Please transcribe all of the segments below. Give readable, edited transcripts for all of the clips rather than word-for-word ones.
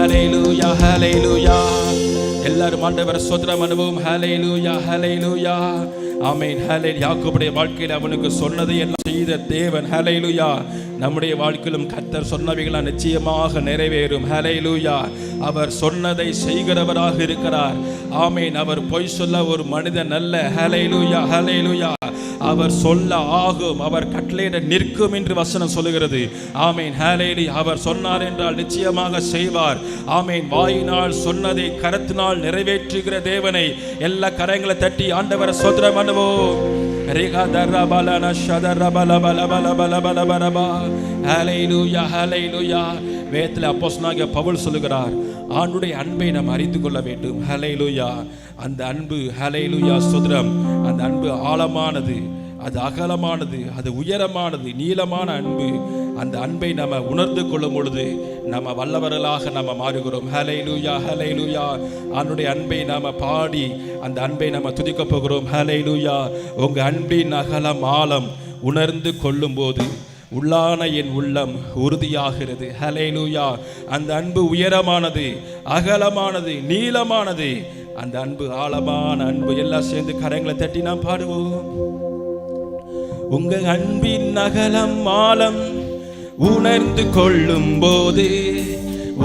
ஹல்லேலூயா ஹல்லேலூயா. எல்லாரும் ஆண்டவரை ஸ்தோத்திரம் பண்ணுவோம். ஹல்லேலூயா ஹல்லேலூயா. ஆமென். ஹல்லேலூயா. யாக்கோபுடைய வாழ்க்கையில் அவனுக்கு சொன்னதை எல்லாம் செய்த தேவன். ஹல்லேலூயா. நம்முடைய வாழ்க்கையிலும் கர்த்தர் சொன்னவைகள் நிச்சயமாக நிறைவேறும். ஹல்லேலூயா. அவர் சொன்னதை செய்கிறவராக இருக்கிறார். ஆமென். அவர் பொய் சொல்ல ஒரு மனிதன் அல்ல. ஹல்லேலூயா ஹல்லேலூயா. அவர் சொல்ல ஆகும், அவர் கட்டளையிட நிற்கும் என்று வசனம் சொல்லுகிறது. ஆமென். ஹல்லேலூயா. அவர் சொன்னார் என்றால் நிச்சயமாக செய்வார். ஆமென். வாயினால் சொன்னதை கரத்தினால் நிறைவேற்றுகிற தேவனை எல்லா கரங்களை தட்டி ஆண்டவரை ஸ்தோத்திரம் பண்ணுவோம். ஹல்லேலூயா ஹல்லேலூயா. வேதத்தில் அப்போஸ்தலனாகிய பவுல் சொல்லுகிறார், ஆண்டுடைய அன்பை நாம் அறிந்து கொள்ள வேண்டும். ஹல்லேலூயா. அந்த அன்பு, ஹல்லேலூயா ஸ்தோத்திரம், அந்த அன்பு ஆழமானது, அது அகலமானது, அது உயரமானது, நீளமான அன்பு. அந்த அன்பை நம்ம உணர்ந்து கொள்ளும் பொழுது நம்ம வல்லவர்களாக நம்ம மாறுகிறோம். ஹல்லேலூயா ஹல்லேலூயா. அவனுடைய அன்பை நாம பாடி அந்த அன்பை நம்ம துதிக்க போகிறோம். ஹல்லேலூயா. உங்க அன்பின் அகலம் ஆழம் உணர்ந்து கொள்ளும் போது உள்ளான என் உள்ளம் உறுதியாகிறது. ஹல்லேலூயா. அந்த அன்பு உயரமானது, அகலமானது, நீளமானது. அந்த அன்பு ஆழமான அன்பு. எல்லாம் சேர்ந்து கரங்களை தட்டி நாம் பாடுவோம். உங்க அன்பின் அகலம் ஆழம் உணர்ந்து கொள்ளும் போது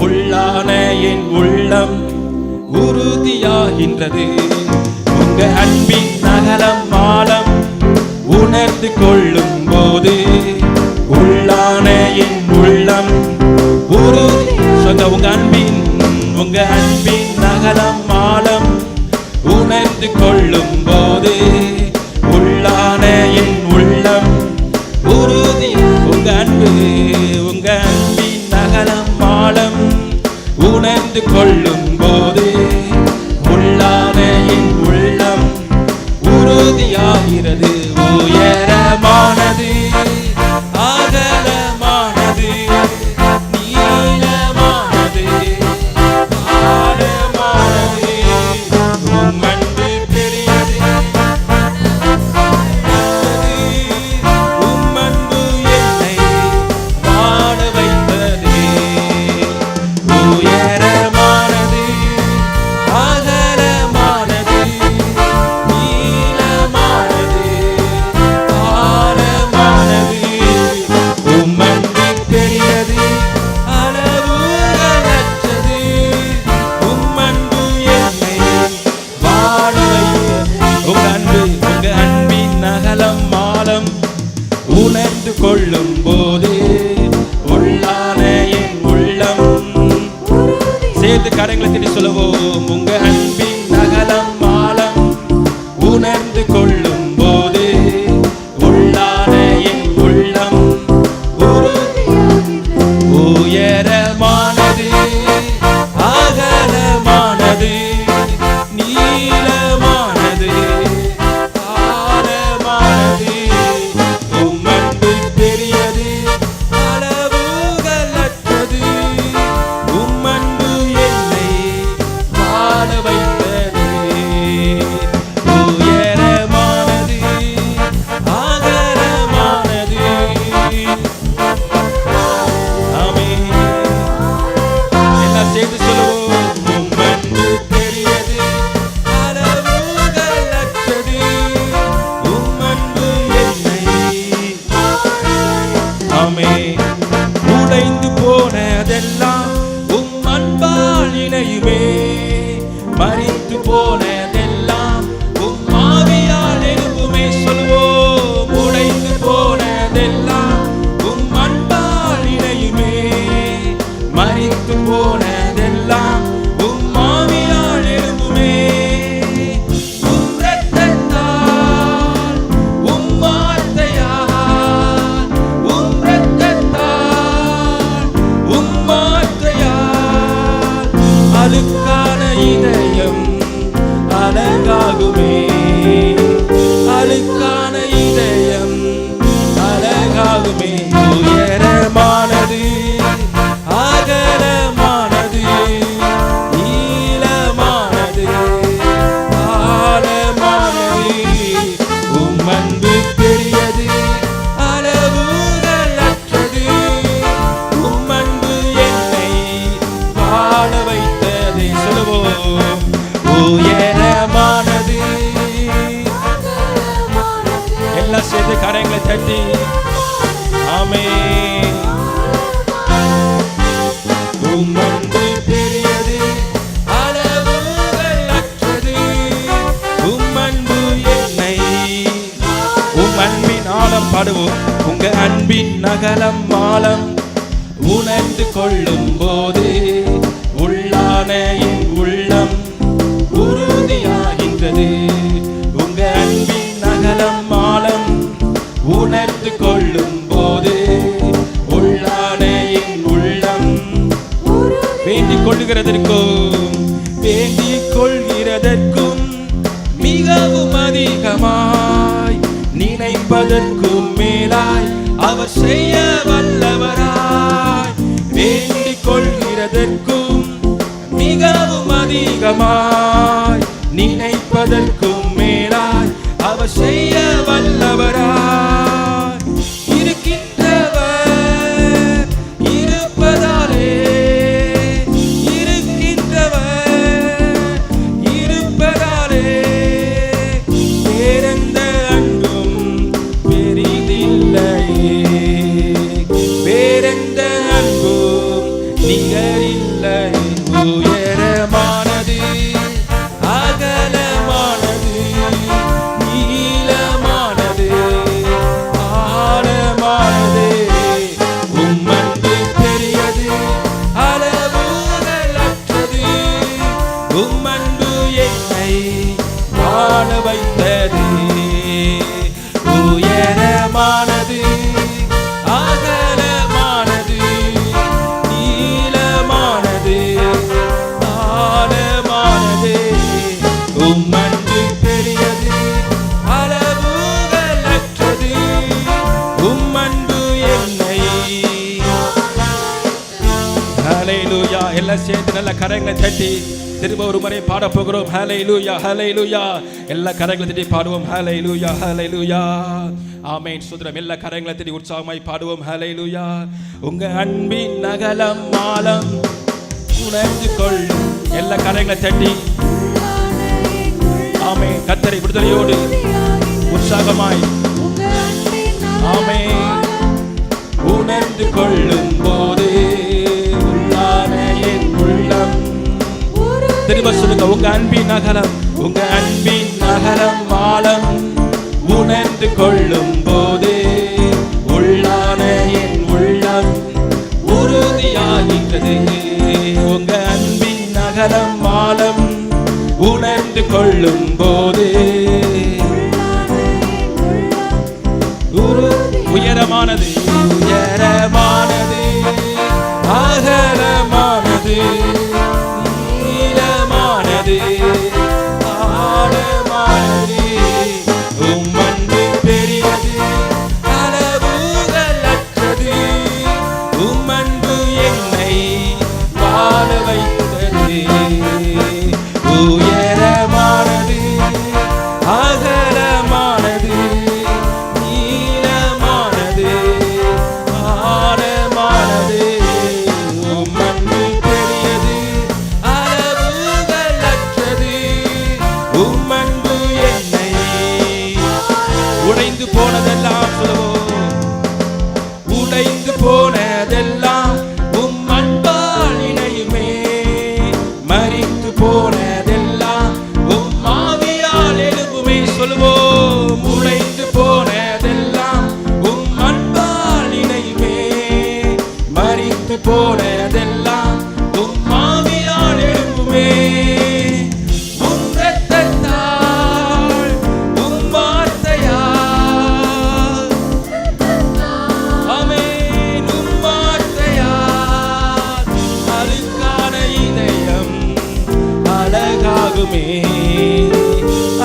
உள்ளான என் உள்ளம் உறுதியாகின்றது. உங்க அன்பின் அகலம் ஆழம் உணர்ந்து கொள்ளும் போது உள்ளான என் உள்ளம் உறுதி. உங்க அன்பின் அகலம் ஆழம் உணர்ந்து கொள்ளும் போது உள்ளான என் உள்ளம் உறுதி. உங்க அன்பின் அகலம் ஆழம் உணர்ந்து கொள்ளும் போது உள்ளான என் உள்ளம் உறுதியாகிறது. உயரமானது, அகலமானது, நீளமானது, ஆழமானது. உம் அன்பு பெரியது, உம் அன்பு என்னை வாழ வைத்தது. உயரமானது, அகலமானது, நீளமானது, ஆழமானது. உம் அன்பு பெரியது, அளவுகளற்றது. உம் அன்பு என்னை வாழ வைத்தது. உங்க அன்பின் அகலம் ஆழம் உணர்ந்து கொள்ளும் போது உள்ளான என் உள்ளம். சேர்ந்து கரங்களை தட்டி சொல்லுவோம். உங்க அன்பின் அகலம் ஆழம் உணர்ந்து கொள்ளும் போது உள்ளான என் உள்ளம் உயரமானது, அகலமானது, நீளமானது, ஆழமானது. உம் அன்பு பெரியது, அளவுகளற்றது. உம் அன்பு என்னை வாழ வைத்தது. உயரமானது, அகலமானது. ஆமென். எல்லாம் சேர்ந்து சொல்லுவோம். உம் அன்பு பெரியது, அளவுகளற்றது. உம் அன்பு என்னை. ஆமென். உடைந்து போனதெல்லாம் உம் அன்பால் இணையுமே. மரித்து போனதெல்லாம் உம் ஆவியால் எழும்புமே. சொல்வோம். உடைந்து போனதெல்லாம் உம் அன்பால் இணையுமே. மரித்து போனதெல்லாம் உம் ஆவியால் எழும்புமே. உம் இரத்தத்தால், உம் வார்த்தையால், உம் இரத்தத்தால், உம் வார்த்தையால் அழுக்கான இதயம் அழகாகுமே. அழுக்கான இதயம் அழகாகுமே. உயரமானது, அகலமானது, நீளமானது, ஆழமானது. உம் அன்பு பெரியது, அளவுகளற்றது. உம் அன்பு என்னை வாழ தட்டி ஆமென். உம் அன்பு பெரியது, அளவுகள் அற்றது. உம் அன்பு என்னை உம் அன்பின் ஆழம் பாடுவோம். உங்க அன்பின் நகலம் ஆழம் உணர்ந்து கொள்ளும் போது உள்ளான என் உள்ளம் உறுதியாகின்றது. உங்க அன்பின் நகலம் ஆழம் உணர்ந்து கொள்ளும் போது உள்ளான என் உள்ளம் வேண்டிக் கொள்கிறதற்கும் மிகவும் அதிகமாய் நினைப்பதற்கும் மேலாய் அவர் செய்ய வல்லவராய். வேண்டிக் கொள்கிறதற்கும் மிகவும் அதிகமாய் நினைப்பதற்கும் மேலாய் அவர் செய்ய வல்லவராய். இருக்கின்றவர் இருப்பதாலே வேறெந்த அன்பும் பெரிதில்லையே, வேறெந்த அன்பும் நிகரில்லை. உயரமானது அகலமானது நீளமானது ஆழமானது. உம் அன்பு பெரியது, அளவுகள் அற்றது. உம் அன்பு என்னை வாழ வைத்தது. உயரமானது அகலமானது நீளமானது ஆழமானது. உம் அன்பு பெரியது, அளவுகள் அற்றது. உம் அன்பு என்னை. ஹல்லேலூயா. எல்லாம் சேர்ந்து நல்ல கரங்களை தட்டி திரும்ப ஒரு முறை பாட போகிறோம். ஹல்லேலூயா ஹல்லேலூயா. எல்லா கரங்களை தட்டி பாடுவோம். ஹல்லேலூயா ஹல்லேலூயா. ஆமென். சுதரம் எல்லா கரங்களை தட்டி உற்சாகமாய் பாடுவோம். ஹல்லேலூயா. உங்க அன்பின் நகலம் ஆழம் உணர்ந்து கொள். எல்லா கரங்களை தட்டி ஆமென். கர்த்தரை விடுதலையோடு உற்சாகமாய் ஆமென் உணர்ந்து கொள்ளும் போது உள்ளான என் உள்ளம். திரும்ப சொல்லுங்க. உங்க அன்பின் நகலம், உங்க அன்பின் நகலம் ஆழம் உணர்ந்து கொள்ளும் போது உள்ளான என் உள்ளம் உறுதியாகின்றது. உங்க அன்பின் நகலம் ஆழம் உணர்ந்து கொள்ளும் போது உயரமானது உயரமானது அகலமானது நீளமானது ஆழமானது. உம் அன்பு பெரியது, அளவுகள் அற்றது. உம் அன்பு என்னை வாழ வைத்தது. உயரமானது அகலமானது நீளமானது ஆழமானது. உம் அன்பு பெரியது, அளவுகள் அற்றது. உம் அன்பு என்னை. உடைந்து போனதெல்லாம் சொல்லுவோம். உடைந்து போனதெல்லாம் உம் அன்பால் இணையுமே. மரித்து போனதெல்லாம் உம் ஆவியால் எழுப்புமே. சொல்லுவோம். உடைந்து போனதெல்லாம் உம் அன்பால் இணையுமே. மரித்து போனதெல்லாம் உம் ஆவியால் எழுப்புமே. உம் இரத்தத்தால் உம் வார்த்தையால் ஆமென் உம் வார்த்தையால் அழுக்கான இதயம் அழகாகுமே.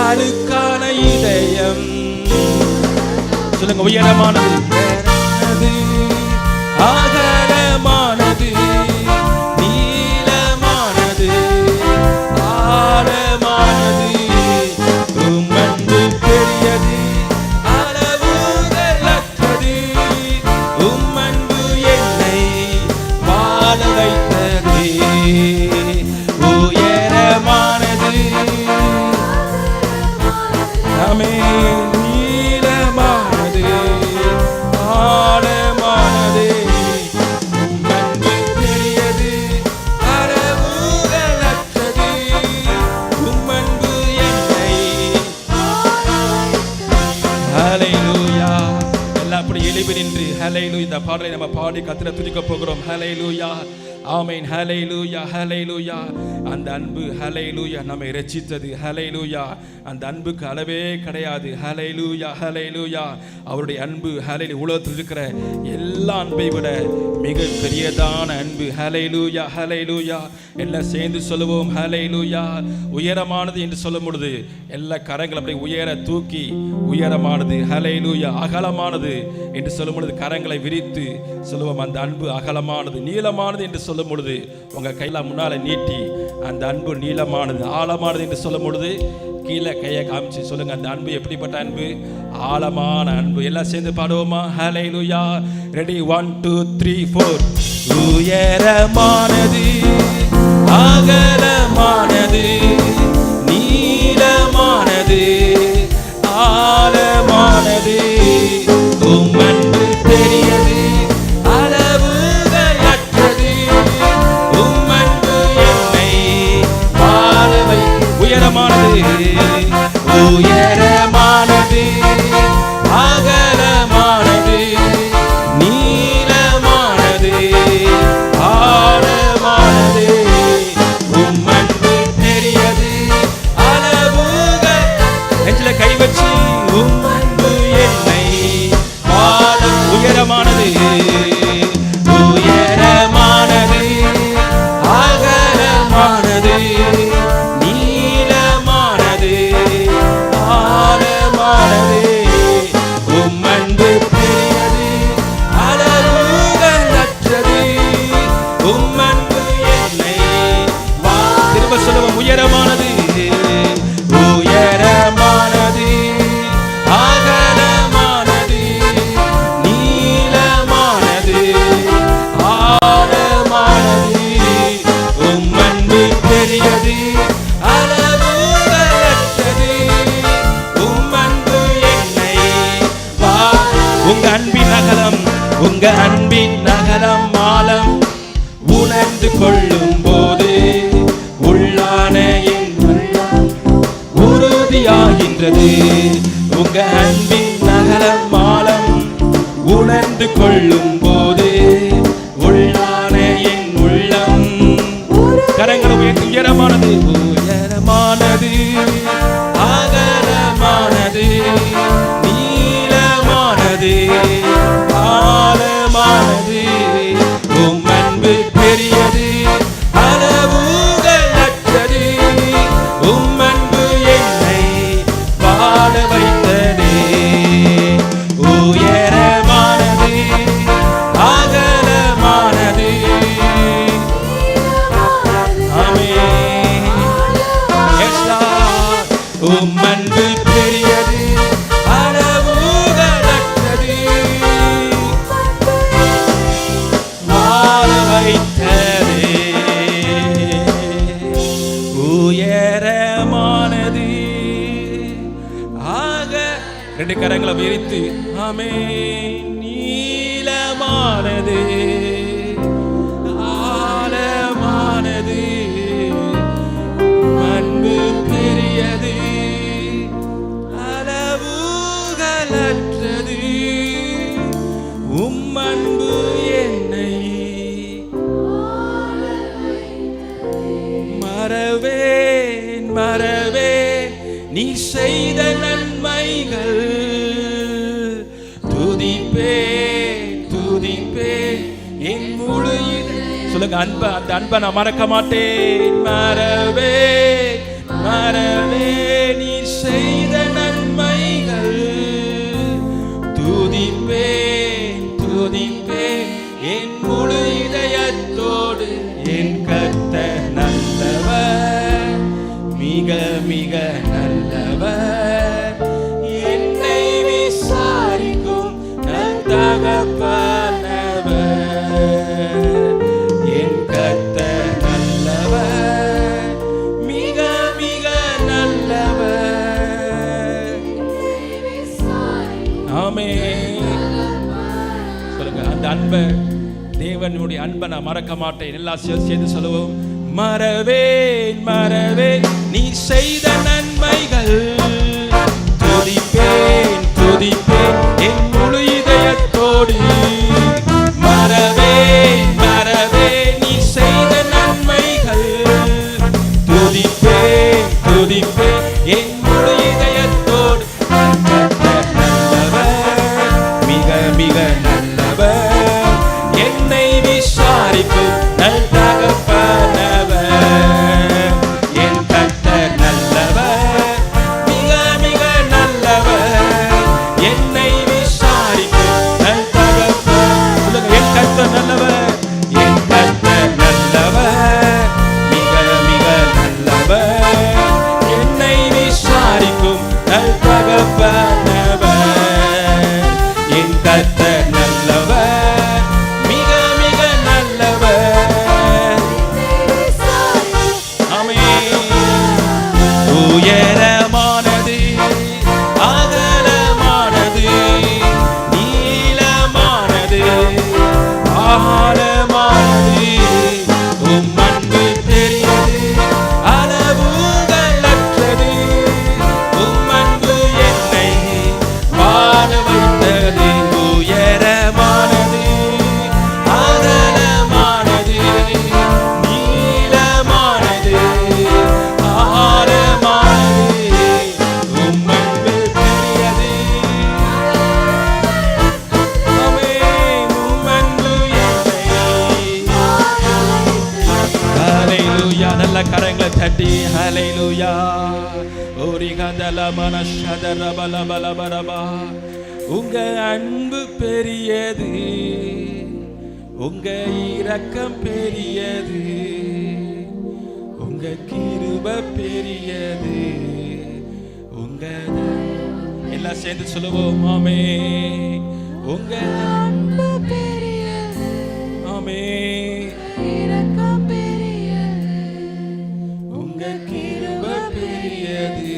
அழுக்கான இதயம் சொல்லுங்க. உயரமானது அகலமானது நீளமானது ஆழமானது. உம் அன்பு பெரியது, அளவுகள் அற்றது. உம் அன்பு என்னை வாழ வைத்தது. உயரமானது ஆமென் நீளமானது ஹல்லேலூயா. இந்த பாடலை நம்ம பாடி கர்த்தரை துதிக்க போகிறோம். ஹல்லேலூயா, ஆமென். ஹல்லேலூயா, ஹல்லேலூயா. அந்த அன்பு ஹல்லேலூயா நம்மை இரட்சித்தது. ஹல்லேலூயா. அந்த அன்புக்கு அளவே கிடையாது. ஹல்லேலூயா, ஹல்லேலூயா. அவருடைய அன்பு ஹல்லேலூயா உலகத்தில் இருக்கிற எல்லா அன்பை விட மிக பெரியதான அன்பு. ஹல்லேலூயா, ஹல்லேலூயா. எல்லாம் சேர்ந்து சொல்லுவோம். ஹல்லேலூயா. உயரமானது என்று சொல்லும் பொழுது எல்லா கரங்கள் அப்படி உயர தூக்கி உயரமானது. ஹல்லேலூயா. அகலமானது என்று சொல்லும் பொழுது கரங்களை விரித்து சொல்லுவோம். அந்த அன்பு அகலமானது. நீளமானது என்று சொல்லும் பொழுது உங்க கையில முன்னால நீட்டி அந்த அன்பு நீளமானது ஆழமானது என்று சொல்லும் பொழுது கீழே கையை காமிச்சு சொல்லுங்க. அந்த அன்பு எப்படிப்பட்ட அன்பு? ஆழமான அன்பு. எல்லாம் சேர்ந்து பாடுவோமா? ஹல்லேலூயா. ரெடி? 1 2 3 4. உயரமானது, அகலமானது, நீளமானது, ஆழமானது, உம் அன்பு பெரியது, அளவுகளற்றது, உம் அன்பு என்னை வாழவை. உயரமானது, உயரமானது, அகலமானது, நீளமானது, ஆழமானது, உம் அன்பு பெரியது, அளவுகள். நெஞ்சில கை வச்சு உம் அன்பு என்னை வாழ. உயரமானது, உயரமானது, அகலமானது, நீளமானது, ஆழமானது, உம் அன்பு பெரியது, அளவுகளற்றது, உம் அன்பு என்னை வா. திரும்ப சொல்லுவோம். உயரமானது, உயரமானது, அகலமானது, நீளமானது, ஆழமானது, உம் அன்பு பெரியது, அளவுகளற்றது, உம் அன்பு என்னை வா. உங்க அன்பின் அகலம், உங்க அன்பின் அகலம் ஆழம் உணர்ந்து கொள்ளும் போது உள்ளான என் உள்ளம் உறுதியாகின்றது. உங்க அன்பின் அகலம் ஆழம் உணர்ந்து கொள்ளும் போது உள்ளான என் உள்ளம். கரங்களை உயர்த்தி. உயரமானது, உயரமானது, அகலமானது, நீளமானது, ஆழமானது, உம் அன்பு பெரியது, அளவுகளற்றது, உம் அன்பு என்னை வாழ வைத்ததே. உயரமானது, அகலமானது, ஆமென். Yes, Lord. உம் அன்பு பெரியது, அளவுகளற்றது, வாழ வைத்ததே. உயரமானது, ஆக. ரெண்டு கரங்களை விரித்து ஆமென். நீளமானது, ஆழமானது, அன்பு பெரியது, அளவுகளற்றது, உம் அன்பு என்னை மறவேன் மறவேன் நீ செய்த நன்மைகள். துதிப்பேன் துதிப்பேன் என் முழு சொல்லுங்க. அன்பை, அந்த அன்பை நான் மறக்க மாட்டேன். மறவேன் மறவேன் நீ செய்த நன்மைகள். துதிப்பேன் துதிப்பேன் என் முழு இதயத்தோடு. என் கர்த்தர் நல்லவர், மிக மிக நல்லவர். என்னை விசாரிக்கும் நல் தகப்பனவர். என் கர்த்தர் நல்லவர், மிக மிக நல்லவர். ஆமென். சொல்லுங்க. அந்த அன்பை, தேவனுடைய அன்பை நான் மறக்க மாட்டேன். எல்லாம் சேர்ந்து சொல்லுவோம். மறவேன் மறவேன் நீ செய்த நன்மைகள். துதிப்பேன் துதிப்பேன் என் முழு இதயத்தோடு. இதயத்தோடு. மறவே மறவே நீ செய்த நன்மைகள், துதிப்பே துதிப்பே என் முழு இதயத்தோடு. நல்லவர், மிக மிக நல்லவர், என்னை விசாரிக்கும் நல் தகப்பனவர். என் கர்த்தர் நல்லவர், மிக மிக நல்லவர், என்னை விசாரிக்கும் நல் தகப்பன். என் கர்த்தர் நல்லவர், என் கர்த்தர் நல்லவர், மிக மிக நல்லவர், என்னை விசாரிக்கும் நல் தகப்பனவர். என் கர்த்தர் நல்லவர், மிக மிக நல்லவர். ஆமென். உயரமானது, அகலமானது, நீளமானது, ஆழமானது, உம் அன்பு பெரியது, அளவுகளற்றது. உம் அன்பு என்னை வாழ வைத்தது. உயரமானது, அகலமானது, நீளமானது, ஆழமானது, உம் அன்பு பெரியது. ஆமென். உம் அன்பு என்னை. ஹல்லேலூயா. நல்ல கரங்களை தட்டி ஹல்லேலூயா. ஓரிகதல மனஷதரபலபலபரபா. உங்க அன்பு பெரியது, உங்க இரக்கம் பெரியது, உங்க கிருபை பெரியது, உங்க எல்லாம் சேர்ந்து சொல்லுவோம். ஆமென். உங்க அன்பு பெரியது, ஆமென், இரக்கம் பெரியது, உங்க கிருபை பெரியது,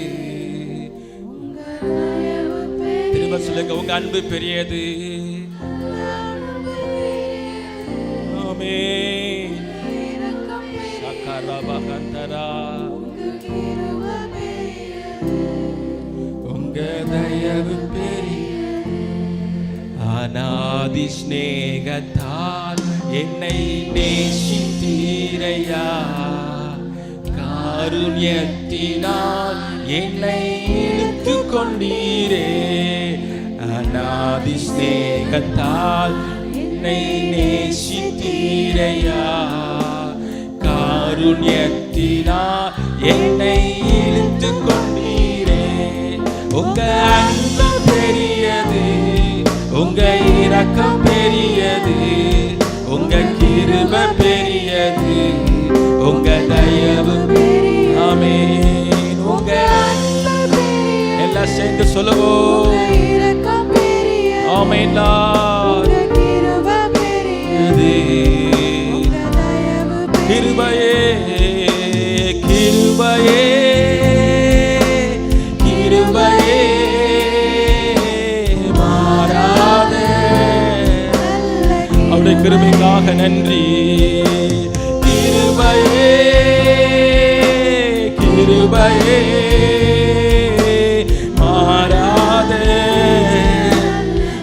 உங்க தயவு பெரியது. திரும்ப சொல்லுங்க, உங்க அன்பு பெரியது. ஆமென். சக்கரபகந்தரா. உங்க தயவு பெரியது. அநாதி ஸ்நேகத்தால் என்னை நேசித்தீரையா. காருண்யத்தினால் என்னை இழுத்து கொண்டீரே. அநாதி ஸ்நேகத்தால் என்னை நேசித்தீரையா. காருண்யத்தினால் என்னை இழுத்து கொண்டீரே. உங்க அன்பு பெரியது, உங்க இரக்கம் பெரியது, உங்க கிருபை பெரியது, உங்க தயவு. ஆமென். உங்க எல்லாம் சேர்ந்து சொல்லுவோம். ஆமென். கிருபையே கிருபையே கிருபையே மாறாத. அவருடைய கிருபைக்காக நன்றி. கிருபையே கிருபையே மாறாத.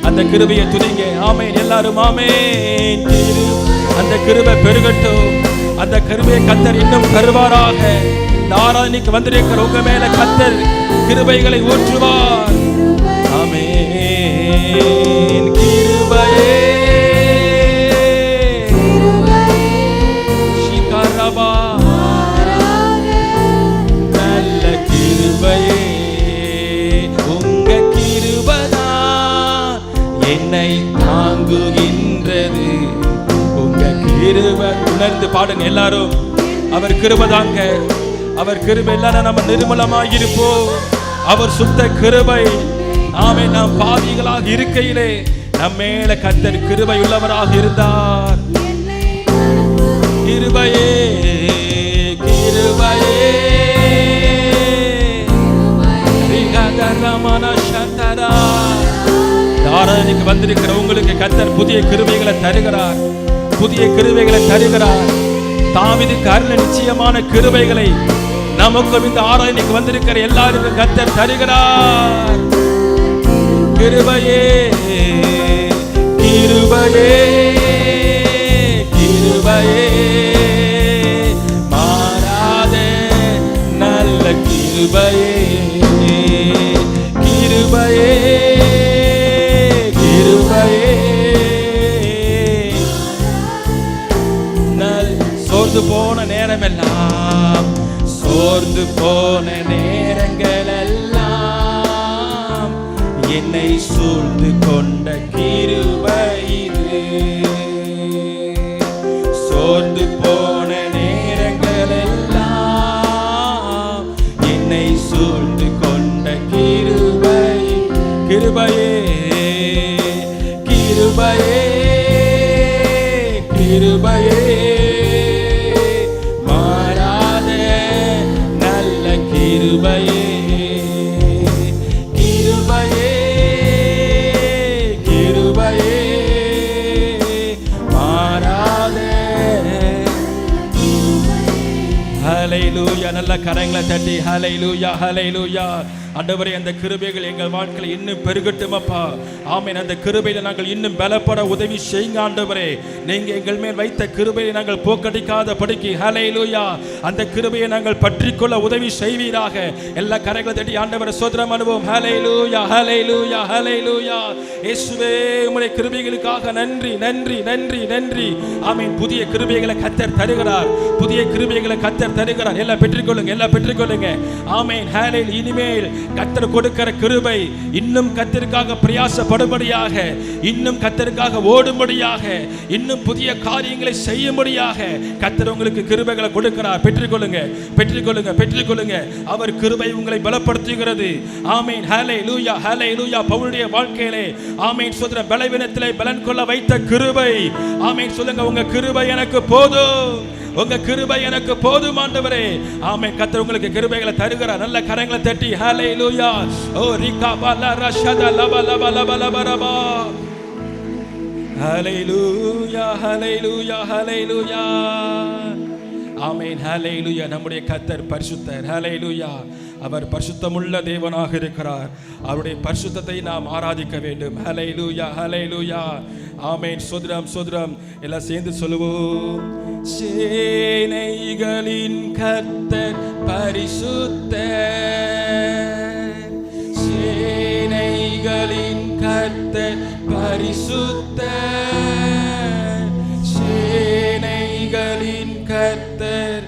அந்த கிருபையை துதிங்க. ஆமென். எல்லாரும் ஆமென். அந்த கிருபை பெருகட்டும். அந்த கிருபையை கர்த்தர் இன்னும் தருவாராக. ஆராதனைக்கு வந்திருக்கிற உங்க மேல கர்த்தர் கிருபைகளை ஊற்றுவார். ஆமென். கிருபையே சிகரபா. நல்ல கிருபையே, உங்க கிருபைதான் என்னை தாங்குகின்றது. உங்க கிருபை உணர்ந்து பாடுங்க எல்லாரும். அவர் கிருபைதாங்க. அவர் கிருபை இல்லைன்னா நம்ம நிர்மலமாக இருப்போம். அவர் சுத்த கிருபை. ஆமென். நாம் பாவிகளாக இருக்கையிலே நம்ம மேல கர்த்தர் கிருபை உள்ளவராக இருந்தார். கிருபையே கிருபையே ஆராதனைக்கு வந்திருக்கிற உங்களுக்கு கர்த்தர் புதிய கிருபைகளை தருகிறார். புதிய கிருபைகளை தருகிறார். தாவீதுக்கு அருள நிச்சயமான கிருபைகளை நமக்கும் இந்த ஆராதனைக்கு வந்திருக்கிற எல்லாருக்கும் கர்த்தர் தருகிறார். கிருபையே கிருபையே கிருபையே மாறாத நல்ல கிருபையே கிருபையே கிருபையே சோர்ந்து போன நேரமெல்லாம் சோர்ந்து போன நேரங்கள் எல்லாம் என்னை சூழ்ந்து கொண்ட கிருபை இது. சோர்ந்து போன நேரங்கள் எல்லாம் என்னை சூழ்ந்து கொண்ட கிருபை கிருபையே கிருபையே கிருபையே மாறாத நல்ல கிருபையே கிருபையே கிருபையே மாறாத. ஹல்லேலூயா. நல்ல கரங்களை தட்டி ஹல்லேலூயா ஹல்லேலூயா. ஆண்டவரே, அந்த கிருபைகள் எங்கள் வாழ்க்கையில் இன்னும் பெருகட்டும் அப்பா. ஆமென். அந்த கிருபையில் நாங்கள் இன்னும் பலப்பட உதவி செய்யுங்க ஆண்டவரே. நீங்க எங்கள் மேல் வைத்த கிருபையை நாங்கள் போக்கடிக்காத படிக்கு ஹல்லேலூயா. அந்த கிருபையை நாங்கள் பற்றிக்கொள்ள உதவி செய்வீராக. எல்லா கரங்களை தட்டி ஆண்டவரை ஸ்தோத்திரம் பண்ணுவோம். ஹல்லேலூயா ஹல்லேலூயா ஹல்லேலூயா. இயேசுவே, உம்முடைய கிருபைகளுக்காக நன்றி நன்றி நன்றி நன்றி. ஆமென். புதிய கிருபைகளை கர்த்தர் தருகிறார். புதிய கிருபைகளை கர்த்தர் தருகிறார். எல்லாம் பெற்றுக்கொள்ளுங்க எல்லாம் பெற்றுக்கொள்ளுங்க. ஆமென். ஹல்லேலூயா. இனிமேல் கர்த்தர் கொடுக்கிற கிருபை இன்னும் கர்த்தருக்காக பிரயாசப்படும்படியாக, இன்னும் கர்த்தருக்காக ஓடும்படியாக, இன்னும் புதிய காரியங்களை செய்யும்படியாக கர்த்தர் உங்களுக்கு கிருபைகளை கொடுக்கிறார். பெற்றுக்கொள்ளுங்க பெற்றுக்கொள்ளுங்க பெற்றுக்கொள்ளுங்க. அவர் கிருபை உங்களை பலப்படுத்துகிறது. ஆமென். ஹல்லேலூயா ஹல்லேலூயா. பவுலுடைய வாழ்க்கையிலே ஆமென் சொல்ற பலவீனத்திலே பலன் கொள்ள வைத்த கிருபை. ஆமென் சொல்லுங்க, உங்க கிருபை எனக்கு போதும், உங்க கிருபை எனக்கு போதும் ஆண்டவரே. ஆமென். கர்த்தர் உங்களுக்கு கிருபைகளை தருகிறார். நல்ல கரங்களை தட்டி ஹல்லேலூயா. ஓ ரிகா பல ரஷத லப லப லப லப ரபா. ஹல்லேலூயா ஹல்லேலூயா ஹல்லேலூயா. ஆமென். ஹல்லேலூயா. நம்முடைய கர்த்தர் பரிசுத்தர். ஹல்லேலூயா. அவர் பரிசுத்தமுள்ள தேவனாக இருக்கிறார். அவருடைய பரிசுத்தத்தை நாம் ஆராதிக்க வேண்டும். ஹல்லேலூயா ஹல்லேலூயா. ஆமென். சோதரம் சோதரம் எல்லாம் சேர்ந்து சொல்லுவோம். சேனைகளின் கர்த்தர் பரிசுத்தர், சேனைகளின் கர்த்தர் பரிசுத்தர், சேனைகளின் கர்த்தர்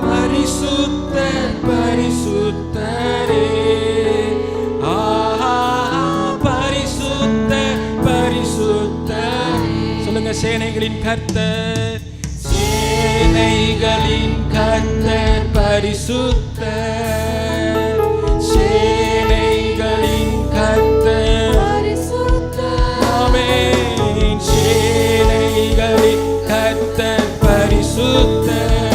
பரிசுத்தர் பரிசுத்தரே. சேனைகளின் கர்த்தர், சேனைகளின் கர்த்தர் பரிசுத்தர், சேனைகளின் கர்த்தர் பரிசுத்தர். ஆமென். சேனைகளின் கர்த்தர் பரிசுத்தர்,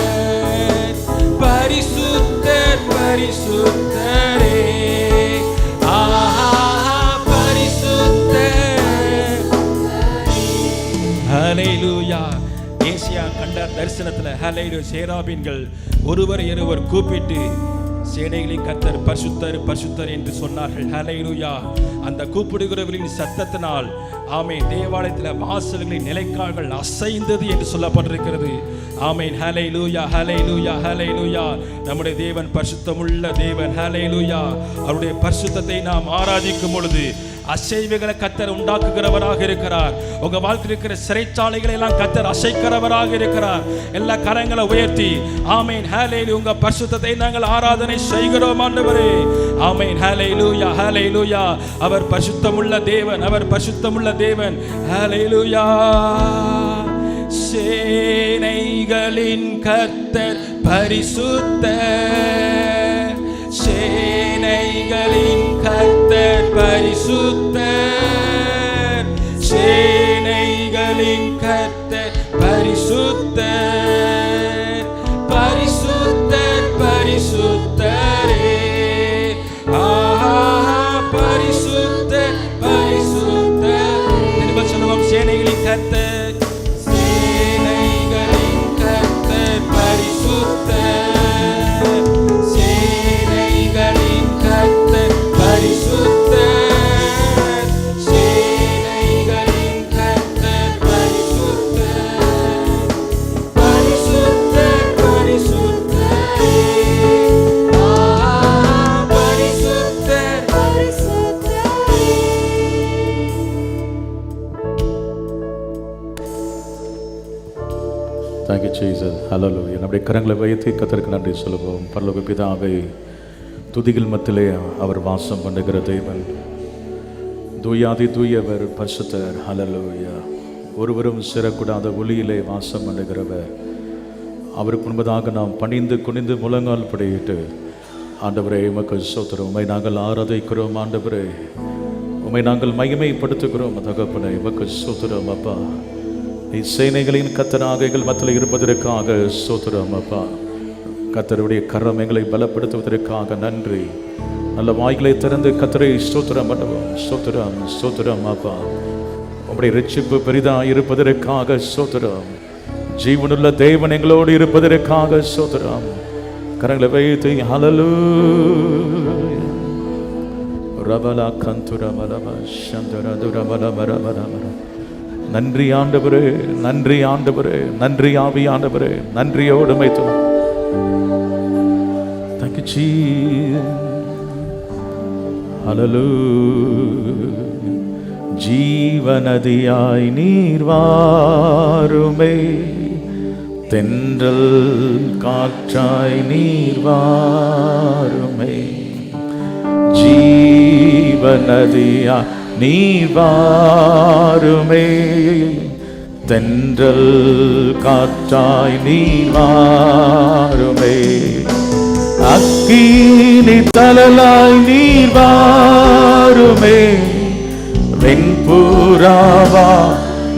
பரிசுத்தர் பரிசுத்தரே. ஹல்லேலூயா. ஏசியா கண்ட தரிசனத்துல ஹல்லேலூயா சேராபீன்கள் ஒருவரை ஒருவர் கூப்பிட்டு சேனைகளின் கர்த்தர் பரிசுத்தர் பரிசுத்தர் என்று சொன்னார்கள். ஹல்லேலூயா. அந்த கூப்பிடுகிறவர்களின் சத்தத்தினால் ஆமென் தேவாலயத்தில் வாசல்களின் நிலைக்கால்கள் அசைந்தது என்று சொல்லப்பட்டிருக்கிறது. ஆமென். ஹல்லேலூயா ஹல்லேலூயா ஹல்லேலூயா. நம்முடைய தேவன் பரிசுத்தமுள்ள தேவன். ஹல்லேலூயா. அவருடைய பரிசுத்தத்தை நாம் ஆராதிக்கும் பொழுது அசைவுகளை கர்த்தர் உண்டாக்குகிறவராக இருக்கிறார். உங்க வாழ்க்கையில் இருக்கிற சிறைச்சாலைகளை எல்லாம் கர்த்தர் அசைக்கிறவராக இருக்கிறார். எல்லா கரங்களை உயர்த்தி ஆமென் ஹல்லேலூயா. உங்க பரிசுத்தத்தை நாங்கள் ஆராதனை செய்கிறோம் ஆண்டவரே. ஆமென். ஹல்லேலூயா ஹல்லேலூயா. அவர் பரிசுத்தமுள்ள தேவன், அவர் பரிசுத்தமுள்ள தேவன். ஹல்லேலூயா. சேனைகளின் கர்த்தர் பரிசுத்தர், சேனைகளின் கர்த்தர் பரிசுத்தர், சேனைகளின் கர்த்தர் பரிசுத்தர், பரிசுத்தர் பரிசுத்தரே. பரிசுத்தர் பரிசுத்தர். திரும்ப சொல்லுவோம். சேனைகளின் கர்த்தர், சேனைகளின் கர்த்தர் பரிசுத்தர், சேனைகளின் கர்த்தர் பரிசுத்தர், தேங்க்யூ ஜீசஸ். ஹல்லேலூயா. நம்முடைய கரங்களை வைத்து கர்த்தருக்கு நன்றி சொல்லுவோம். பரலோக பிதாவே, துதிகள் மத்தியிலே அவர் வாசம் பண்ணுகிற தேவன், தூயாதி தூயவர், பரிசுத்தர். ஹல்லேலூயா. ஒருவரும் சேரக்கூடாத ஒளியிலே வாசம் பண்ணுகிறவர். அவருக்கு முன்பதாக நாம் பணிந்து குனிந்து முழங்கால் படியிட்டு, ஆண்டவரே உமக்கு ஸ்தோத்திரம், உம்மை நாங்கள் ஆராதிக்கிறோம். ஆண்டவரே உம்மை நாங்கள் மகிமைப்படுத்துகிறோம். தகப்பனே உமக்கு ஸ்தோத்திரம் அப்பா. சேனைகளின் கர்த்தராக எங்கள் மத்தியில் இருப்பதற்காக ஸ்தோத்திரம் அப்பா. கர்த்தருடைய கரம் எங்களை பலப்படுத்துவதற்காக நன்றி. நல்ல வாய்களை திறந்து கர்த்தரை ஸ்தோத்திரம் பண்ணுவோம். ஸ்தோத்திரம் ஸ்தோத்திரம் அப்பா. உம்முடைய இரட்சிப்பு பெரிதாக இருப்பதற்காக ஸ்தோத்திரம். ஜீவனுள்ள தேவன் எங்களோடு இருப்பதற்காக ஸ்தோத்திரம். கரங்களை வைத்து ஹல்லேலூயா. ரபலா கந்துர மலம சந்தர துரமல மரமர. நன்றி ஆண்டவரே, நன்றி ஆண்டவரே, நன்றி ஆவியானவரே, நன்றியோடு மைத்து. Thank you Jesus. Hallelujah. ஜீவநதியாய் நீர் வாருமே, தென்றல் காற்றாய் நீர் வாருமே. ஜீவநதியாய் நீர் வாருமே, தென்றல் காற்றாய் நீர் வாருமே. அக்கினி தழலாய் நீர் வாருமே, வெண்புறாவா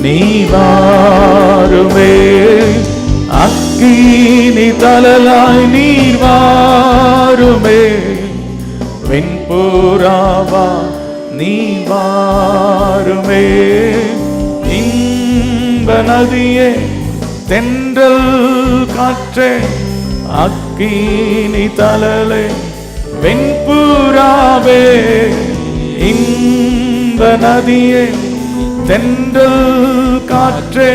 நீர் வாருமே. அக்கினி தழலாய் நீர் வாருமே, வெண்புறாவா நீ வாருமே. இன்ப நதியே, தென்றல் காற்றே, அக்கினி தழலே, வெண்புறாவே. இன்ப நதியே, தென்றல் காற்றே,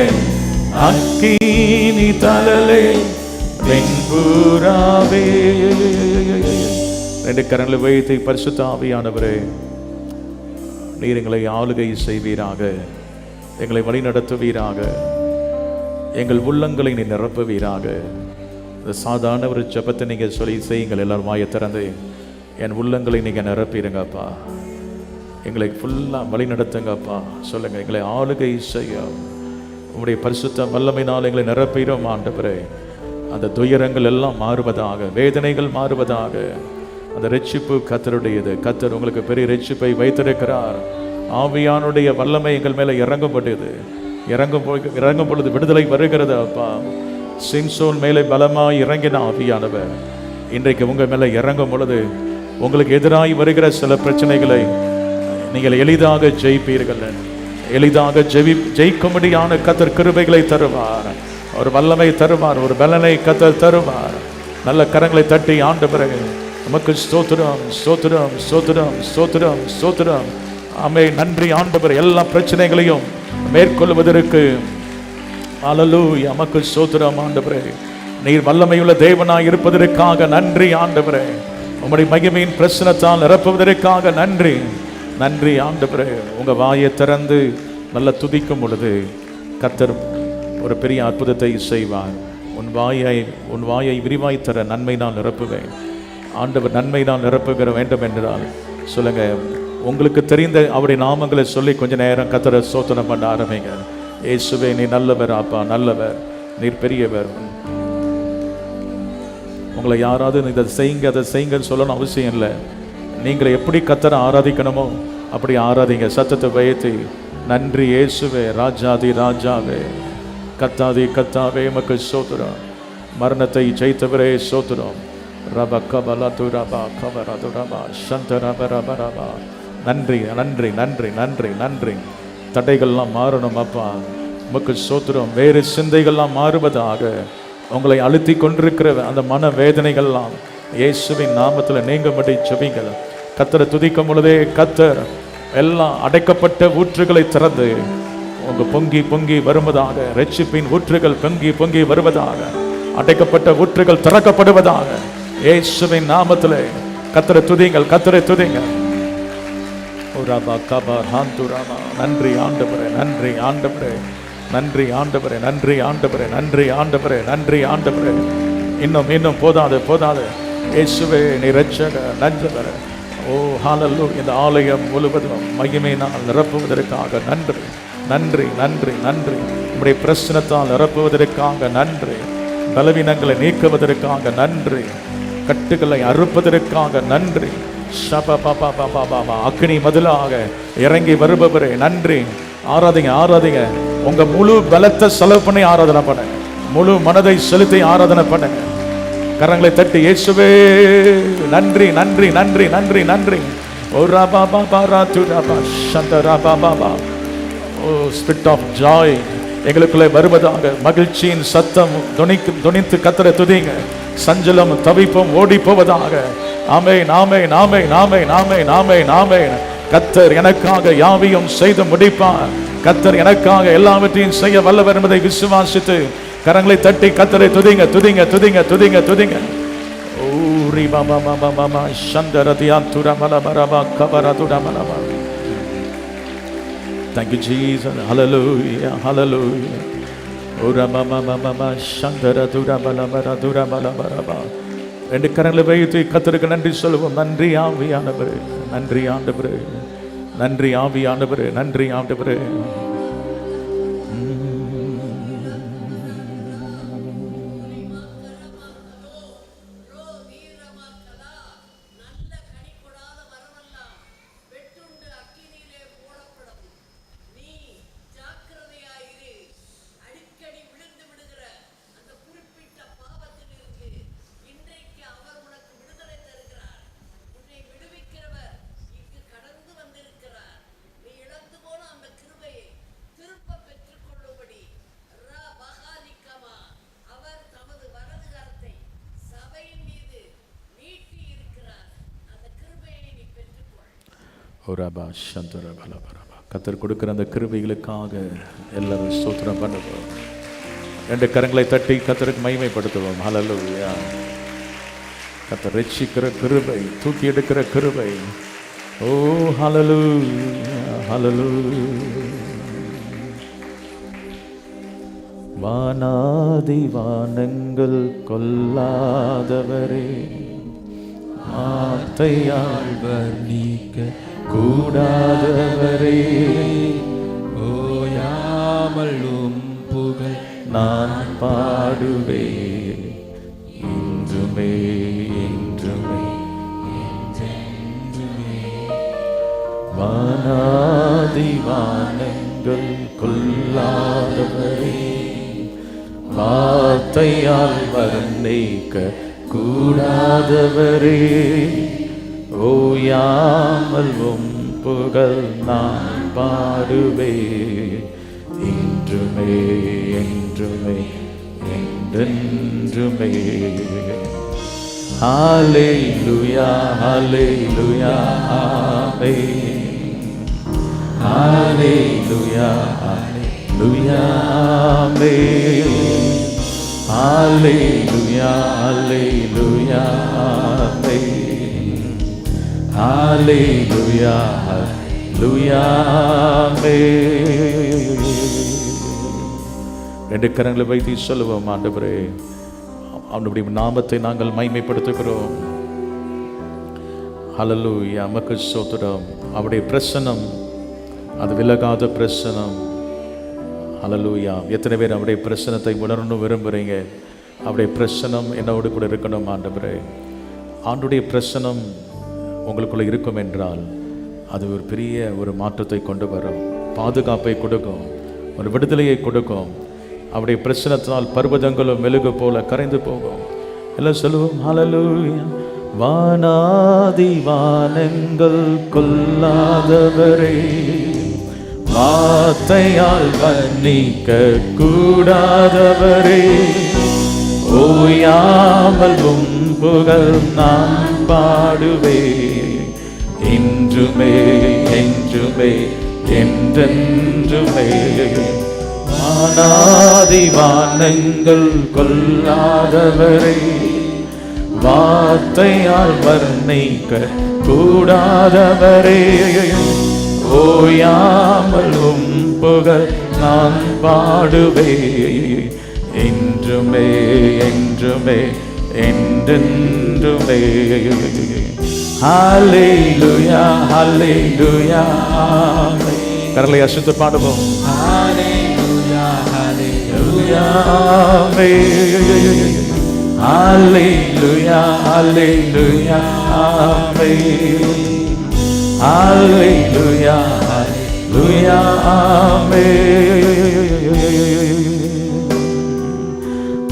அக்கினி தழலே, வெண்புறாவே. ரெண்டு கரங்களை வைத்து பரிசுத்த ஆவியானவரே, நீர் எங்களை ஆளுகை செய்வீராக, எங்களை வழிநடத்துவீராக, எங்கள் உள்ளங்களை நீ நிரப்புவீராக. இந்த சாதாரண ஒரு ஜெபத்தை நீங்கள் சொல்லி செய்யுங்கள். எல்லாரும் வாயை திறந்து என் உள்ளங்களை நீங்கள் நிரப்பிடுங்கப்பா, எங்களை ஃபுல்லாக வழி நடத்துங்கப்பா. சொல்லுங்கள், எங்களை ஆளுகை செய்ய உங்களுடைய பரிசுத்த வல்லமையினால் எங்களை நிரப்பிடும் ஆண்டவரே. அந்த துயரங்கள் எல்லாம் மாறுவதாக, வேதனைகள் மாறுவதாக. அந்த ரட்சிப்பு கர்த்தருடையது. கர்த்தர் உங்களுக்கு பெரிய ரட்சிப்பை வைத்திருக்கிறார். ஆவியானுடைய வல்லமை எங்கள் மேலே இறங்கப்பட்டது. இறங்கும் பொழுது விடுதலை வருகிறது அப்பா. சிம்சோன் மேலே பலமாய் இறங்கின ஆவியானவர் இன்றைக்கு உங்கள் மேலே இறங்கும் பொழுது உங்களுக்கு எதிராய் வருகிற சில பிரச்சனைகளை நீங்கள் எளிதாக ஜெயிப்பீர்கள். எளிதாக ஜெயிக்கும்படியான கர்த்தர் கிருபைகளை தருவார், ஒரு வல்லமை தருவார், ஒரு பலனை கர்த்தர் தருவார். நல்ல கரங்களை தட்டி ஆண்டவரே நமக்கு ஸ்தோத்திரம் ஸ்தோத்திரம் ஸ்தோத்திரம் ஸ்தோத்திரம் ஸ்தோத்திரம். ஆமே, நன்றி ஆண்டவரே. எல்லா பிரச்சனைகளையும் மேற்கொள்வதற்கு அல்லேலூயா நமக்கு ஸ்தோத்திரம் ஆண்டவரே. நீர் வல்லமையுள்ள தேவனாய் இருப்பதற்காக நன்றி ஆண்டவரே. உம்முடைய மகிமையின் பிரசன்னத்தால் நிரப்புவதற்காக நன்றி. நன்றி ஆண்டவரே. உங்க வாயை திறந்து நல்ல துதிக்கும் பொழுது கர்த்தர் ஒரு பெரிய அற்புதத்தை செய்வார். உன் வாயை விரிவாய் தர நன்மை நான் நிரப்புவேன். ஆண்டவர் நன்மை நான் நிரப்புகிற வேண்டும் என்றால் சொல்லுங்க. உங்களுக்கு தெரிந்த அவருடைய நாமங்களை சொல்லி கொஞ்ச நேரம் கர்த்தரை ஸ்தோத்திரம் பண்ண ஆரம்பிங்க. இயேசுவே நீ நல்லவர் அப்பா, நல்லவர், நீர் பெரியவர். உங்களை யாராவது இதை செய்யுங்க அதை செய்யுங்கன்னு சொல்லணும் அவசியம் இல்லை. நீங்கள் எப்படி கர்த்தரை ஆராதிக்கணுமோ அப்படி ஆராதிங்க. சத்தத்தை வைத்து நன்றி இயேசுவே, ராஜாதி ராஜாவே, கத்தாதி கத்தாவே உமக்கு ஸ்தோத்திரம். மரணத்தை ஜெயித்தவரே ஸ்தோத்திரம். ரப கபல துரபா கபர துரபா சந்தரப ரப ரபா. நன்றி நன்றி நன்றி நன்றி நன்றி. தடைகள்லாம் மாறணும் அப்பா, உமக்கு ஸ்தோத்திரம். வேறு சிந்தைகள்லாம் மாறுவதாக. உங்களை அழுத்தி கொண்டிருக்கிற அந்த மன வேதனைகள்லாம் இயேசுவின் நாமத்தில் நீங்கும்படி ஜெபிங்கள். கர்த்தரை துதிக்கும் பொழுதே கர்த்தர் எல்லாம் அடைக்கப்பட்ட ஊற்றுகளை திறந்து உங்க பொங்கி பொங்கி வருவதாக. ரட்சிப்பின் ஊற்றுகள் பொங்கி பொங்கி வருவதாக. அடைக்கப்பட்ட ஊற்றுகள் திறக்கப்படுவதாக. இயேசுவின் நாமத்திலே கர்த்தரை துதிங்கள், கர்த்தரை துதிங்கள். நன்றி ஆண்டவரே, நன்றி ஆண்டவரே. நன்றி ஆண்டவரே, நன்றி ஆண்டவரே, நன்றி ஆண்டவரே, நன்றி ஆண்டவரே. இன்னும் போதாது போதாது. இயேசுவே நீ இரட்சகர், நன்றி. ஓ ஹல்லேலூயா. இந்த ஆலயம் முழுவதும் மகிமையினால் நிரப்புவதற்காக நன்றி, நன்றி, நன்றி, நன்றி. உம்முடைய பிரசன்னத்தால் நிரப்புவதற்காக நன்றி. பலவீனங்களை நீக்குவதற்காக நன்றி. கட்டுகளை அறுப்பதற்காக நன்றி. அக்னி மதிலாக இறங்கி வருபவரே நன்றி. ஆராதிங்க, ஆராதிங்க. உங்க முழு பலத்தை செலவு பண்ணி ஆராதனை பண்ணுங்க. முழு மனதை செலுத்தி ஆராதனை பண்ணுங்க. கரங்களை தட்டி இயேசுவே நன்றி, நன்றி, நன்றி, நன்றி, நன்றி. ஓ ராபா பாபா ராது ராபா சந்தரா பாபா. ஓ ஸ்பிரிட் ஆஃப் ஜாய் எங்களுக்குள்ளே வருவதாக. மகிழ்ச்சியின் சத்தம் துணித்து கத்தரை துதிங்க. சஞ்சலம் தவிப்பும் ஓடி போவதாக. ஆமென், ஆமென், ஆமென், ஆமென், ஆமென், ஆமென், ஆமென். கத்தர் எனக்காக யாவையும் செய்து முடிப்பார். கத்தர் எனக்காக எல்லாவற்றையும் செய்ய வல்லவர் என்பதை விசுவாசித்து கரங்களை தட்டி கத்தரை துதிங்க, துதிங்க, துதிங்க, துதிங்க, துதிங்க. ஓ ரி Baba Baba Baba சந்தரதியா துரமல பரபா கபரா துரமல. Thank you Jesus. Hallelujah, hallelujah. ஓ ரபா பாபா பாபா சந்தர துரமல பர துரமல பரபா. ரெண்டு கரங்களை வைத்து கத்தருக்கு நன்றி சொல்லுவோம். நன்றி ஆவியானவரே, நன்றி ஆண்டவரே, நன்றி ஆவியானவரே, நன்றி ஆண்டவரே. கத்தர் கொடுக்கிற அந்த கிருபைகளுக்காக எல்லாரும் ஸ்தோத்திரம் பண்ணுவோம். ரெண்டு கரங்களை தட்டி கத்தருக்கு மகிமைப்படுத்துவோம். ஹல்லேலூயா. கத்தர் ரட்சிக்கிற கிருபை, தூக்கி எடுக்கிற கிருபை. ஓ ஹல்லேலூயா, ஹல்லேலூயா. வானாதி வானங்கள் கொல்லாதவரே, வார்த்தையால் வர்ணிக்க கூடாதவரே, ஓயாமல் புகழ் நான் பாடுவே இன்றுமே என்றுமே என்றென்றுமே. வானாதி வானங்கள் கொல்லாதவரே, வார்த்தையால் வர்ணிக்க கூடாதவரே, ஓயாமல் புகழ் நான் பாடுவே இன்றுமே என்றுமே என்றென்றுமே. ஹல்லேலூயா, ஹல்லேலூயா, ஆமென். ஹல்லேலூயா, ஹல்லேலூயா, ஆமென். ஹல்லேலூயா, ஹல்லேலூயா, ஆமென். ஹல்லேலூயா, ஹல்லேலூயா, ஆமென். ரெண்டு கரங்களை வைத்து சொல்லுவோம். ஆண்டவரே, அவனுடைய நாமத்தை நாங்கள் மகிமைப்படுத்துகிறோம். ஹல்லேலூயா, உமக்கு ஸ்தோத்திரம். அவருடைய பிரசன்னம் அது விலகாத பிரசன்னம். ஹல்லேலூயா. எத்தனை பேர் அவருடைய பிரசன்னத்தை உணரணும் விரும்புகிறீங்க? அவருடைய பிரசன்னம் என்னோடு கூட இருக்கணும். ஆண்டவரே, ஆண்டுடைய பிரசன்னம் உங்களுக்குள்ள இருக்கும் என்றால் அது ஒரு பெரிய ஒரு மாற்றத்தை கொண்டு வரும், பாதுகாப்பை கொடுக்கும், ஒரு விடுதலையை கொடுக்கும். அவருடைய பிரசன்னத்தினால் பர்வதங்களும் மெழுகு போல கரைந்து போகும். எல்லாம் சொல்லுவோம். ஹல்லேலூயா. வானாதி வானங்கள் கொல்லாதவரே, வார்த்தையால் வர்ணிக்க கூடாதவரே, ஓயாமல் புகழ் நான் பாடுவே இன்றுமே என்றுமே என்றென்றுமே. வானாதி வானங்கள் கொல்லாதவரே, வார்த்தையால் வர்ணிக்க கூடாதவரே, ஓயாமல் உம் புகழ் நான் பாடுவேன். என்றுமே என்றுமே என்றென்றுமே. ஹல்லேலூயா ஹல்லேலூயா ஆமென். கரங்களை அசைத்து பாடுவோம். ஹல்லேலூயா ஹல்லேலூயா ஆமென். ஹல்லேலூயா ஹல்லேலூயா ஆமென். ஹல்லேலூயா ஹல்லேலூயா ஆமென்.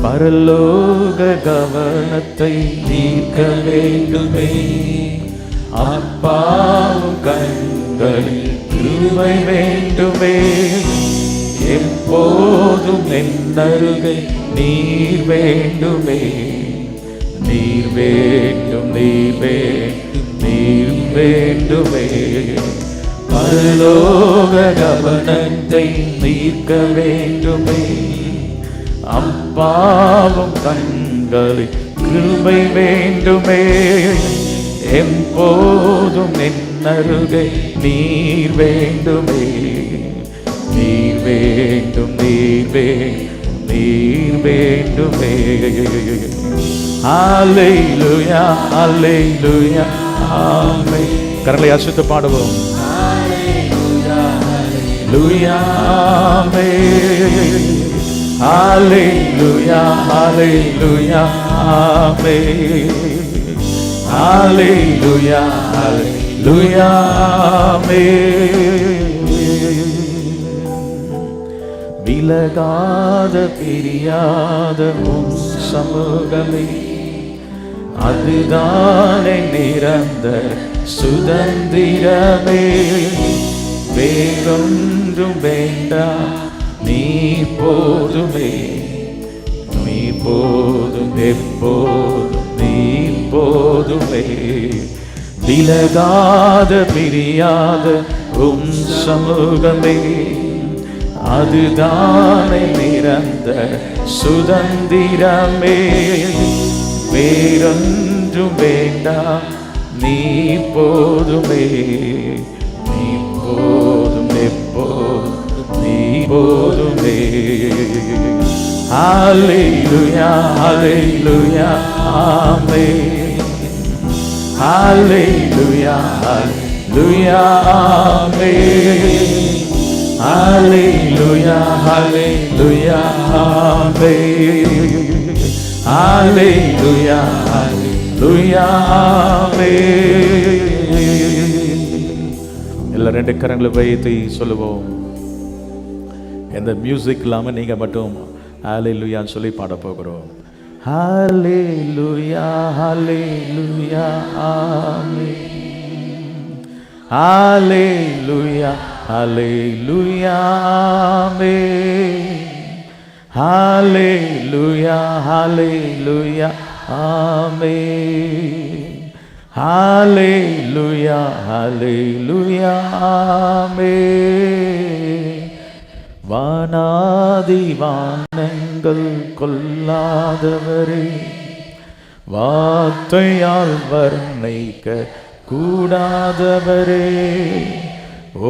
பரலோக கவனத்தை தீர்க்க வேண்டுமே, அப்பாவும் கண்களில் கிருபை வேண்டுமே. எப்போதும் என் அருகே நீர் வேண்டுமே. நீர் வேண்டும் நீர் வேண்டும் நீர் வேண்டுமே. பரலோக கவனத்தை தீர்க்க வேண்டுமே, அப்பாவும் கண்களில் கிருபை வேண்டுமே. எப்போதும் என் அருகே நீர் வேண்டுமே. நீர் வேண்டும் நீர் வேண்டும் நீர் வேண்டுமே. ஹல்லேலூயா ஹல்லேலூயா ஆமென். கரங்களை அசைத்து பாடுவோம். ஹல்லேலூயா ஹல்லேலூயா ஆமென். ஹல்லேலூயா ஹல்லேலூயா ஆமென். ஹல்லேலூயா ஹல்லேலூயா ஆமென். விலகாத பிரியாத உம் சமூகமே, அதுதானே நிரந்தர சுதந்திரமே. வேறொன்றும் வேண்டாம் நீ போதுமே. நீ போதும் எப்போதும் நீ போதுமே. விலகாத பிரியாத உம் சமூகமே, அதுதானே நிரந்தர சுதந்திரமே. வேறொன்றும் வேண்டாம் நீ போதுமே. நீ போதும் எப்போதும் நீ போதுமே. ஹல்லேலூயா ஹல்லேலூயா ஆமென். ஹல்லேலூயா ஹல்லேலூயா ஆமென். ஹல்லேலூயா ஹல்லேலூயா ஆமென். ஹல்லேலூயா ஹல்லேலூயா ஆமென். எல்லா ரெண்டு கரங்களை வைத்து சொல்லுவோம். எந்த மியூசிக் இல்லாமல் நீங்கள் மட்டும் ஹல்லேலூயான்னு சொல்லி பாட போகிறோம். ஹல்லேலூயா ஹல்லேலூயா ஆமென். ஹல்லேலூயா ஹல்லேலூயா ஆமென். ஹல்லேலூயா ஹல்லேலூயா ஆமென். ஹல்லேலூயா ஹல்லேலூயா ஆமென். வானாதி வானங்கள் கொள்ளாதவரே, வார்த்தையால் வர்ணிக்க கூடாதவரே,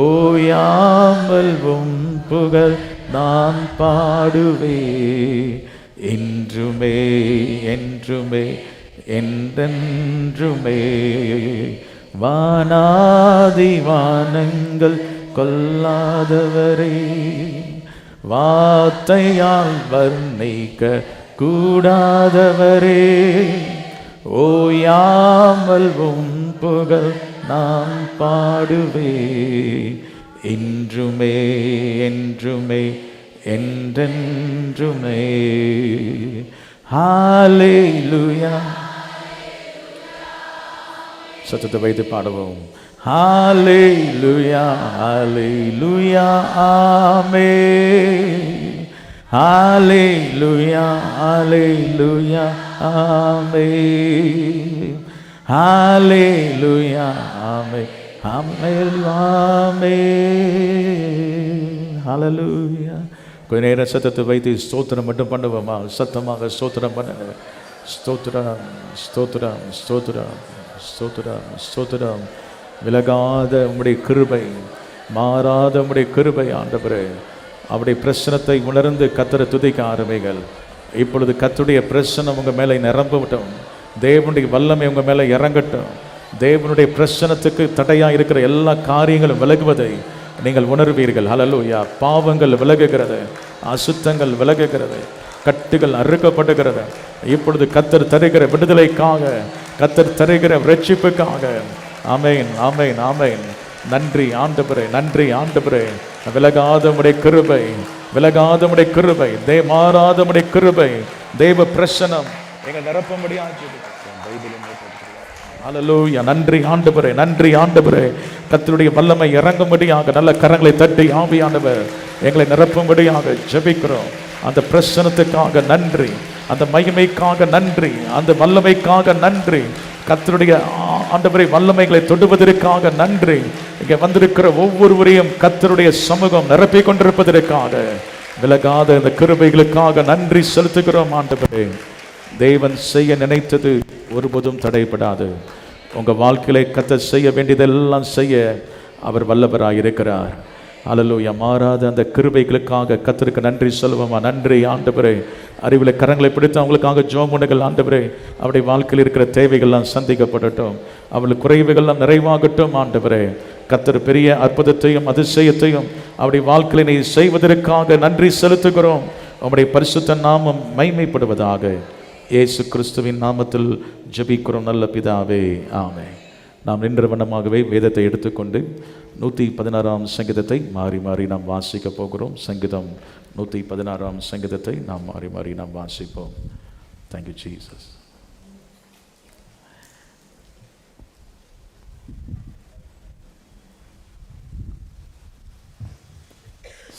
ஓயாமல் உம் புகழ் நான் பாடுவே. என்றுமே என்றுமே என்றென்றுமே. வானாதி வானங்கள் கொள்ளாதவரே, வார்த்தையால் வர்ணிக்க கூடாதவரே, ஓயாமல் உம் புகழ் நான் பாடுவே. என்றுமே என்றுமே என்றென்றுமே. ஹல்லேலூயா. சத்தத்தை வைத்து பாடுவோம். ஹல்லேலூயா ஹல்லேலூயா ஆமென். ஹல்லேலூயா ஹல்லேலூயா ஆமென். ஹல்லேலூயா ஆமென் ஆமென் ஆமென். ஹல்லேலூயா. கொஞ்ச நேரம் சத்தத்தை வைத்து ஸ்தோத்திரம் மட்டும் பண்ணுவோமா? சத்தமாக ஸ்தோத்திரம் பண்ணுங்க. ஸ்தோத்திரம் ஸ்தோத்திரம் ஸ்தோத்திரம் ஸ்தோத்திரம் ஸ்தோத்திரம். விலகாத உம்முடைய கிருபை மாறாத உம்முடைய கிருபை ஆண்டவரே. அவருடைய பிரசனத்தை உணர்ந்து கர்த்தரை துதிக்க ஆரம்பிங்கள். இப்பொழுது கர்த்தருடைய பிரசனம் உங்கள் மேலே நிரம்பட்டும். தேவனுடைய வல்லமை உங்கள் மேலே இறங்கட்டும். தேவனுடைய பிரசனத்துக்கு தடையாக இருக்கிற எல்லா காரியங்களும் விலகுவதை நீங்கள் உணர்வீர்கள். ஹல்லேலூயா. பாவங்கள் விலகுகிறது, அசுத்தங்கள் விலகுகிறது, கட்டுகள் அறுக்கப்படுகிறது. இப்பொழுது கர்த்தர் தருகிற விடுதலைக்காக, கர்த்தர் தருகிற ரட்சிப்புக்காக ஆமென், ஆமென், ஆமென். நன்றி ஆண்டவரே, நன்றி ஆண்டவரே. விலகாத உம்முடைய கிருபை, விலகாத உம்முடைய கிருபை, மாறாத உம்முடைய கிருபை, தேவ பிரசனம் எங்கள் நிரப்பும்படியாக. ஹல்லேலூயா. நன்றி ஆண்டவரே, நன்றி ஆண்டவரே. கர்த்தருடைய வல்லமை இறங்கும்படியாக நல்ல கரங்களை தட்டி ஆவியானவர் எங்களை நிரப்பும்படியாக ஜெபிக்கிறோம். அந்த பிரசனத்துக்காக நன்றி, அந்த மகிமைக்காக நன்றி, அந்த வல்லமைக்காக நன்றி. கர்த்தருடைய ஆண்டவரை வல்லமைகளை தொடுவதற்காக நன்றி. இங்கே வந்திருக்கிற ஒவ்வொருவரையும் கர்த்தருடைய சமூகம் நிரப்பிக் கொண்டிருப்பதற்காக, விலகாத இந்த கிருபைகளுக்காக நன்றி செலுத்துகிறோம் ஆண்டவரே. தேவன் செய்ய நினைத்தது ஒருபோதும் தடைபடாது. உங்கள் வாழ்க்கையிலே கர்த்தர் செய்ய வேண்டியதெல்லாம் செய்ய அவர் வல்லவராயிருக்கிறார். ஹல்லேலூயா. மாறாத அந்த கிருபைகளுக்காக கர்த்தருக்கு நன்றி சொல்லுவோமா? நன்றி ஆண்டவரே. அறிவில் கரங்களை பிடித்து அவங்களுக்காக ஜெபம் பண்ணுங்கள். ஆண்டவரே, அவருடைய வாழ்க்கையில் இருக்கிற தேவைகள்லாம் சந்திக்கப்படட்டும், அவளுக்கு குறைவுகள்லாம் நிறைவாகட்டும். ஆண்டவரே, கர்த்தர் பெரிய அற்புதத்தையும் அதிசயத்தையும் அவருடைய வாழ்க்கையினை செய்வதற்காக நன்றி செலுத்துகிறோம். உம்முடைய பரிசுத்த நாமம் மகிமைப்படுவதாக. இயேசு கிறிஸ்துவின் நாமத்தில் ஜெபிக்கிறோம் நல்ல பிதாவே, ஆமென். நாம் நின்ற வண்ணமாகவே வேதத்தை எடுத்துக்கொண்டு 116ஆம் சங்கீதத்தை மாறி மாறி நாம் வாசிக்க போகிறோம். சங்கீதம் 116ஆம் சங்கீதத்தை நாம் மாறி மாறி நாம் வாசிப்போம். Thank you Jesus.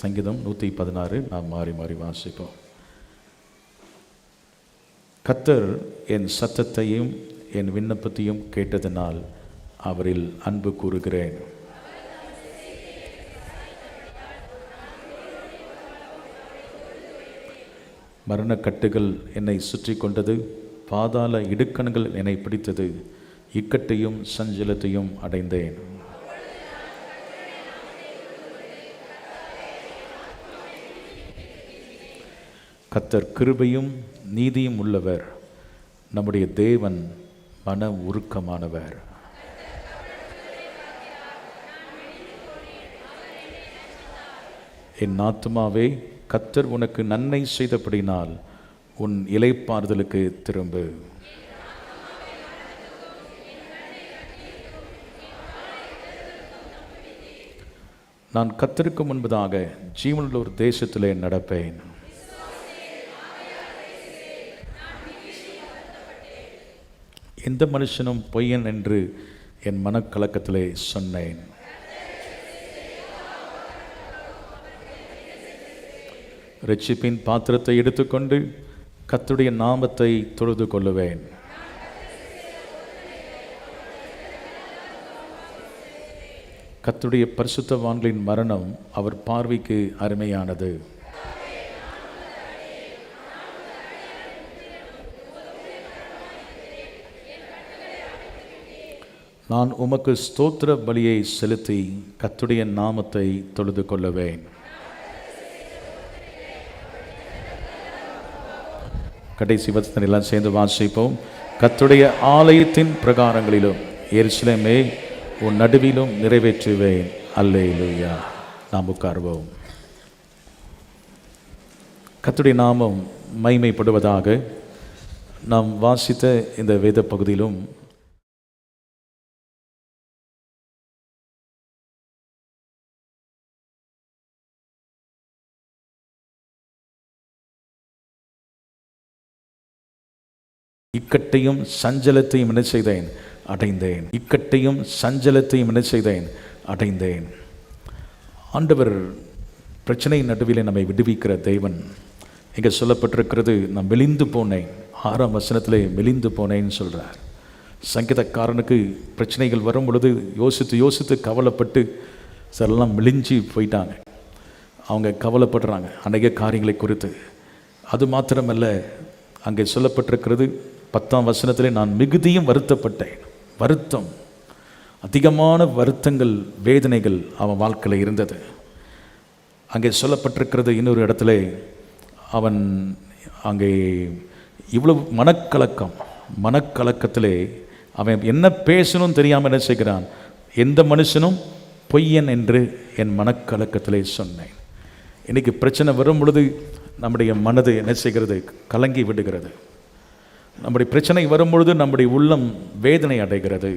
சங்கீதம் 116 நாம் மாறி மாறி வாசிப்போம். கர்த்தர் என் சத்தத்தையும் என் விண்ணப்பத்தையும் கேட்டதனால் அவரில் அன்பு கூறுகிறேன். மரணக்கட்டுகள் என்னை சுற்றி கொண்டது, பாதாள இடுக்கண்கள் என்னை பிடித்தது, இக்கட்டையும் சஞ்சலத்தையும் அடைந்தேன். கர்த்தர் கிருபையும் நீதியும் உள்ளவர், நம்முடைய தேவன் மன உருக்கமானவர். என் ஆத்துமாவே, கர்த்தர் உனக்கு நன்மை செய்தபடினால் உன் இளைப்பாறுதலுக்கு திரும்பு. நான் கர்த்தருக்கு முன்பதாக ஜீவனுள்ள ஒரு தேசத்திலே நடப்பேன். எந்த மனுஷனும் பொய்யன் என்று என் மனக்கலக்கத்திலே சொன்னேன். இரட்சிப்பின் பாத்திரத்தை எடுத்துக்கொண்டு கர்த்தருடைய நாமத்தை தொழுது கொள்ளுவேன். கர்த்தருடைய பரிசுத்தவான்களின் மரணம் அவர் பார்வைக்கு அருமையானது. நான் உமக்கு ஸ்தோத்திர பலியை செலுத்தி கர்த்தருடைய நாமத்தை தொழுது கொள்ளுவேன். கடைசி வசனத்தை எல்லாம் சேர்ந்து வாசிப்போம். கர்த்தருடைய ஆலயத்தின் பிரகாரங்களிலும் எருசலேமே உன் நடுவிலும் நிறைவேற்றுவேன். அல்லேலூயா. நாம் உட்கார்வோம். கர்த்தருடைய நாமம் மகிமைப்படுவதாக. நாம் வாசித்த இந்த வேத பகுதியிலும் இக்கட்டையும் சஞ்சலத்தையும் என்ன செய்தேன்? அடைந்தேன். இக்கட்டையும் சஞ்சலத்தையும் என்ன செய்தேன்? அடைந்தேன். ஆண்டவர் பிரச்சனை நடுவில் நம்மை விடுவிக்கிற தேவன். இங்கே சொல்லப்பட்டிருக்கிறது, நான் மெலிந்து போனேன். 6ஆம் வசனத்திலே மெலிந்து போனேன்னு சொல்கிறார். சங்கீதக்காரனுக்கு பிரச்சனைகள் வரும் பொழுது யோசித்து யோசித்து கவலைப்பட்டு சிலெல்லாம் மெலிஞ்சு போயிட்டாங்க. அவங்க கவலைப்படுறாங்க அநேக காரியங்களை குறித்து. அது மாத்திரமல்ல, அங்கே சொல்லப்பட்டிருக்கிறது 10ஆம் வசனத்திலே, நான் மிகுதியும் வருத்தப்பட்டேன். வருத்தம், அதிகமான வருத்தங்கள், வேதனைகள் அவன் வாழ்க்கையில் இருந்தது. அங்கே சொல்லப்பட்டிருக்கிறது இன்னொரு இடத்துல, அவன் அங்கே இவ்வளவு மனக்கலக்கத்திலே அவன் என்ன பேசணும் தெரியாமல் என்ன செய்கிறான், எந்த மனுஷனும் பொய்யன் என்று என் மனக்கலக்கத்திலே சொன்னேன். இன்றைக்கி பிரச்சனை வரும் பொழுது நம்முடைய மனது என்ன செய்கிறது, கலங்கி விடுகிறது. நம்முடைய பிரச்சனை வரும்பொழுது நம்முடைய உள்ளம் வேதனை அடைகிறது,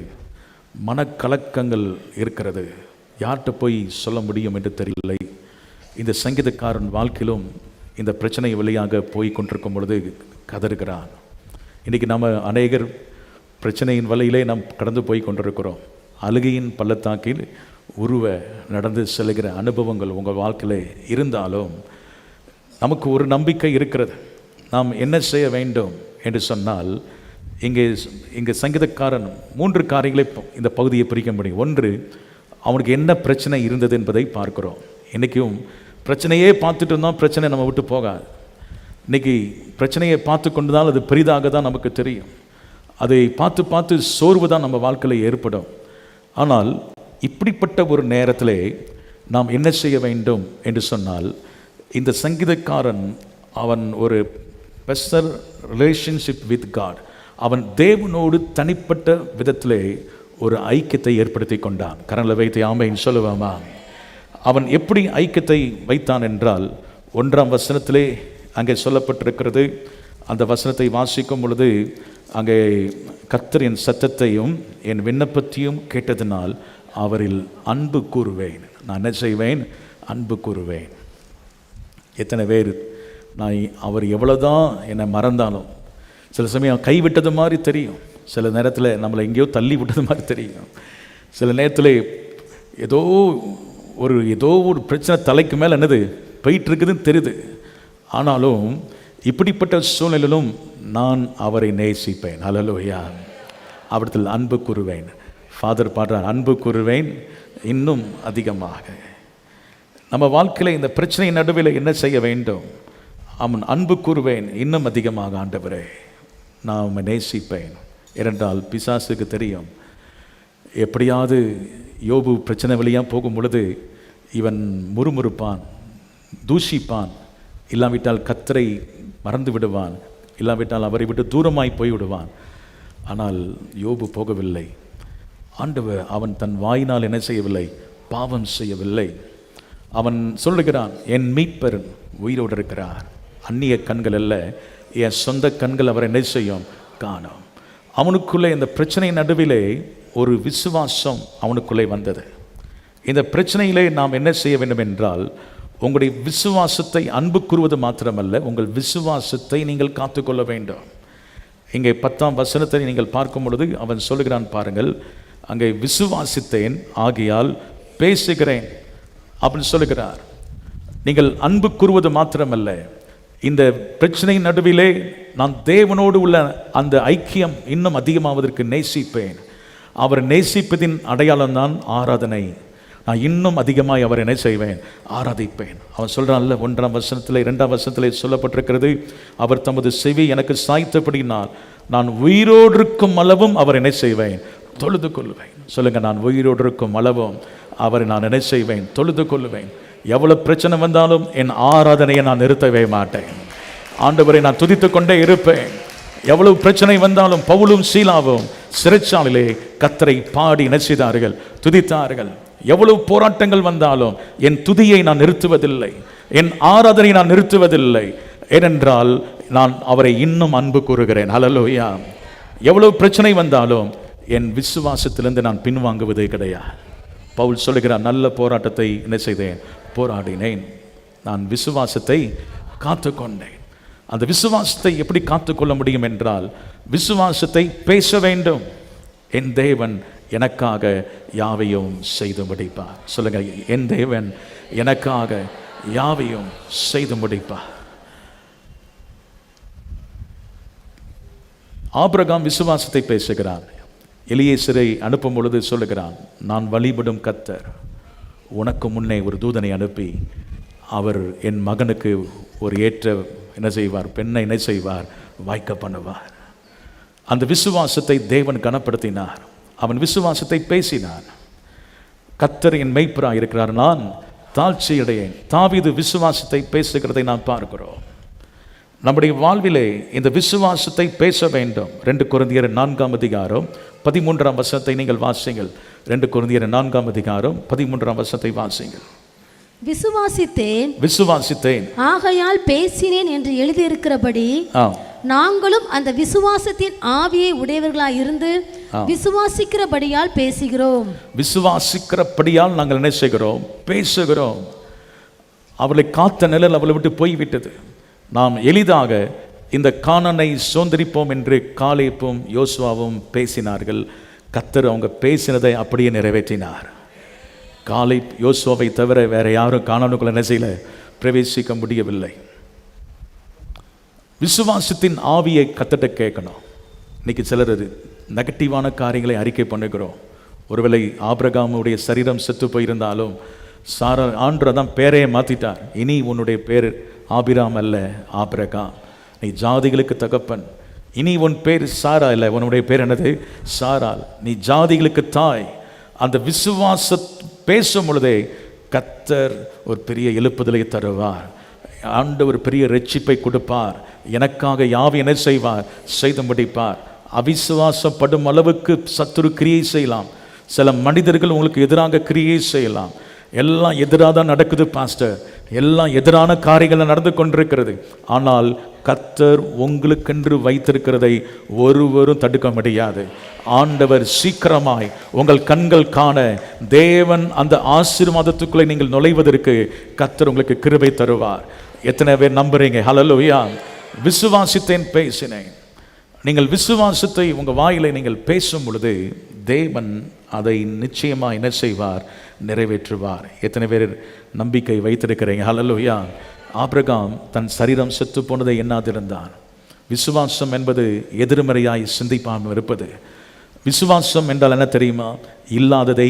மனக்கலக்கங்கள் இருக்கிறது. யார்கிட்ட போய் சொல்ல முடியும் என்று தெரியவில்லை. இந்த சங்கீதக்காரன் வாழ்க்கையிலும் இந்த பிரச்சனை வழியாக போய் கொண்டிருக்கும் பொழுது கதறுகிறான். இன்றைக்கி நம்ம அநேகர் பிரச்சனையின் வழியிலே நாம் கடந்து போய் கொண்டிருக்கிறோம். அழுகையின் பள்ளத்தாக்கில் நடந்து செல்கிற அனுபவங்கள் உங்கள் வாழ்க்கையில் இருந்தாலும் நமக்கு ஒரு நம்பிக்கை இருக்கிறது. நாம் என்ன செய்ய வேண்டும் என்று சொன்னால், இங்கே சங்கீதக்காரன் 3 காரியங்களை இந்த பகுதியை பிரிக்க முடியும். 1, அவனுக்கு என்ன பிரச்சனை இருந்தது என்பதை பார்க்கிறோம். இன்றைக்கும் பிரச்சனையே பார்த்துட்டு இருந்தால் பிரச்சனை நம்ம விட்டு போகாது. இன்றைக்கி பிரச்சனையை பார்த்து கொண்டு தான் அது பெரிதாக தான் நமக்கு தெரியும். அதை பார்த்து சோர்வு தான் நம்ம வாழ்க்கையில் ஏற்படும். ஆனால் இப்படிப்பட்ட ஒரு நேரத்தில் நாம் என்ன செய்ய வேண்டும் என்று சொன்னால், இந்த சங்கீதக்காரன் அவன் ஒரு பெர்சனல் ரிலேஷன்ஷிப் வித் காட், அவன் தேவனோடு தனிப்பட்ட விதத்திலே ஒரு ஐக்கியத்தை ஏற்படுத்தி கொண்டான். கரங்களை வைத்து ஆமைன்னு சொல்லுவாமா? அவன் எப்படி ஐக்கியத்தை வைத்தான் என்றால், 1ஆம் வசனத்திலே அங்கே சொல்லப்பட்டிருக்கிறது. அந்த வசனத்தை வாசிக்கும் பொழுது அங்கே கர்த்தர் என் சத்தத்தையும் என் விண்ணப்பத்தையும் கேட்டதினால் அவரில் அன்பு கூறுவேன். நான் என்ன செய்வேன்? அன்பு கூறுவேன். எத்தனை பேர் நான் அவர் எவ்வளோதான் என்னை மறந்தாலும், சில சமயம் கைவிட்டது மாதிரி தெரியும், சில நேரத்தில் நம்மளை எங்கேயோ தள்ளி விட்டது மாதிரி தெரியும், சில நேரத்தில் ஏதோ ஒரு பிரச்சனை தலைக்கு மேலே என்னது போயிட்டுருக்குதுன்னு தெரியுது. ஆனாலும் இப்படிப்பட்ட சூழ்நிலையிலும் நான் அவரை நேசிப்பேன். ஹல்லேலூயா. அவரிடத்தில் அன்பு கூறுவேன். ஃபாதர் பாடுறார், அன்பு கூறுவேன் இன்னும் அதிகமாக. நம்ம வாழ்க்கையில் இந்த பிரச்சனை நடுவில் என்ன செய்ய வேண்டும்? அவன் அன்பு கூறுவேன் இன்னும் அதிகமாக. ஆண்டவரே, நான் உம்மை நேசிப்பேன். ஏனென்றால் பிசாசுக்கு தெரியும், எப்படியாவது யோபு பிரச்சனை வழியாக போகும் பொழுது இவன் முறுமுறுப்பான், தூஷிப்பான், இல்லாவிட்டால் கர்த்தரை மறந்து விடுவான், இல்லாவிட்டால் அவரை விட்டு தூரமாய் போய்விடுவான். ஆனால் யோபு போகவில்லை. ஆண்டவர் அவன் தன் வாயினால் என்ன செய்யவில்லை? பாவம் செய்யவில்லை. அவன் சொல்லுகிறான், என் மீட்பர் உயிரோடு இருக்கிறார். அந்நிய கண்கள் அல்ல, என் சொந்த கண்கள் அவர் என்ன செய்யும்? காணும். அவனுக்குள்ளே இந்த பிரச்சனை நடுவிலே ஒரு விசுவாசம் அவனுக்குள்ளே வந்தது. இந்த பிரச்சனையிலே நாம் என்ன செய்ய வேண்டும் என்றால், உங்களுடைய விசுவாசத்தை அன்பு கூறுவது மாத்திரமல்ல, உங்கள் விசுவாசத்தை நீங்கள் காத்துக்கொள்ள வேண்டும். இங்கே 10ஆம் வசனத்தை நீங்கள் பார்க்கும் பொழுது அவன் சொல்லுகிறான் பாருங்கள், அங்கே விசுவாசித்தேன் ஆகையால் பேசுகிறேன் அப்படின்னு சொல்லுகிறார். நீங்கள் அன்பு கூறுவது மாத்திரமல்ல, இந்த பிரச்சனை நடுவிலே நான் தேவனோடு உள்ள அந்த ஐக்கியம் இன்னும் அதிகமாவதற்கு நேசிப்பேன். அவர் நேசிப்பதின் அடையாளம் தான் ஆராதனை. நான் இன்னும் அதிகமாக அவர் என்ன செய்வேன்? ஆராதிப்பேன். அவன் சொல்கிறான்ல 1ஆம் வசனத்தில் 2ஆம் வசனத்தில் சொல்லப்பட்டிருக்கிறது, அவர் தமது செவி எனக்கு சாய்த்தபடினால் நான் உயிரோடு இருக்கும் அளவும் அவர் என்ன செய்வேன்? தொழுது கொள்வேன். சொல்லுங்க, நான் உயிரோடு இருக்கும் அளவும் அவரை நான் என்ன செய்வேன்? தொழுது கொள்வேன். எவ்வளவு பிரச்சனை வந்தாலும் என் ஆராதனையை நான் நிறுத்தவே மாட்டேன். ஆண்டவரை நான் துதித்து கொண்டே இருப்பேன். எவ்வளவு பிரச்சனை வந்தாலும் பவுலும் சீலாவும் சிறைச்சாலையிலே கர்த்தரை பாடி என்ன செய்தார்கள்? துதித்தார்கள். எவ்வளவு போராட்டங்கள் வந்தாலும் என் துதியை நான் நிறுத்துவதில்லை, என் ஆராதனை நான் நிறுத்துவதில்லை. ஏனென்றால் நான் அவரை இன்னும் அன்பு கூறுகிறேன். ஹல்லேலூயா. எவ்வளவு பிரச்சனை வந்தாலும் என் விசுவாசத்திலிருந்து நான் பின்வாங்குவதே கிடையாது. பவுல் சொல்லுகிறார், நல்ல போராட்டத்தை என்ன செய்தேன்? போராடினேன். நான் விசுவாசத்தை காத்துக்கொண்டேன். அந்த விசுவாசத்தை எப்படி காத்துக்கொள்ள முடியும் என்றால், விசுவாசத்தை பேச வேண்டும். என் தேவன் எனக்காக யாவையும் செய்து முடிப்பார். சொல்லுங்க, என் தேவன் எனக்காக யாவையும் செய்து முடிப்பார். ஆபிரகாம் விசுவாசத்தை பேசுகிறார். எலியேசரை அனுப்பும் பொழுது சொல்லுகிறான், நான் வழிபடும் கர்த்தர் உனக்கு முன்னே ஒரு தூதனை அனுப்பி அவர் என் மகனுக்கு ஒரு ஏற்ற என்ன செய்வார்? பெண்ணை என்ன செய்வார்? வாய்க்க பண்ணுவார். அந்த விசுவாசத்தை தேவன் கனப்படுத்தினார். அவன் விசுவாசத்தை பேசினான். கர்த்தர் என் மெய்ப்பராய் இருக்கிறார், நான் தாழ்ச்சியடையேன். தாவீது விசுவாசத்தை பேசுகிறதை நாம் பார்க்கிறோம். நம்முடைய வாழ்விலே இந்த விசுவாசத்தை பேச வேண்டும். 2 கொரிந்தியர் 4ஆம் அதிகாரம் 13ஆம் வசனத்தை நீங்கள் வாசிங்கள். 2 கொரிந்தியர் 4ஆம் அதிகாரம் 13ஆம் வசனத்தை வாசிங்கள். விசுவாசித்தேன் ஆகையால் பேசினேன் என்று எழுதியிருக்கிறபடி நாங்களும் அந்த விசுவாசத்தின் ஆவியை உடையவர்களாய் இருந்து விசுவாசிக்கிறபடியால் பேசுகிறோம். விசுவாசிக்கிறபடியால் நாங்கள் என்ன செய்கிறோம்? பேசுகிறோம். அவளை காத்த நிழல் அவளை விட்டு போய்விட்டது. நாம் எளிதாக இந்த கானானை சுதந்தரிப்போம் என்று காலேப்பும் யோசுவாவும் பேசினார்கள். கர்த்தர் அவங்க பேசினதை அப்படியே நிறைவேற்றினார். காலேப் யோசுவாவை தவிர வேற யாரும் கானானுக்குள்ள என்ன செய்யல? பிரவேசிக்க முடியவில்லை. விசுவாசத்தின் ஆவியை கர்த்தர்ட்ட கேட்கணும். இன்னைக்கு சிலர் நெகட்டிவான காரியங்களை அறிக்கை பண்ணுகிறோம். ஒருவேளை ஆபிரகாமுடைய சரீரம் செத்து போயிருந்தாலும் சாரா ஆண்டவர் தான் பேரையே மாற்றிட்டார். இனி உன்னுடைய பேர் ஆபிராம் அல்ல, ஆபிரகாம். நீ ஜாதிகளுக்கு தகப்பன். இனி உன் பேர் சாரா இல்லை, உன்னுடைய பேர் என்னது? சாராள். நீ ஜாதிகளுக்கு தாய். அந்த விசுவாச பேசும் பொழுதே கர்த்தர் ஒரு பெரிய எழுப்புதலை தருவார். ஆண்டவர் பெரிய ரட்சிப்பை கொடுப்பார். எனக்காக யாவை என்ன செய்வார்? செய்து முடிப்பார். அவிசுவாசப்படும் அளவுக்கு சத்துரு கிரியை செய்யலாம். சில மனிதர்கள் உங்களுக்கு எதிராக கிரியை செய்யலாம். எல்லாம் எதிராக தான் நடக்குது பாஸ்டர், எல்லாம் எதிரான காரியங்கள் நடந்து கொண்டிருக்கிறது. ஆனால் கர்த்தர் உங்களுக்கென்று வைத்திருக்கிறதை ஒருவரும் தடுக்க முடியாது. ஆண்டவர் சீக்கிரமாய் உங்கள் கண்கள் காண தேவன் அந்த ஆசீர்வாதத்துக்குள்ளே நீங்கள் நுழைவதற்கு கர்த்தர் உங்களுக்கு கிருபை தருவார். எத்தனை பேர் நம்புறீங்க? ஹல்லேலூயா. விசுவாசித்தேன் பேசினேன். நீங்கள் விசுவாசத்தை உங்கள் வாயிலை நீங்கள் பேசும் பொழுது தேவன் அதை நிச்சயமாக என்ன செய்வார்? நிறைவேற்றுவார். எத்தனை பேர் நம்பிக்கை வைத்திருக்கிறீங்க? ஹல்லேலூயா. ஆபிரகாம் தன் சரீரம் செத்து போனதை எண்ணாதிருந்தான். விசுவாசம் என்பது எதிர்மறையாய் சிந்திப்பாமல் இருப்பது. விசுவாசம் என்றால் என்ன தெரியுமா? இல்லாததை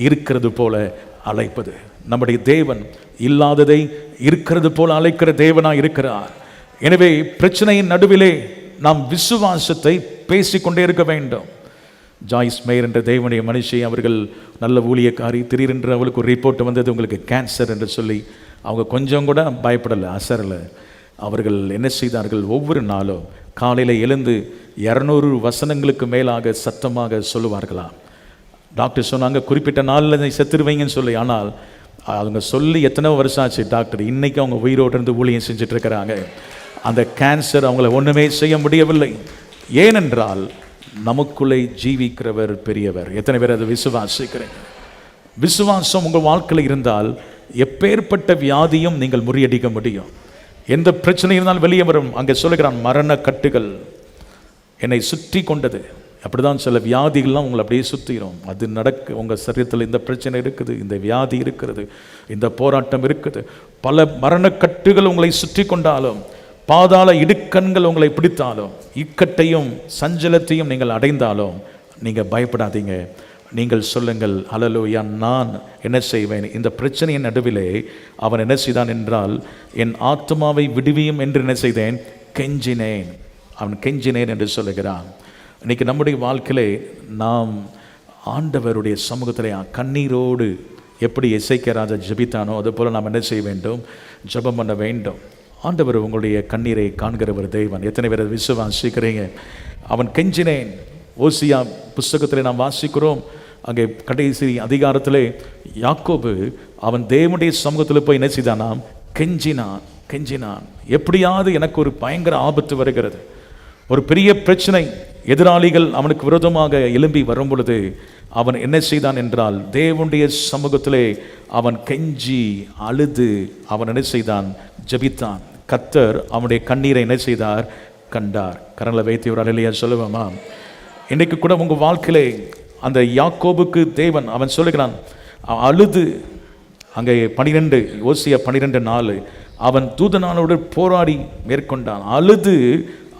இருக்கிறது போல அழைப்பது. நம்முடைய தேவன் இல்லாததை இருக்கிறது போல அழைக்கிற தேவனாய் இருக்கிறார். எனவே பிரச்சனையின் நடுவிலே நாம் விசுவாசத்தை பேசிக்கொண்டே இருக்க வேண்டும். ஜாய்ஸ் மேயர் என்ற தேவனுடைய மனுஷி, அவர்கள் நல்ல ஊழியக்காரி. திடீரென்று அவளுக்கு ஒரு ரிப்போர்ட் வந்தது, உங்களுக்கு கேன்சர் என்று சொல்லி. அவங்க கொஞ்சம் கூட பயப்படலை, அசரலை. அவர்கள் என்ன செய்தார்கள்? ஒவ்வொரு நாளும் காலையில் எழுந்து 200 வசனங்களுக்கு மேலாக சத்தமாக சொல்லுவார்களாம். டாக்டர் சொன்னாங்க குறிப்பிட்ட நாளில் செத்துருவீங்கன்னு சொல்லி. ஆனால் அவங்க சொல்லி எத்தனை வருஷம் ஆச்சு டாக்டர், இன்னைக்கு அவங்க உயிரோடு இருந்து ஊழியம் செஞ்சுட்டு இருக்கிறாங்க. அந்த கேன்சர் அவங்கள ஒன்றுமே செய்ய முடியவில்லை. ஏனென்றால் நமக்குள்ளே ஜீவிக்கிறவர் பெரியவர். எத்தனை பேர் அதை விசுவாசிக்கிறீங்க? விசுவாசம் உங்கள் வாழ்க்கையில் இருந்தால் எப்பேற்பட்ட வியாதியும் நீங்கள் முறியடிக்க முடியும். எந்த பிரச்சனை இருந்தாலும் வெளியே வரும். அங்கே சொல்லுகிறான், மரண கட்டுகள் என்னை சுற்றி கொண்டது. அப்படிதான் சில வியாதிகள்லாம் உங்களை அப்படியே சுற்றிடும். அது நடக்க உங்கள் சரீரத்தில் இந்த பிரச்சனை இருக்குது, இந்த வியாதி இருக்கிறது, இந்த போராட்டம் இருக்குது. பல மரணக்கட்டுகள் உங்களை சுற்றி கொண்டாலும், பாதாள இடுக்கண்கள் உங்களை பிடித்தாலும், இக்கட்டையும் சஞ்சலத்தையும் நீங்கள் அடைந்தாலும் நீங்கள் பயப்படாதீங்க. நீங்கள் சொல்லுங்கள், ஹல்லேலூயா, நான் என்ன செய்வேன்? இந்த பிரச்சனையின் நடுவிலே அவன் என்ன செய்தான் என்றால், என் ஆத்மாவை விடுவியும் என்று என்ன செய்தேன்? கெஞ்சினேன். அவன் கெஞ்சினேன் என்று சொல்லுகிறான். இன்னைக்கு நம்முடைய வாழ்க்கையிலே நாம் ஆண்டவருடைய சமூகத்திலே கண்ணீரோடு எப்படி எசேக்கியா ராஜா ஜெபித்தானோ அதுபோல் நாம் என்ன செய்ய வேண்டும்? ஜெபம் பண்ண வேண்டும். ஆண்டவர் உங்களுடைய கண்ணீரை காண்கிறவர் தேவன். எத்தனை பேர் விசுவாசிக்கிறீங்க? அவன் கெஞ்சினேன். ஓசியா புஸ்தகத்தில் நாம் வாசிக்கிறோம். அங்கே கடைசி அதிகாரத்திலே யாக்கோபு அவன் தேவனுடைய சமூகத்தில் போய் என்ன செய்தானாம்? கெஞ்சினான். எப்படியாவது எனக்கு ஒரு பயங்கர ஆபத்து வருகிறது, ஒரு பெரிய பிரச்சனை, எதிராளிகள் அவனுக்கு விரோதமாக எழும்பி வரும் பொழுது அவன் என்ன செய்தான் என்றால், தேவனுடைய சமூகத்திலே அவன் கெஞ்சி அழுது அவன் என்ன செய்தான்? ஜெபித்தான். கர்த்தர் அவனுடைய கண்ணீரை என்ன செய்தார்? கண்டார். கரங்களை வைத்து ஒரு அல்லேலூயா சொல்லுவோமா? இன்றைக்கு கூட உங்கள் வாழ்க்கையிலே அந்த யாக்கோபுக்கு தேவன் அவன் சொல்லுகிறான், அழுது. அங்கே 12 ஓசியா 12:4 அவன் தூதனானோடு போராடி மேற்கொண்டான். அழுது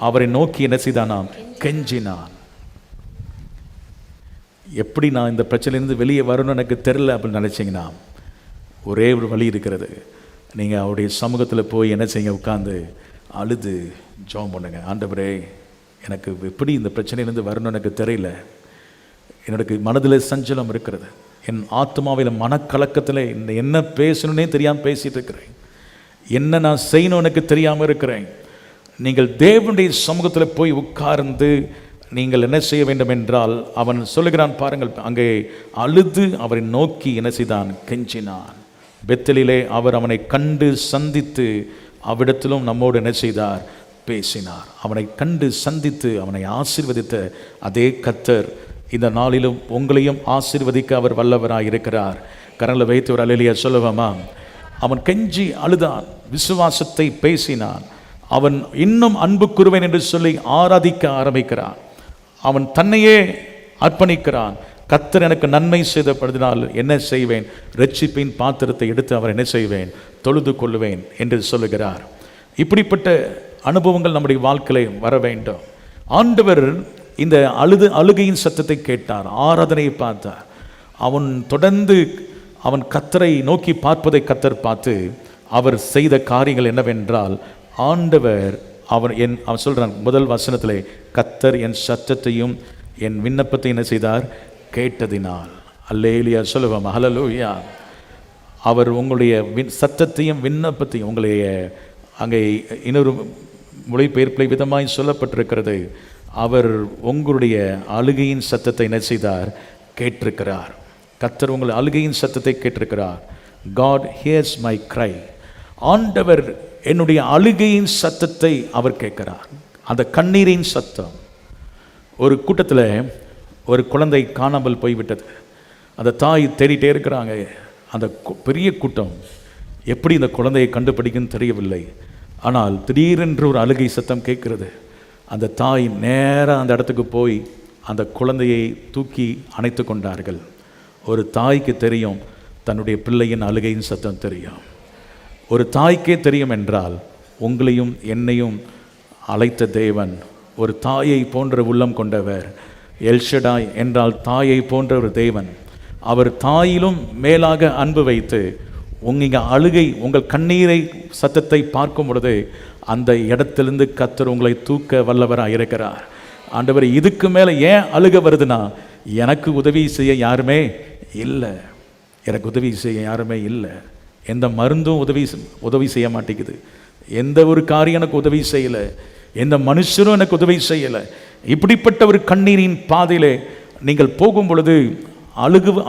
அவரை நோக்கி என்ன செய்தானாம்? கெஞ்சினான். எப்படி நான் இந்த பிரச்சனையிலிருந்து வெளியே வரணும்னு எனக்கு தெரில அப்படின்னு நினச்சிங்கன்னா, ஒரே ஒரு வழி இருக்கிறது. நீங்கள் அவருடைய சமூகத்தில் போய் என்ன செய்யுங்க? உட்காந்து அழுது ஜெபம் பண்ணுங்க. ஆண்டவரே, எனக்கு எப்படி இந்த பிரச்சனையிலேருந்து வரணும்னு எனக்கு தெரியல, என்னோட மனதில் சஞ்சலம் இருக்கிறது, என் ஆத்மாவில் மனக்கலக்கத்தில் என்ன பேசணுன்னே தெரியாமல் பேசிகிட்டு இருக்கிறேன், என்ன நான் செய்யணும் எனக்கு தெரியாமல் இருக்கிறேன். நீங்கள் தேவனுடைய சமூகத்தில் போய் உட்கார்ந்து நீங்கள் என்ன செய்ய வேண்டும் என்றால், அவன் சொல்லுகிறான் பாருங்கள், அங்கே அழுது அவரை நோக்கி என்ன செய்தான், கெஞ்சினான். பெத்தலிலே அவர் அவனை கண்டு சந்தித்து அவ்விடத்திலும் நம்மோடு என்ன செய்தார், பேசினார். அவனை கண்டு சந்தித்து அவனை ஆசீர்வதித்த அதே கர்த்தர் இந்த நாளிலும் உங்களையும் ஆசீர்வதிக்க அவர் வல்லவராய் இருக்கிறார். கரங்களை வைத்து ஒரு அல்லேலூயா சொல்லுவோமா? அவன் கெஞ்சி அழுதான், விசுவாசத்தை பேசினான், அவன் இன்னும் அன்பு கூறுவேன் என்று சொல்லி ஆராதிக்க ஆரம்பிக்கிறான். அவன் தன்னையே அர்ப்பணிக்கிறான். கர்த்தர் எனக்கு நன்மை செய்தபடினால் என்ன செய்வேன், இரட்சிப்பின் பாத்திரத்தை எடுத்து அவர் என்ன செய்வேன், தொழுது கொள்ளுவேன் என்று சொல்லுகிறார். இப்படிப்பட்ட அனுபவங்கள் நம்முடைய வாழ்க்கையில் வர வேண்டும். ஆண்டவர் இந்த அழுகையின் சத்தத்தை கேட்டார், ஆராதனையை பார்த்தார். அவன் தொடர்ந்து அவன் கர்த்தரை நோக்கி பார்ப்பதை கர்த்தர் பார்த்து அவர் செய்த காரியங்கள் என்னவென்றால், ஆண்டவர் அவன் சொல்றான் முதல் வசனத்திலே, கர்த்தர் என் சத்தத்தையும் என் விண்ணப்பத்தை என்ன செய்தார், கேட்டதினால். அல்லேலூயா சொல்லுவோம், ஹல்லேலூயா. அவர் உங்களுடைய சத்தத்தையும் விண்ணப்பத்தையும், உங்களுடைய அங்கே இன்னொரு மொழிபெயர்ப்பிலை விதமாய் சொல்லப்பட்டிருக்கிறது, அவர் உங்களுடைய அழுகையின் சத்தத்தை என்ன செய்தார், கேட்டிருக்கிறார். கர்த்தர் உங்கள் அழுகையின் சத்தத்தை கேட்டிருக்கிறார். God hears my cry. ஆண்டவர் என்னுடைய அழுகையின் சத்தத்தை அவர் கேட்கிறார், அந்த கண்ணீரின் சத்தம். ஒரு கூட்டத்தில் ஒரு குழந்தை காணாமல் போய்விட்டது. அந்த தாய் தேடிட்டே இருக்கிறாங்க. அந்த பெரிய கூட்டம் எப்படி இந்த குழந்தையை கண்டுபிடிக்குன்னு தெரியவில்லை. ஆனால் திடீரென்று ஒரு அழுகை சத்தம் கேட்கிறது. அந்த தாய் நேராக அந்த இடத்துக்கு போய் அந்த குழந்தையை தூக்கி அணைத்து கொண்டார்கள். ஒரு தாய்க்கு தெரியும் தன்னுடைய பிள்ளையின் அழுகையின் சத்தம் தெரியும். ஒரு தாய்க்கே தெரியும் என்றால், உங்களையும் என்னையும் அழைத்த தேவன் ஒரு தாயை போன்ற உள்ளம் கொண்டவர். எல்ஷடாய் என்றால் தாயை போன்ற ஒரு தேவன். அவர் தாயிலும் மேலாக அன்பு வைத்து உங்கள் அழுகை, உங்கள் கண்ணீரை சத்தத்தை பார்க்கும் பொழுது அந்த இடத்திலிருந்து கர்த்தர் உங்களை தூக்க வல்லவராக இருக்கிறார். ஆண்டவர், இதுக்கு மேலே ஏன் அழுக வருதுன்னா, எனக்கு உதவி செய்ய யாருமே இல்லை, எனக்கு உதவி செய்ய யாருமே இல்லை, எந்த மருந்தும் உதவி செய்ய மாட்டேங்குது, எந்த ஒரு காரியம் எனக்கு உதவி செய்யலை, எந்த மனுஷரும் எனக்கு உதவி செய்யலை. இப்படிப்பட்ட ஒரு கண்ணீரின் பாதையிலே நீங்கள் போகும் பொழுது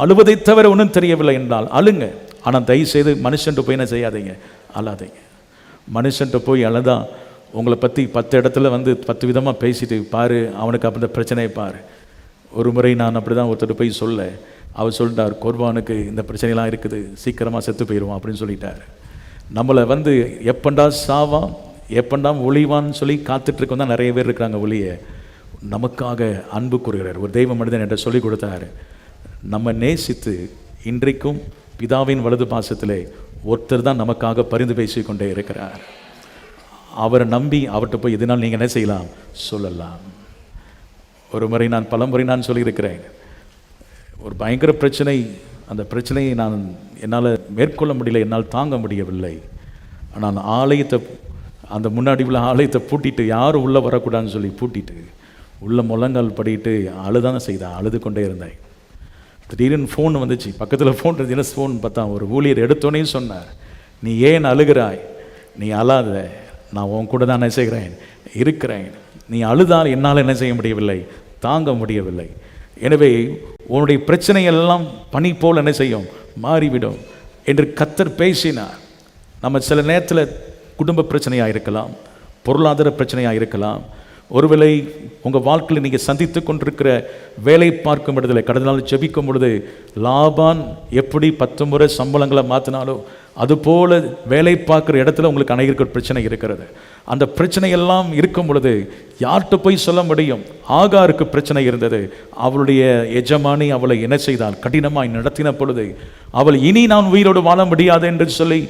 அழுவதை தவிர ஒன்றும் தெரியவில்லை என்றால் அழுங்க. ஆனால் தயவுசெய்து மனுஷன்ட்டு போய் என்ன செய்யாதீங்க, அழாதீங்க. மனுஷன்ட்டு போய் அழுதா உங்களை பற்றி 10 இடத்துல 10 விதமாக பேசிட்டு பாரு, அவனுக்கு அப்படி பிரச்சனையை பாரு. ஒரு முறை நான் அப்படி தான் ஒருத்தர் போய் சொல்ல, அவர் சொல்லிட்டார், குர்பானுக்கு இந்த பிரச்சனைலாம் இருக்குது, சீக்கிரமாக செத்து போயிடுவான் அப்படின்னு சொல்லிட்டார். நம்மளை எப்பண்டா சாவான் எப்பண்டா ஒளிவான்னு சொல்லி காத்துட்ருக்கோம் தான் நிறைய பேர் இருக்கிறாங்க. ஒளிய நமக்காக அன்பு கூறுகிறார் ஒரு தெய்வ மனிதன் என்று சொல்லி கொடுத்தார். நம்ம நேசித்து இன்றைக்கும் பிதாவின் வலது பாசத்திலே ஒருத்தர் தான் நமக்காக பரிந்து பேசி கொண்டே இருக்கிறார். அவரை நம்பி அவர்கிட்ட போய் எதனால் நீங்கள் என்ன செய்யலாம், சொல்லலாம். ஒரு முறை நான் பலமுறை நான் சொல்லியிருக்கிறேன், ஒரு பயங்கர பிரச்சனை, அந்த பிரச்சனையை என்னால் மேற்கொள்ள முடியல, என்னால் தாங்க முடியவில்லை. ஆனால் ஆலயத்தை, அந்த முன்னாடி உள்ள ஆலயத்தை பூட்டிட்டு யாரும் உள்ளே வரக்கூடாதுன்னு சொல்லி பூட்டிட்டு உள்ள முழங்கால் படிட்டு அழுதானே செய்தேன், அழுது கொண்டே இருந்தேன். திடீர்னு ஃபோன் வந்துச்சு, பக்கத்தில் ஃபோன் இருந்துச்சுன்னா ஃபோன் பார்த்தா ஒரு ஊழியர் எடுத்தோன்னே சொன்னார், நீ ஏன் அழுகிறாய், நீ அழாத, நான் உன் கூட தான் என்ன செய்கிறேன், இருக்கிறேன். நீ அழுதால் என்னால் என்ன செய்ய முடியவில்லை, தாங்க முடியவில்லை. எனவே உன்னுடைய பிரச்சனையெல்லாம் பனி போல் என்ன செய்யும், மாறிவிடும் என்று கர்த்தர் பேசினார். நம்ம சில நேரத்தில் குடும்ப பிரச்சனையாக இருக்கலாம், பொருளாதார பிரச்சனையாக இருக்கலாம், ஒருவேளை உங்கள் வாழ்க்கையில் நீங்கள் சந்தித்து கொண்டிருக்கிற வேலை பார்க்கும் இடத்துல கடந்த நாள் ஜெபிக்கும் பொழுது லாபான் எப்படி 10 முறை சம்பளங்களை மாற்றினாலோ அதுபோல் வேலை பார்க்குற இடத்துல உங்களுக்கு அநேக பிரச்சனை இருக்கிறது. அந்த பிரச்சனையெல்லாம் இருக்கும் பொழுது யார்கிட்ட போய் சொல்ல முடியும்? ஆகாருக்கு பிரச்சனை இருந்தது. அவளுடைய எஜமானி அவளை என்ன செய்தால், கடினமாய் நடத்தின பொழுது அவள் இனி நான் உயிரோடு வாழ முடியாது என்று சொல்லி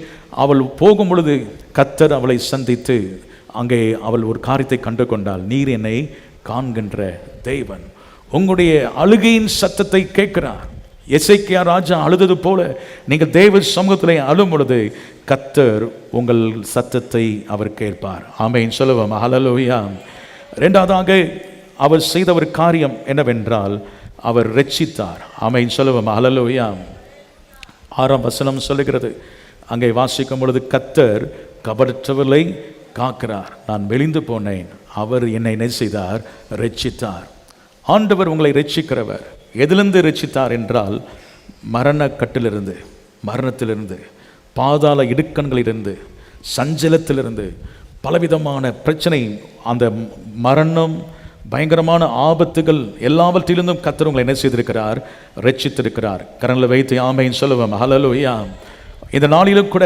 அவள் போகும் பொழுது கர்த்தர் அவளை சந்தித்து அங்கே அவள் ஒரு காரியத்தை கண்டு கொண்டாள், நீர் என்னை காண்கின்ற தேவன், உங்களுடைய அழுகையின் சத்தத்தை கேட்கிறார். எசேக்கியா ராஜா அழுதது போல நீங்கள் தேவ சமூகத்திலே அழும் பொழுது கர்த்தர் உங்கள் சத்தத்தை அவர் கேட்பார். ஆமென் சொல்லுவோம், ஹல்லேலூயா. இரண்டாவதாக அவர் செய்த ஒரு காரியம் என்னவென்றால், அவர் ரட்சித்தார். ஆமென் சொல்லுவோம். ஹல்லேலூயா. 6ஆம் வசனம் சொல்லுகிறது, அங்கே வாசிக்கும் பொழுது, கர்த்தர் கபடற்றவர்களை காக்கிறார். நான் மெலிந்து போனேன், அவர் என்னை என்ன செய்தார்? ரட்சித்தார். ஆண்டவர் உங்களை ரட்சிக்கிறவர். எதிலிருந்து ரட்சித்தார் என்றால், மரணக்கட்டிலிருந்து, மரணத்திலிருந்து, பாதாள இடுக்கண்களிலிருந்து, சஞ்சலத்திலிருந்து, பலவிதமான பிரச்சனை, அந்த மரணம், பயங்கரமான ஆபத்துகள் எல்லாவற்றிலிருந்தும் கர்த்தர் உங்களை என்ன செய்திருக்கிறார்? ரட்சித்திருக்கிறார். கரங்களை வைத்து ஆமென் சொல்லுவோம். ஹல்லேலூயா. இந்த நாளிலும் கூட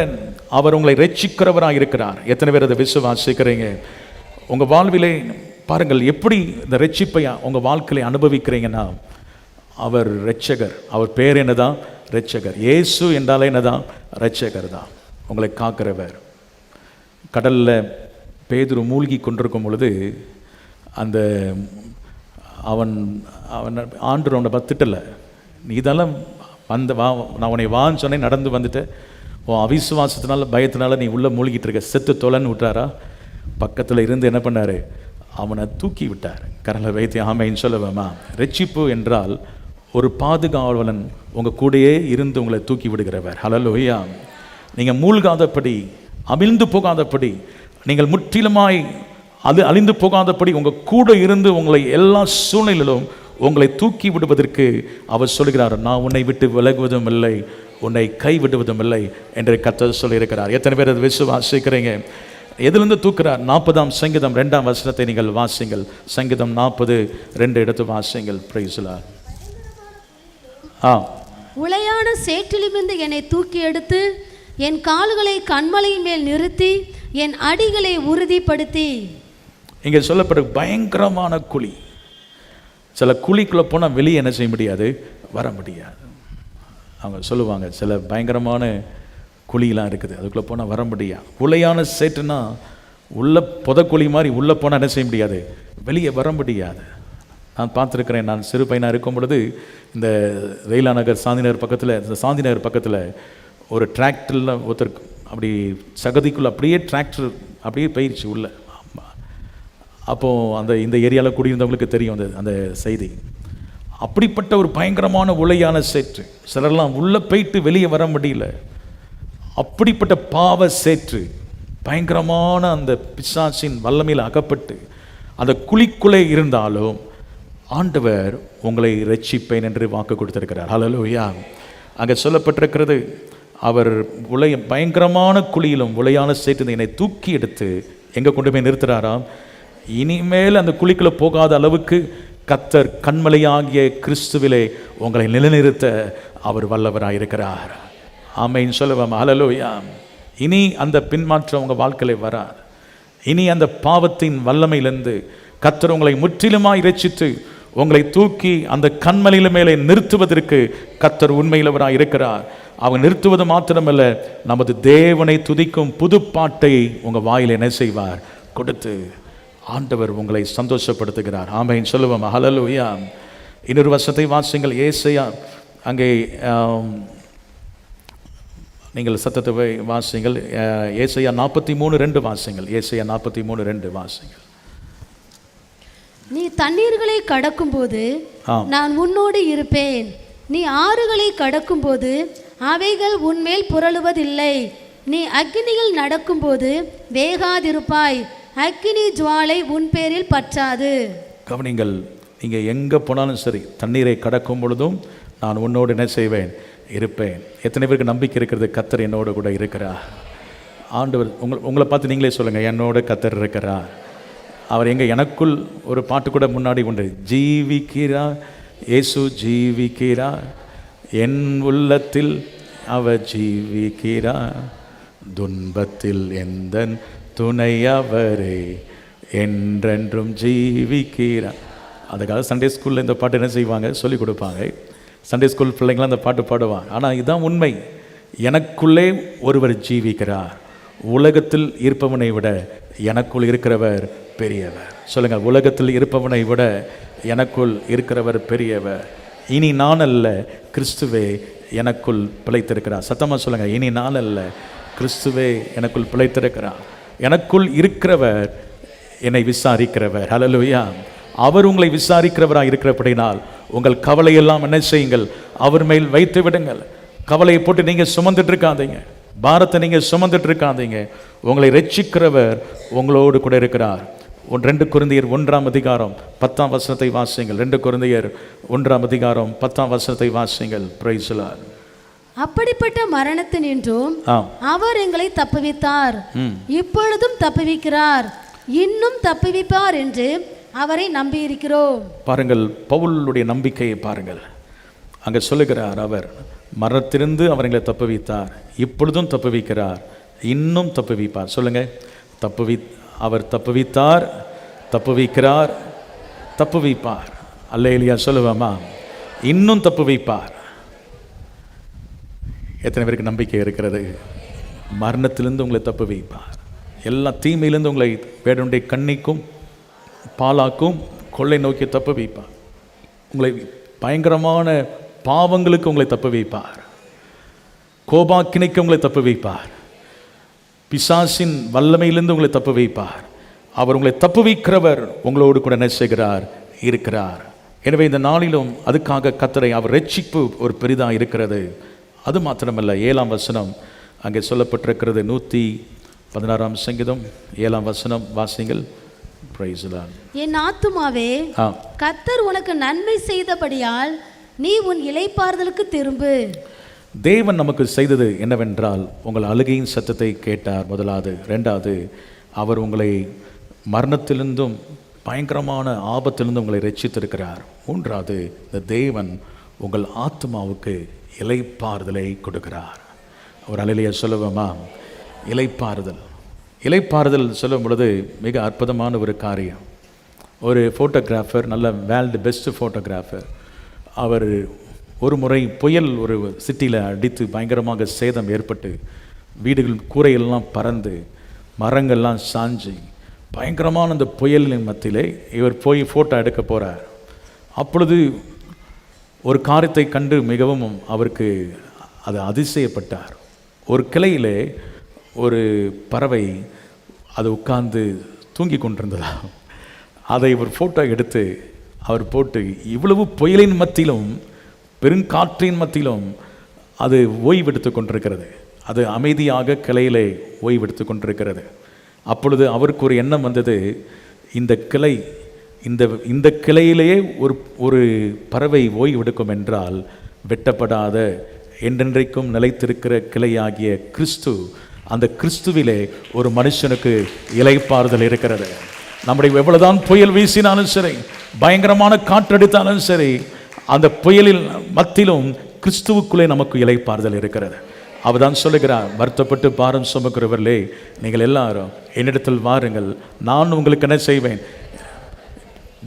அவர் உங்களை ரட்சிக்கிறவராக இருக்கிறார். எத்தனை பேர் அதை விசுவாசிக்கிறீங்க? உங்கள் வாழ்விலே பாருங்கள், எப்படி இந்த ரட்சிப்பை உங்கள் வாழ்க்கையை அனுபவிக்கிறீங்கன்னா, அவர் ரட்சகர். அவர் பேர் என்னதான்? ரட்சகர். இயேசு என்றாலே என்னதான்? ரட்சகர் தான், உங்களை காக்கிறவர். கடலில் பேதுரு மூழ்கி கொண்டிருக்கும் பொழுது அந்த அவன் ஆண்டவர் அவனை பத்துட்டல, நீ இதெல்லாம் வந்த வா, நான் உன்னை வான்னு சொன்னேன், நடந்து வந்துட்டேன், உன் அவிசுவாசத்தினால பயத்தினால நீ உள்ளே மூழ்கிட்டு இருக்க, செத்து தொலைன்னு விட்டாரா? பக்கத்தில் இருந்து என்ன பண்ணார்? அவனை தூக்கி விட்டார். கரலை வைத்து ஆமைன்னு சொல்லுவேமா. ரட்சிப்பு என்றால் ஒரு பாதுகாவலன் உங்கள் கூடயே இருந்து உங்களை தூக்கி விடுகிறவர். ஹல்லேலூயா. நீங்கள் மூழ்காதபடி, அமிழ்ந்து போகாதபடி, நீங்கள் முற்றிலுமாய் அது அழிந்து போகாதபடி உங்கள் கூட இருந்து உங்களை எல்லா சூழ்நிலையிலும் உங்களை தூக்கி விடுவதற்கு அவர் சொல்கிறார், நான் உன்னை விட்டு விலகுவதும் இல்லை, உன்னை கைவிடுவதும் இல்லை என்று கர்த்தர் சொல்லியிருக்கிறார். எத்தனை பேர் அதை விசுவாசிக்கிறீங்க? எதிலிருந்து தூக்குறார்? 40ஆம் சங்கீதம் 2ஆம் வசனத்தை நீங்கள் வாசிங்கள். சங்கீதம் 40:2 எடுத்து வாசிங்கள். Praise the Lord. உளையான சேற்றிலிருந்து என்னை தூக்கி எடுத்து என் கால்களை கண்மலையின் மேல் நிறுத்தி என் அடிகளை உறுதிப்படுத்தி. இங்கே சொல்லப்பட்ட பயங்கரமான குழி. சில குழிக்குள்ளே போனால் வெளியே என்ன செய்ய முடியாது? வர முடியாது. அவங்க சொல்லுவாங்க, சில பயங்கரமான குழியெலாம் இருக்குது, அதுக்குள்ளே போனால் வர முடியாது. உளையான சேற்றுனா உள்ள புதக்குழி மாதிரி உள்ளே போனால் என்ன செய்ய முடியாது? வெளியே வர முடியாது. நான் பார்த்துருக்கிறேன். நான் சிறு பையனாக இருக்கும் பொழுது இந்த ரெயிலா நகர் சாந்திநகர் பக்கத்தில், இந்த சாந்திநகர் பக்கத்தில் ஒரு டிராக்டரில் ஒருத்தர் அப்படி சகதிக்குள்ளே அப்படியே டிராக்டர் அப்படியே போயிடுச்சு உள்ள. அப்போது அந்த இந்த ஏரியாவில் குடியிருந்தவங்களுக்கு தெரியும் அந்த செய்தி. அப்படிப்பட்ட ஒரு பயங்கரமான உளையான சேற்று. சிலர்லாம் உள்ளே போயிட்டு வெளியே வர முடியல. அப்படிப்பட்ட பாவ சேற்று, பயங்கரமான அந்த பிசாசின் வல்லமையில் அகப்பட்டு அந்த குழிக்குள்ளே இருந்தாலும் ஆண்டவர் உங்களை ரட்சிப்பேன் என்று வாக்கு கொடுத்திருக்கிறார். ஹல்லேலூயா. அங்கே சொல்லப்பட்டிருக்கிறது, அவர் பயங்கரமான குழியிலும் உளையான சேற்று என்னை தூக்கி எடுத்து எங்கே கொண்டு போய் நிறுத்துறாராம்? இனிமேல் அந்த குழிக்குள்ளே போகாத அளவுக்கு கர்த்தர் கண்மலையாகிய கிறிஸ்துவிலே உங்களை நிலைநிறுத்த அவர் வல்லவராயிருக்கிறார். ஆமென் சொல்லுவோம். ஹல்லேலூயா. இனி அந்த பின்மாற்றம் உங்கள் வாழ்க்கையில் வராது. இனி அந்த பாவத்தின் வல்லமையிலிருந்து கர்த்தர் உங்களை முற்றிலுமாய் இரட்சித்து உங்களை தூக்கி அந்த கண்மலையில மேலே நிறுத்துவதற்கு கர்த்தர் உண்மையிலவராய் இருக்கிறார். அவங்க நிறுத்துவது மாத்திரமல்ல, நமது தேவனை துதிக்கும் புது பாட்டை உங்கள் வாயில் என்ன செய்வார்? கொடுத்து ஆண்டவர் உங்களை சந்தோஷப்படுத்துகிறார். ஆமென் சொல்லுவோம். ஹல்லேலூயா. இன்னொரு வசனத்தை வாசிங்கள். ஏசாயா, அங்கே நீங்கள் சத்தத்தை வாசிங்கள். ஏசாயா 43:2 வாசிங்கள். ஏசாயா 43:2 வாசிங்கள். நீ தண்ணீர்களை கடக்கும்போது நான் உன்னோடு இருப்பேன், நீ ஆறுகளை கடக்கும்போது அவைகள் உன்மேல் புரளுவதில்லை, நீ அக்கினியில் நடக்கும்போது வேகாதிருப்பாய், அக்கினி ஜுவாலை உன் பேரில் பற்றாது. கவனிங்கள், நீங்கள் எங்கே போனாலும் சரி, தண்ணீரை கடக்கும் பொழுதும் நான் உன்னோடு என்ன செய்வேன்? இருப்பேன். எத்தனை பேருக்கு நம்பிக்கை இருக்கிறது? கர்த்தர் என்னோடு கூட இருக்கிறார். ஆண்டவர் உங்களை பார்த்து நீங்களே சொல்லுங்கள், என்னோட கர்த்தர் இருக்கிறார். அவர் எங்கே? எனக்குள் ஒரு பாட்டு கூட முன்னாடி உண்டு. ஜீவிக்கிறார் இயேசு, ஜீவிக்கிறார் என் உள்ளத்தில் அவர் ஜீவிக்கிறார், துன்பத்தில் எந்த துணை அவரே, என்றென்றும் ஜீவிக்கிறார். அதுக்காக சண்டே ஸ்கூலில் இந்த பாட்டு என்ன செய்வாங்க? சொல்லிக் கொடுப்பாங்க. சண்டே ஸ்கூல் பிள்ளைங்களாம் அந்த பாட்டு பாடுவாங்க. ஆனால் இதுதான் உண்மை. எனக்குள்ளே ஒருவர் ஜீவிக்கிறார். உலகத்தில் இருப்பவனை விட எனக்குள் இருக்கிறவர் பெரியவர். சொல்லுங்கள், உலகத்தில் இருப்பவனை விட எனக்குள் இருக்கிறவர் பெரியவர். இனி நான் அல்ல, கிறிஸ்துவே எனக்குள் பிழைத்திருக்கிறார். சத்தமாக சொல்லுங்கள், இனி நான் அல்ல, கிறிஸ்துவே எனக்குள் பிழைத்திருக்கிறார். எனக்குள் இருக்கிறவர் என்னை விசாரிக்கிறவர். ஹல்லேலூயா. அவர் உங்களை விசாரிக்கிறவராக இருக்கிறபடினால் உங்கள் கவலையெல்லாம் என்ன செய்யுங்கள், அவர் மேல் வைத்து விடுங்கள். கவலையை போட்டு நீங்கள் சுமந்துட்டு இருக்காதீங்க, பாரத்தை நீங்கள் சுமந்துட்டு இருக்காதீங்க. உங்களை ரட்சிக்கிறவர் உங்களோடு கூட இருக்கிறார். 2 கொரிந்தியர் 1:10 வாசிங்கள். 2 கொரிந்தியர் 1:10 வாசிங்கள். Praise the Lord. அப்படிப்பட்ட மரணத்தினின்றும் அவர் எங்களை தப்புவித்தார், இப்பொழுதும் தப்புவிக்கிறார், இன்னும் தப்புவிப்பார் என்று அவரை நம்பி இருக்கிறோம். பாருங்கள், பவுலுடைய நம்பிக்கையை பாருங்கள். அங்க சொல்லுகிறார், அவர் மரணத்திலிருந்து அவர் எங்களை தப்புவித்தார், இப்பொழுதும் தப்புவிக்கிறார், இன்னும் தப்புவிப்பார். சொல்லுங்க, அவர் தப்புவித்தார், தப்புவிக்கிறார், தப்புவிப்பார். அல்லேலூயா சொல்லுவோமா? இன்னும் தப்புவிப்பார். எத்தனை பேருக்கு நம்பிக்கை இருக்கிறது? மரணத்திலிருந்து உங்களை தப்புவிப்பார், எல்லா தீமையிலிருந்து உங்களை வேடனுடைய கண்ணிக்கும் பாலாக்கும் கொள்ளை நோக்கி தப்புவிப்பார், உங்களை பயங்கரமான பாவங்களுக்கு உங்களை தப்புவிப்பார், கோபாக்கினைக்கு உங்களை தப்புவிப்பார், பிசாசின் வல்லமையிலிருந்து உங்களை தப்புவிப்பார். அவர் உங்களை தப்புவிக்கிறவர் உங்களோடு கூட என்ன செய்கிறார்? இருக்கிறார். எனவே இந்த நாளிலும் அதுக்காக கர்த்தரை அவர் ரட்சிப்பு ஒரு பெரிதாக இருக்கிறது. அது மாத்திரமல்ல, 7ஆம் வசனம் அங்கே சொல்லப்பட்டிருக்கிறது. 116ஆம் சங்கீதம் 7ஆம் வசனம் வாசிங்கள். Praise the Lord. என் ஆத்துமாவே கர்த்தர் உனக்கு நன்மை செய்தபடியால் நீ உன் இளைப்பாறுதலுக்கு திரும்பு. தேவன் நமக்கு செய்தது என்னவென்றால், உங்கள் அழுகையின் சத்தத்தை கேட்டார். முதலாவது. 2வது, அவர் உங்களை மரணத்திலிருந்தும் பயங்கரமான ஆபத்திலிருந்தும் உங்களை ரட்சித்திருக்கிறார். 3வது, இந்த தேவன் உங்கள் ஆத்மாவுக்கு இளைப்பாறுதலை கொடுக்கிறார். ஒரு அல்லேலூயா சொல்லுவோமா? இளைப்பாறுதல். இளைப்பாறுதல் சொல்லும் பொழுது மிக அற்புதமான ஒரு காரியம். ஒரு ஃபோட்டோகிராஃபர், நல்ல வேர்ல்டு பெஸ்ட் ஃபோட்டோகிராஃபர், அவர் ஒரு முறை புயல் ஒரு சிட்டியில் அடித்து பயங்கரமாக சேதம் ஏற்பட்டு வீடுகள் கூரையெல்லாம் பறந்து மரங்கள்லாம் சாஞ்சு பயங்கரமான அந்த புயலின் மத்தியிலே இவர் போய் ஃபோட்டோ எடுக்க போகிறார். அப்பொழுது ஒரு காரியத்தை கண்டு மிகவும் அவருக்கு அது அதிசயப்பட்டார். ஒரு கிளையிலே ஒரு பறவை அது உட்கார்ந்து தூங்கி கொண்டிருந்ததா. அதை ஒரு ஃபோட்டோ எடுத்து அவர் போட்டு, இவ்வளவு புயலின் மத்தியிலும் பெருங்காற்றின் மத்தியிலும் அது ஓய்வெடுத்து கொண்டிருக்கிறது, அது அமைதியாக கிளையிலே ஓய்வெடுத்து கொண்டிருக்கிறது. அப்பொழுது அவருக்கு ஒரு எண்ணம் வந்தது, இந்த கிளை இந்த கிளையிலேயே ஒரு பறவை ஓய்வெடுக்கும் என்றால் வெட்டப்படாத என்றென்றைக்கும் நிலைத்திருக்கிற கிளையாகிய கிறிஸ்து, அந்த கிறிஸ்துவிலே ஒரு மனுஷனுக்கு இளைப்பாறுதல் இருக்கிறது. நம்முடைய எவ்வளவுதான் புயல் வீசினாலும் சரி, பயங்கரமான காற்றடித்தாலும் சரி, அந்த புயலில் மத்தியிலும் கிறிஸ்துவுக்குள்ளே நமக்கு இளைப்பாறுதல் இருக்கிறது. அவர் தான் சொல்லுகிறார், வருத்தப்பட்டு பாரம் சுமக்கிறவர்களே நீங்கள் எல்லாரும் என்னிடத்தில் வாருங்கள், நான் உங்களுக்கு என்ன செய்வேன்.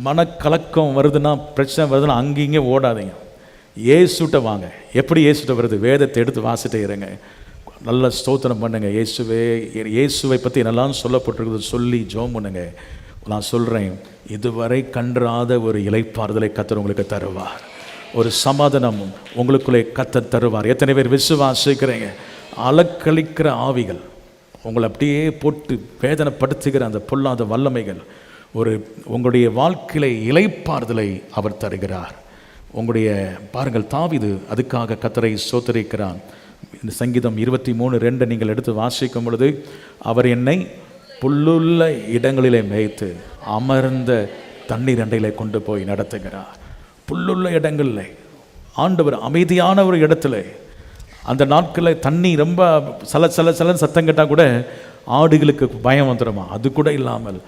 மனக்கலக்கம் வருதுன்னா, பிரச்சனை வருதுன்னா அங்கேயும் ஓடாதீங்க, இயேசுட்ட வாங்க. எப்படி இயேசுட்ட வருது? வேதத்தை எடுத்து வாசிட்டே இருங்க, நல்ல ஸ்தோத்திரம் பண்ணுங்க. இயேசுவை பற்றி என்னெல்லாம் சொல்லப்பட்டிருக்குது சொல்லி ஜெபம் பண்ணுங்க. நான் சொல்கிறேன், இதுவரை கண்டாத ஒரு இளைப்பாறுதலை கர்த்தர் உங்களுக்கு தருவார், ஒரு சமாதானம் உங்களுக்குள்ளே கர்த்தர் தருவார். எத்தனை பேர் விசுவாசிக்கிறீங்க? அலக்களிக்கிற ஆவிகள் உங்களை அப்படியே போட்டு வேதனைப்படுத்துகிற அந்த பொல்லாத வல்லமைகள் உங்களுடைய வாழ்க்கையில இளைப்பாறுதலை அவர் தருகிறார். உங்களுடைய பாருங்கள், தாவீது அதுக்காக கர்த்தரை ஸ்தோத்திரிக்கிறான். இந்த சங்கீதம் 23:2 நீங்கள் எடுத்து வாசிக்கும் பொழுது, அவர் என்னை புல்லுள்ள இடங்களிலே மேய்த்து அமர்ந்த தண்ணீர் அண்டையிலே கொண்டு போய் நடத்துகிறார். புல்லுள்ள இடங்களில் ஆண்டவர் அமைதியான ஒரு இடத்துல, அந்த நாட்களில் தண்ணி ரொம்ப சலன்னு சத்தம் கேட்டால் கூட ஆடுகளுக்கு பயம் வந்துடுமா, அது கூட இல்லாமல்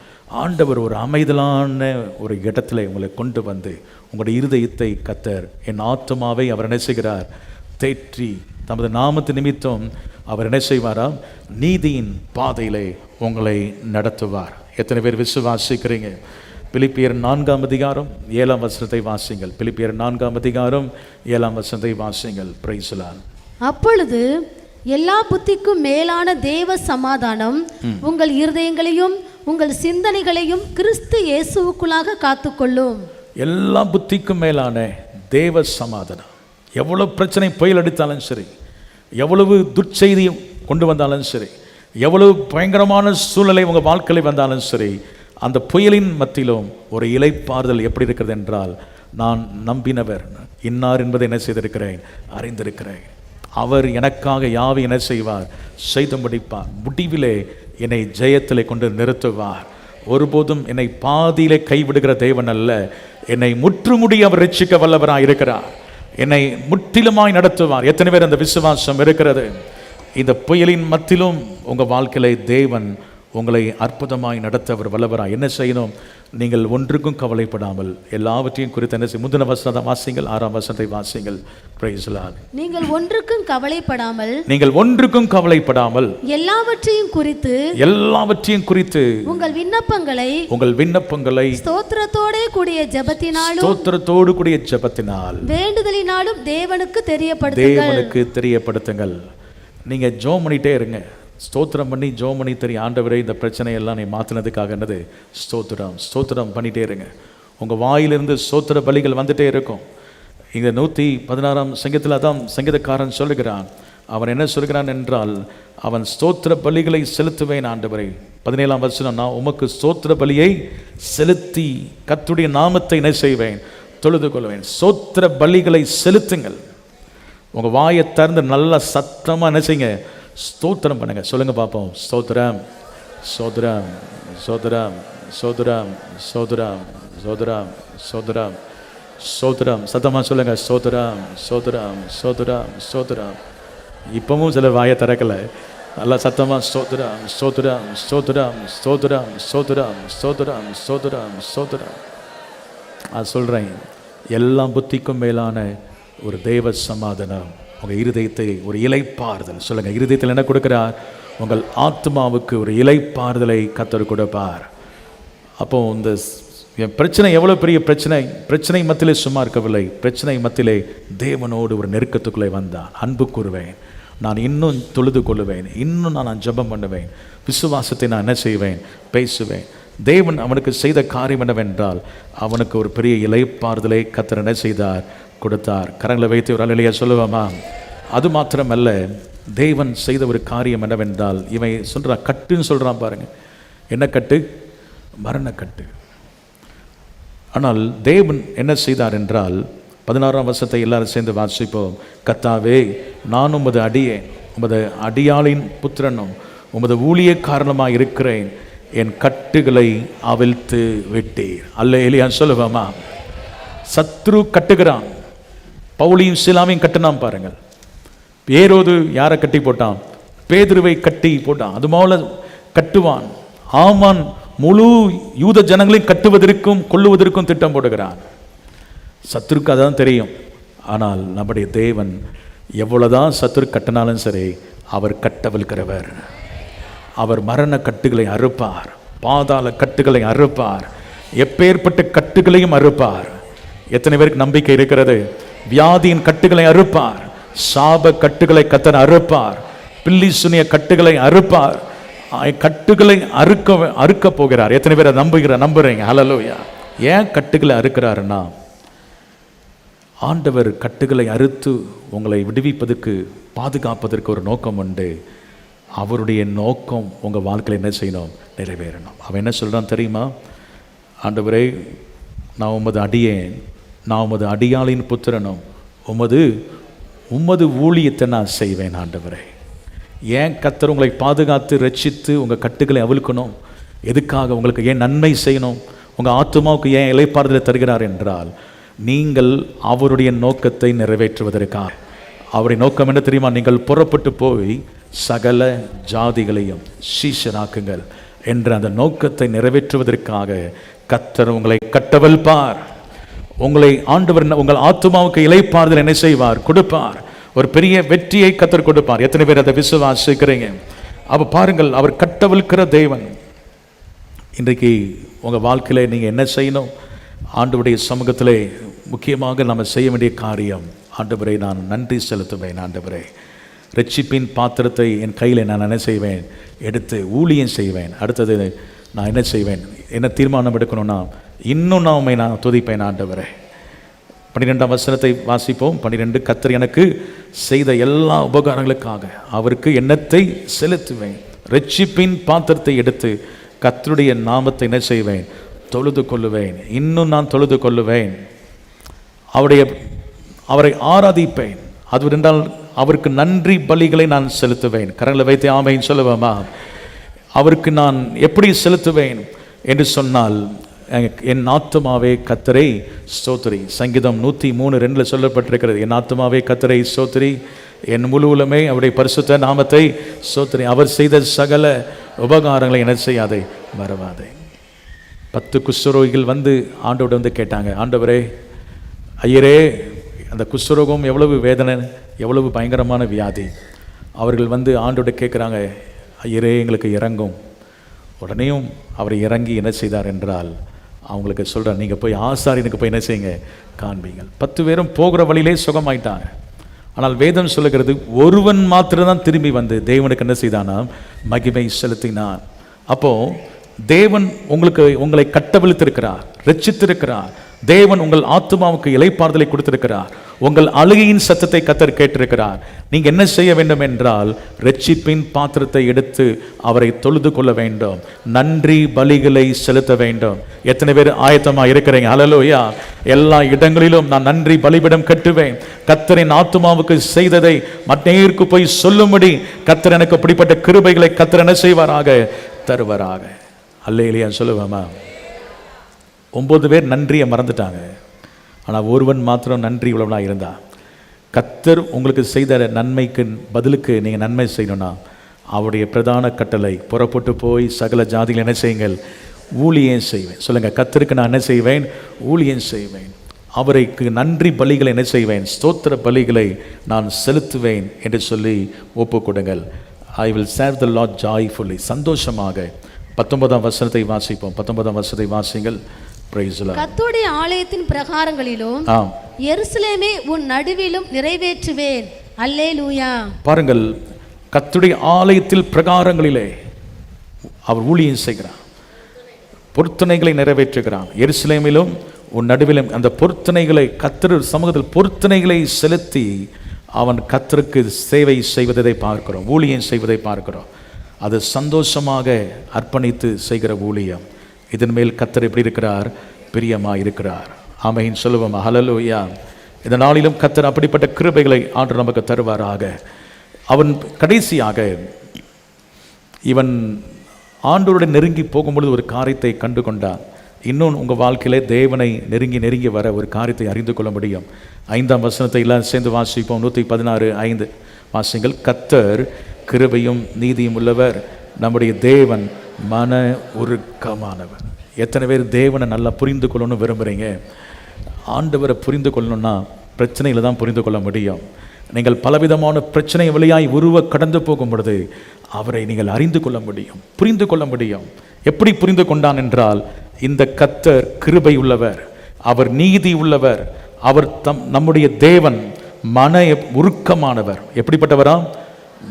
ஆண்டவர் ஒரு அமைதலான ஒரு இடத்துல உங்களை கொண்டு வந்து உங்களுடைய இருதயத்தை கர்த்தர், என் ஆத்துமாவை அவர் என்ன செய்கிறார்? தேற்றி தமது நாமத்து நிமித்தம் அவர் என்ன செய்வாராம்? நீதியின் பாதையிலே உங்களை நடத்துவார். எத்தனை பேர் விசுவாசிக்கிறீங்க? பிலிப்பியர் 4:7 வாசிங்கள். பிலிப்பியர் 4:7 வாசிங்கள். Praise the Lord. அப்பொழுது எல்லா புத்திக்கும் மேலான தேவ சமாதானம் உங்கள் இருதயங்களையும் உங்கள் சிந்தனைகளையும் கிறிஸ்து இயேசுவுக்குள்ளாக காத்துக்கொள்ளும். எல்லா புத்திக்கும் மேலான தேவ சமாதானம். எவ்வளவு பிரச்சனை புயல் அடித்தாலும் சரி, எவ்வளவு துர்ச்செய்தியும் கொண்டு வந்தாலும் சரி, எவ்வளவு பயங்கரமான சூழ்நிலை உங்கள் வாழ்க்கையில் வந்தாலும் சரி, அந்த புயலின் மத்தியிலும் ஒரு இளைப்பாறுதல் எப்படி இருக்கிறது என்றால், நான் நம்பினவர் இன்னார் என்பதை என்ன செய்திருக்கிறேன், அறிந்திருக்கிறேன். அவர் எனக்காக யாவை என்ன செய்வார், செய்து முடிப்பார். முடிவிலே என்னை ஜெயத்திலே கொண்டு நிறுத்துவார். ஒருபோதும் என்னை பாதியிலே கைவிடுகிற தேவன் அல்ல, என்னை முற்றுமுடி அவர் ரட்சிக்க வல்லவராய் இருக்கிறார். என்னை முற்றிலுமாய் நடத்துவார். எத்தனை பேர் அந்த விசுவாசம் இருக்கிறது? இந்த புயலின் மத்தியிலும் உங்கள் வாழ்க்கையில தேவன் உங்களை அற்புதமாய் நடத்த அவர் வல்லவராய். என்ன செய்யணும்? நீங்கள் ஒன்றுக்கும் கவலைப்படாமல் எல்லாவற்றையும் குறித்து என்ன செய்ய, முந்தின வசனத்தை வாசிங்கள், 6ஆம் வசனத்தை வாசிங்கள். Praise the Lord. நீங்கள் ஒன்றுக்கும் கவலைப்படாமல், நீங்கள் ஒன்றுக்கும் கவலைப்படாமல் எல்லாவற்றையும் குறித்து உங்கள் விண்ணப்பங்களை ஸ்தோத்திரத்தோடு கூடிய ஜெபத்தினாலும் வேண்டுதலினாலும் தேவனுக்கு தெரியப்படுத்துங்கள். நீங்க ஜெபம் பண்ணிட்டே இருங்க, ஸ்தோத்திரம் பண்ணி ஜெபம் பண்ணி தெரியும், ஆண்டவரே இந்த பிரச்சனையெல்லாம் நீ மாற்றினதுக்காக என்னது ஸ்தோத்திரம் பண்ணிட்டே இருங்க. உங்கள் வாயிலிருந்து ஸ்தோத்திர பலிகள் வந்துட்டே இருக்கும். இந்த 116ஆம் சங்கீதத்தில் அதான் சங்கீதக்காரன் சொல்லுகிறான். அவன் என்ன சொல்கிறான் என்றால், அவன் ஸ்தோத்திர பலிகளை செலுத்துவேன் ஆண்டவரே. 17ஆம் வசனம், நான் உமக்கு ஸ்தோத்திர பலியை செலுத்தி கர்த்தருடைய நாமத்தை என்ன செய்வேன், தொழுது கொள்வேன். ஸ்தோத்திர பலிகளை செலுத்துங்கள். உங்கள் வாயை திறந்து நல்லா சத்தமாக என்ன செய்யுங்க, ஸ்தோத்திரம் பண்ணுங்க. சொல்லுங்க பார்ப்போம். ஸ்தோத்திரம் ஸ்தோத்திரம் ஸ்தோத்திரம் ஸ்தோத்திரம் ஸ்தோத்திரம் ஸ்தோத்திரம் ஸ்தோத்திரம் ஸ்தோத்திரம். சத்தமாக சொல்லுங்க. ஸ்தோத்திரம் ஸ்தோத்திரம் ஸ்தோத்திரம் ஸ்தோத்திரம். இப்பவும் சில வாயை திறக்கலை, நல்லா சத்தமாக ஸ்தோத்திரம் ஸ்தோத்திரம் ஸ்தோத்திரம் ஸ்தோத்திரம் ஸ்தோத்திரம் ஸ்தோத்திரம் ஸ்தோத்திரம் ஸ்தோத்திரம். நான் சொல்கிறேன், எல்லா புத்திக்கும் மேலான ஒரு தெய்வ சமாதானம் உங்கள் இருதயத்தை ஒரு இளைப்பாறுதல். சொல்லுங்கள், இருதயத்தில் என்ன கொடுக்கிறார்? உங்கள் ஆத்மாவுக்கு ஒரு இளைப்பாறுதலை கர்த்தர் கொடுப்பார். அப்போ இந்த பிரச்சனை எவ்வளோ பெரிய பிரச்சனை மத்தியிலே சும்மா இருக்கவில்லை. பிரச்சனை மத்தியிலே தேவனோடு ஒரு நெருக்கத்துக்குள்ளே வந்தான். அன்பு கூறுவேன், நான் இன்னும் தொழுது கொள்ளுவேன், இன்னும் நான் ஜெபம் பண்ணுவேன், விசுவாசத்தை நான் என்ன செய்வேன், பேசுவேன். தேவன் அவனுக்கு செய்த காரியம் என்னவென்றால், அவனுக்கு ஒரு பெரிய இளைப்பாறுதலை கர்த்தர் என்ன செய்தார், கொடுத்தார். கரங்களை வைத்து ஒரு அல்லேலூயா சொல்லுவோமா? அது மாத்திரமல்ல, தேவன் செய்த ஒரு காரியம் என்னவென்றால், இவன் சொல்கிறான், கட்டுன்னு சொல்கிறான் பாருங்க. என்ன கட்டு? மரணக்கட்டு. ஆனால் தேவன் என்ன செய்தார் என்றால், 16ஆம் வசனத்தை எல்லாரும் சேர்ந்து வாசிப்போம். கர்த்தாவே, நான் உமது அடியேன், உமது அடியாளின் புத்திரனும் உமது ஊழியக்காரனுமாய் இருக்கிறேன், என் கட்டுகளை அவிழ்த்து விட்டீர். அல்லேலூயா சொல்லுவோமா? சத்ரு கட்டுகிறான், பவுலியும் சீலாவையும் கட்டினான் பாருங்கள். ஏரோது யாரை கட்டி போட்டான்? பேதுருவை கட்டி போட்டான். அது போல கட்டுவான். ஆமான் முழு யூத ஜனங்களையும் கட்டுவதற்கும் கொல்லுவதற்கும் திட்டம் போடுகிறான். சத்துருக்கு அதான் தெரியும். ஆனால் நம்முடைய தேவன் எவ்வளவுதான் சத்துரு கட்டினாலும் சரி, அவர் கட்டவிழ்கிறவர். அவர் மரண கட்டுகளை அறுப்பார், பாதாள கட்டுகளை அறுப்பார், எப்பேற்பட்ட கட்டுகளையும் அறுப்பார். எத்தனை பேருக்கு நம்பிக்கை இருக்கிறது? வியாதியின் கட்டுகளை அறுப்பார், சாப கட்டுகளை கர்த்தர் அறுப்பார், பில்லி சுனிய கட்டுகளை அறுப்பார், கட்டுகளை அறுக்க போகிறார். எத்தனை பேரை நம்புறீங்க? ஹல்லேலூயா. ஏன் கட்டுகளை அறுக்கிறாருன்னா, ஆண்டவர் கட்டுகளை அறுத்து உங்களை விடுவிப்பதற்கு, பாதுகாப்பதற்கு ஒரு நோக்கம் உண்டு. அவருடைய நோக்கம் உங்கள் வாழ்க்கையில் என்ன செய்யணும்? நிறைவேறணும். அவன் என்ன சொல்கிறான் தெரியுமா? ஆண்டவரே, நான் உமது அடியேன், நான் உமது அடியாளின் புத்திரனும், உமது ஊழியத்தை நான் செய்வேன். ஆண்டவரே, ஏன் கர்த்தர் உங்களை பாதுகாத்து ரட்சித்து உங்கள் கட்டுகளை அவிழ்க்கணும்? எதுக்காக? உங்களுக்கு ஏன் நன்மை செய்யணும்? உங்கள் ஆத்துமாவுக்கு ஏன் இளைப்பாறுதலை தருகிறார் என்றால், நீங்கள் அவருடைய நோக்கத்தை நிறைவேற்றுவதற்காக. அவருடைய நோக்கம் என்ன தெரியுமா? நீங்கள் புறப்பட்டு போய் சகல ஜாதிகளையும் சீஷராக்குங்கள் என்ற அந்த நோக்கத்தை நிறைவேற்றுவதற்காக கர்த்தர் உங்களை கட்டவிழ்ப்பார். உங்களை ஆண்டவர் உங்கள் ஆத்துமாவுக்கு இளைப்பாறுதல் என்ன செய்வார்? கொடுப்பார். ஒரு பெரிய வெற்றியை கர்த்தர் கொடுப்பார். எத்தனை பேர் அதை விசுவாசிக்கிறீங்க? அப்ப பாருங்கள், அவர் கட்டவிழ்க்கிற தேவன். இன்றைக்கு உங்கள் வாழ்க்கையில் நீங்கள் என்ன செய்யணும்? ஆண்டவருடைய சமூகத்திலே முக்கியமாக நம்ம செய்ய வேண்டிய காரியம், ஆண்டவரை நான் நன்றி செலுத்துவேன். ஆண்டவரே, ரட்சிப்பின் பாத்திரத்தை என் கையில் நான் என்ன செய்வேன்? எடுத்து ஊழியம் செய்வேன். அடுத்தது நான் என்ன செய்வேன்? என்ன தீர்மானம் எடுக்கணும்னா, இன்னும் நான் உண்மை நான் துதிப்பேன். ஆண்டவரே, 12ஆம் வசனத்தை வாசிப்போம். 12, கர்த்தர் எனக்கு செய்த எல்லா உபகாரங்களுக்காக அவருக்கு எண்ணத்தை செலுத்துவேன். ரட்சிப்பின் பாத்திரத்தை எடுத்து கர்த்தருடைய நாமத்தை என்ன செய்வேன்? தொழுது கொள்ளுவேன். இன்னும் நான் தொழுது கொள்ளுவேன். அவரை ஆராதிப்பேன். அது என்றால் அவருக்கு நன்றி பலிகளை நான் செலுத்துவேன். கரங்களை வைத்து ஆமைன்னு சொல்லுவேமா? அவருக்கு நான் எப்படி செலுத்துவேன் என்று சொன்னால், என் ஆத்துமாவே கர்த்தரை ஸ்தோத்திரி. சங்கீதம் 103:2 சொல்லப்பட்டிருக்கிறது, என் ஆத்துமாவே கர்த்தரை ஸ்தோத்திரி, என் முழு உள்ளமே அவருடைய பரிசுத்த நாமத்தை ஸ்தோத்திரி. அவர் செய்த சகல உபகாரங்களை என்ன செய்யாதே, மறவாதே. 10 குஷ்டரோகிகள் வந்து ஆண்டவரை வந்து கேட்டாங்க, ஆண்டவரே, ஐயரே, அந்த குஷ்டரோகம் எவ்வளவு வேதனை, எவ்வளவு பயங்கரமான வியாதி. அவர்கள் வந்து ஆண்டவரை கேட்குறாங்க, ஐயரே எங்களுக்கு இறங்கும். உடனேயும் அவர் இறங்கி என்ன செய்தார் என்றால், அவங்களுக்கு சொல்கிறார், நீங்கள் போய் ஆசாரியனுக்கு போய் என்ன செய்யுங்க, காண்பீங்கள். 10 பேரும் போகிற வழியிலே சுகமாயிட்டாங்க. ஆனால் வேதம் சொல்லுகிறது, ஒருவன் மாத்திரம்தான் திரும்பி வந்து தேவனுக்கு என்ன செய்தானா, மகிமை செலுத்தினான். அப்போ தேவன் உங்களை கட்டவிழ்த்திருக்கிறார், ரட்சித்திருக்கிறார். தேவன் உங்கள் ஆத்துமாவுக்கு இளைப்பாறுதலை கொடுத்திருக்கிறார். உங்கள் அழுகையின் சத்தத்தை கர்த்தர் கேட்டிருக்கிறார். நீங்க என்ன செய்ய வேண்டும் என்றால், ரட்சிப்பின் பாத்திரத்தை எடுத்து அவரை தொழுது கொள்ள வேண்டும், நன்றி பலிகளை செலுத்த வேண்டும். எத்தனை பேர் ஆயத்தமா இருக்கிறீங்க? ஹல்லேலூயா. எல்லா இடங்களிலும் நான் நன்றி பலிபீடம் கட்டுவேன். கர்த்தரின் ஆத்துமாவுக்கு செய்ததை மற்றேருக்கு போய் சொல்லும்படி கர்த்தர் எனக்கு அப்படிப்பட்ட கிருபைகளை கர்த்தர் என்ன செய்வாராக, தருவாராக. அல்லேலூயா சொல்லுவாமா? 9 பேர் நன்றியை மறந்துட்டாங்க. ஆனால் ஒருவன் மாத்திரம் நன்றி உள்ளவனாக இருந்தா. கர்த்தர் உங்களுக்கு செய்த நன்மைக்கு பதிலுக்கு நீங்கள் நன்மை செய்யணும்னா, அவருடைய பிரதான கட்டளை, புறப்பட்டு போய் சகல ஜாதிகள் என்ன செய்யுங்கள், ஊழியம் செய்வேன். சொல்லுங்கள், கர்த்தருக்கு நான் என்ன செய்வேன், ஊழியம் செய்வேன். அவருக்கு நன்றி பலிகளை என்ன செய்வேன், ஸ்தோத்திர பலிகளை நான் செலுத்துவேன் என்று சொல்லி ஒப்பு கொடுங்கள். I will serve the Lord joyfully. சந்தோஷமாக 19ஆம் வசனத்தை வாசிப்போம். 19ஆம் வசனத்தை வாசிங்கள். கர்த்தருடைய ஆலயத்தின் பிரகாரங்களிலும் எருசலேமே உன் நடுவிலும் நிறைவேற்றுவேன். அல்லேலூயா. பாருங்கள், கர்த்தருடைய ஆலயத்தில் பிரகாரங்களிலே அவர் ஊழியம் செய்கிறார், பொருத்தனைகளை நிறைவேற்றுகிறார். எருசலேமிலும் உன் நடுவிலும் அந்த பொருத்தனைகளை, கர்த்தர் சமூகத்தில் பொருத்தனைகளை செலுத்தி அவன் கர்த்தருக்கு சேவை செய்வதை பார்க்கிறோம், ஊழியம் செய்வதை பார்க்கிறோம். அது சந்தோஷமாக அர்ப்பணித்து செய்கிற ஊழியம். இதன் மேல் கர்த்தர் எப்படி இருக்கிறார், பிரியமாக இருக்கிறார். ஆமென் சொல்லுவோம். ஹல்லேலூயா. இந்த நாளிலும் கர்த்தர் அப்படிப்பட்ட கிருபைகளை ஆண்டவர் நமக்கு தருவாராக. அவன் கடைசியாக இவன் ஆண்டவருடன் நெருங்கி போகும்பொழுது ஒரு காரியத்தை கண்டு கொண்டான். இன்னும் உங்கள் வாழ்க்கையிலே தேவனை நெருங்கி வர ஒரு காரியத்தை அறிந்து கொள்ள முடியும். 5ஆம் வசனத்தை எல்லாம் சேர்ந்து வாசிப்போம். 116:5 வாசிங்கள். கர்த்தர் கிருபையும் நீதியும் உள்ளவர், நம்முடைய தேவன் மன உருக்கமானவர். எத்தனை பேர் தேவனை நல்லா புரிந்து கொள்ளணும்னு விரும்புகிறீங்க? ஆண்டவரை புரிந்து கொள்ளணும்னா பிரச்சனையில் தான் புரிந்து கொள்ள முடியும். நீங்கள் பலவிதமான பிரச்சனை வழியாய் கடந்து போகும் பொழுது அவரை நீங்கள் அறிந்து கொள்ள முடியும், புரிந்து கொள்ள முடியும். எப்படி புரிந்து கொண்டான் என்றால், இந்த கர்த்தர் கிருபை உள்ளவர், அவர் நீதி உள்ளவர், அவர் நம்முடைய தேவன் மன உருக்கமானவர். எப்படிப்பட்டவரா?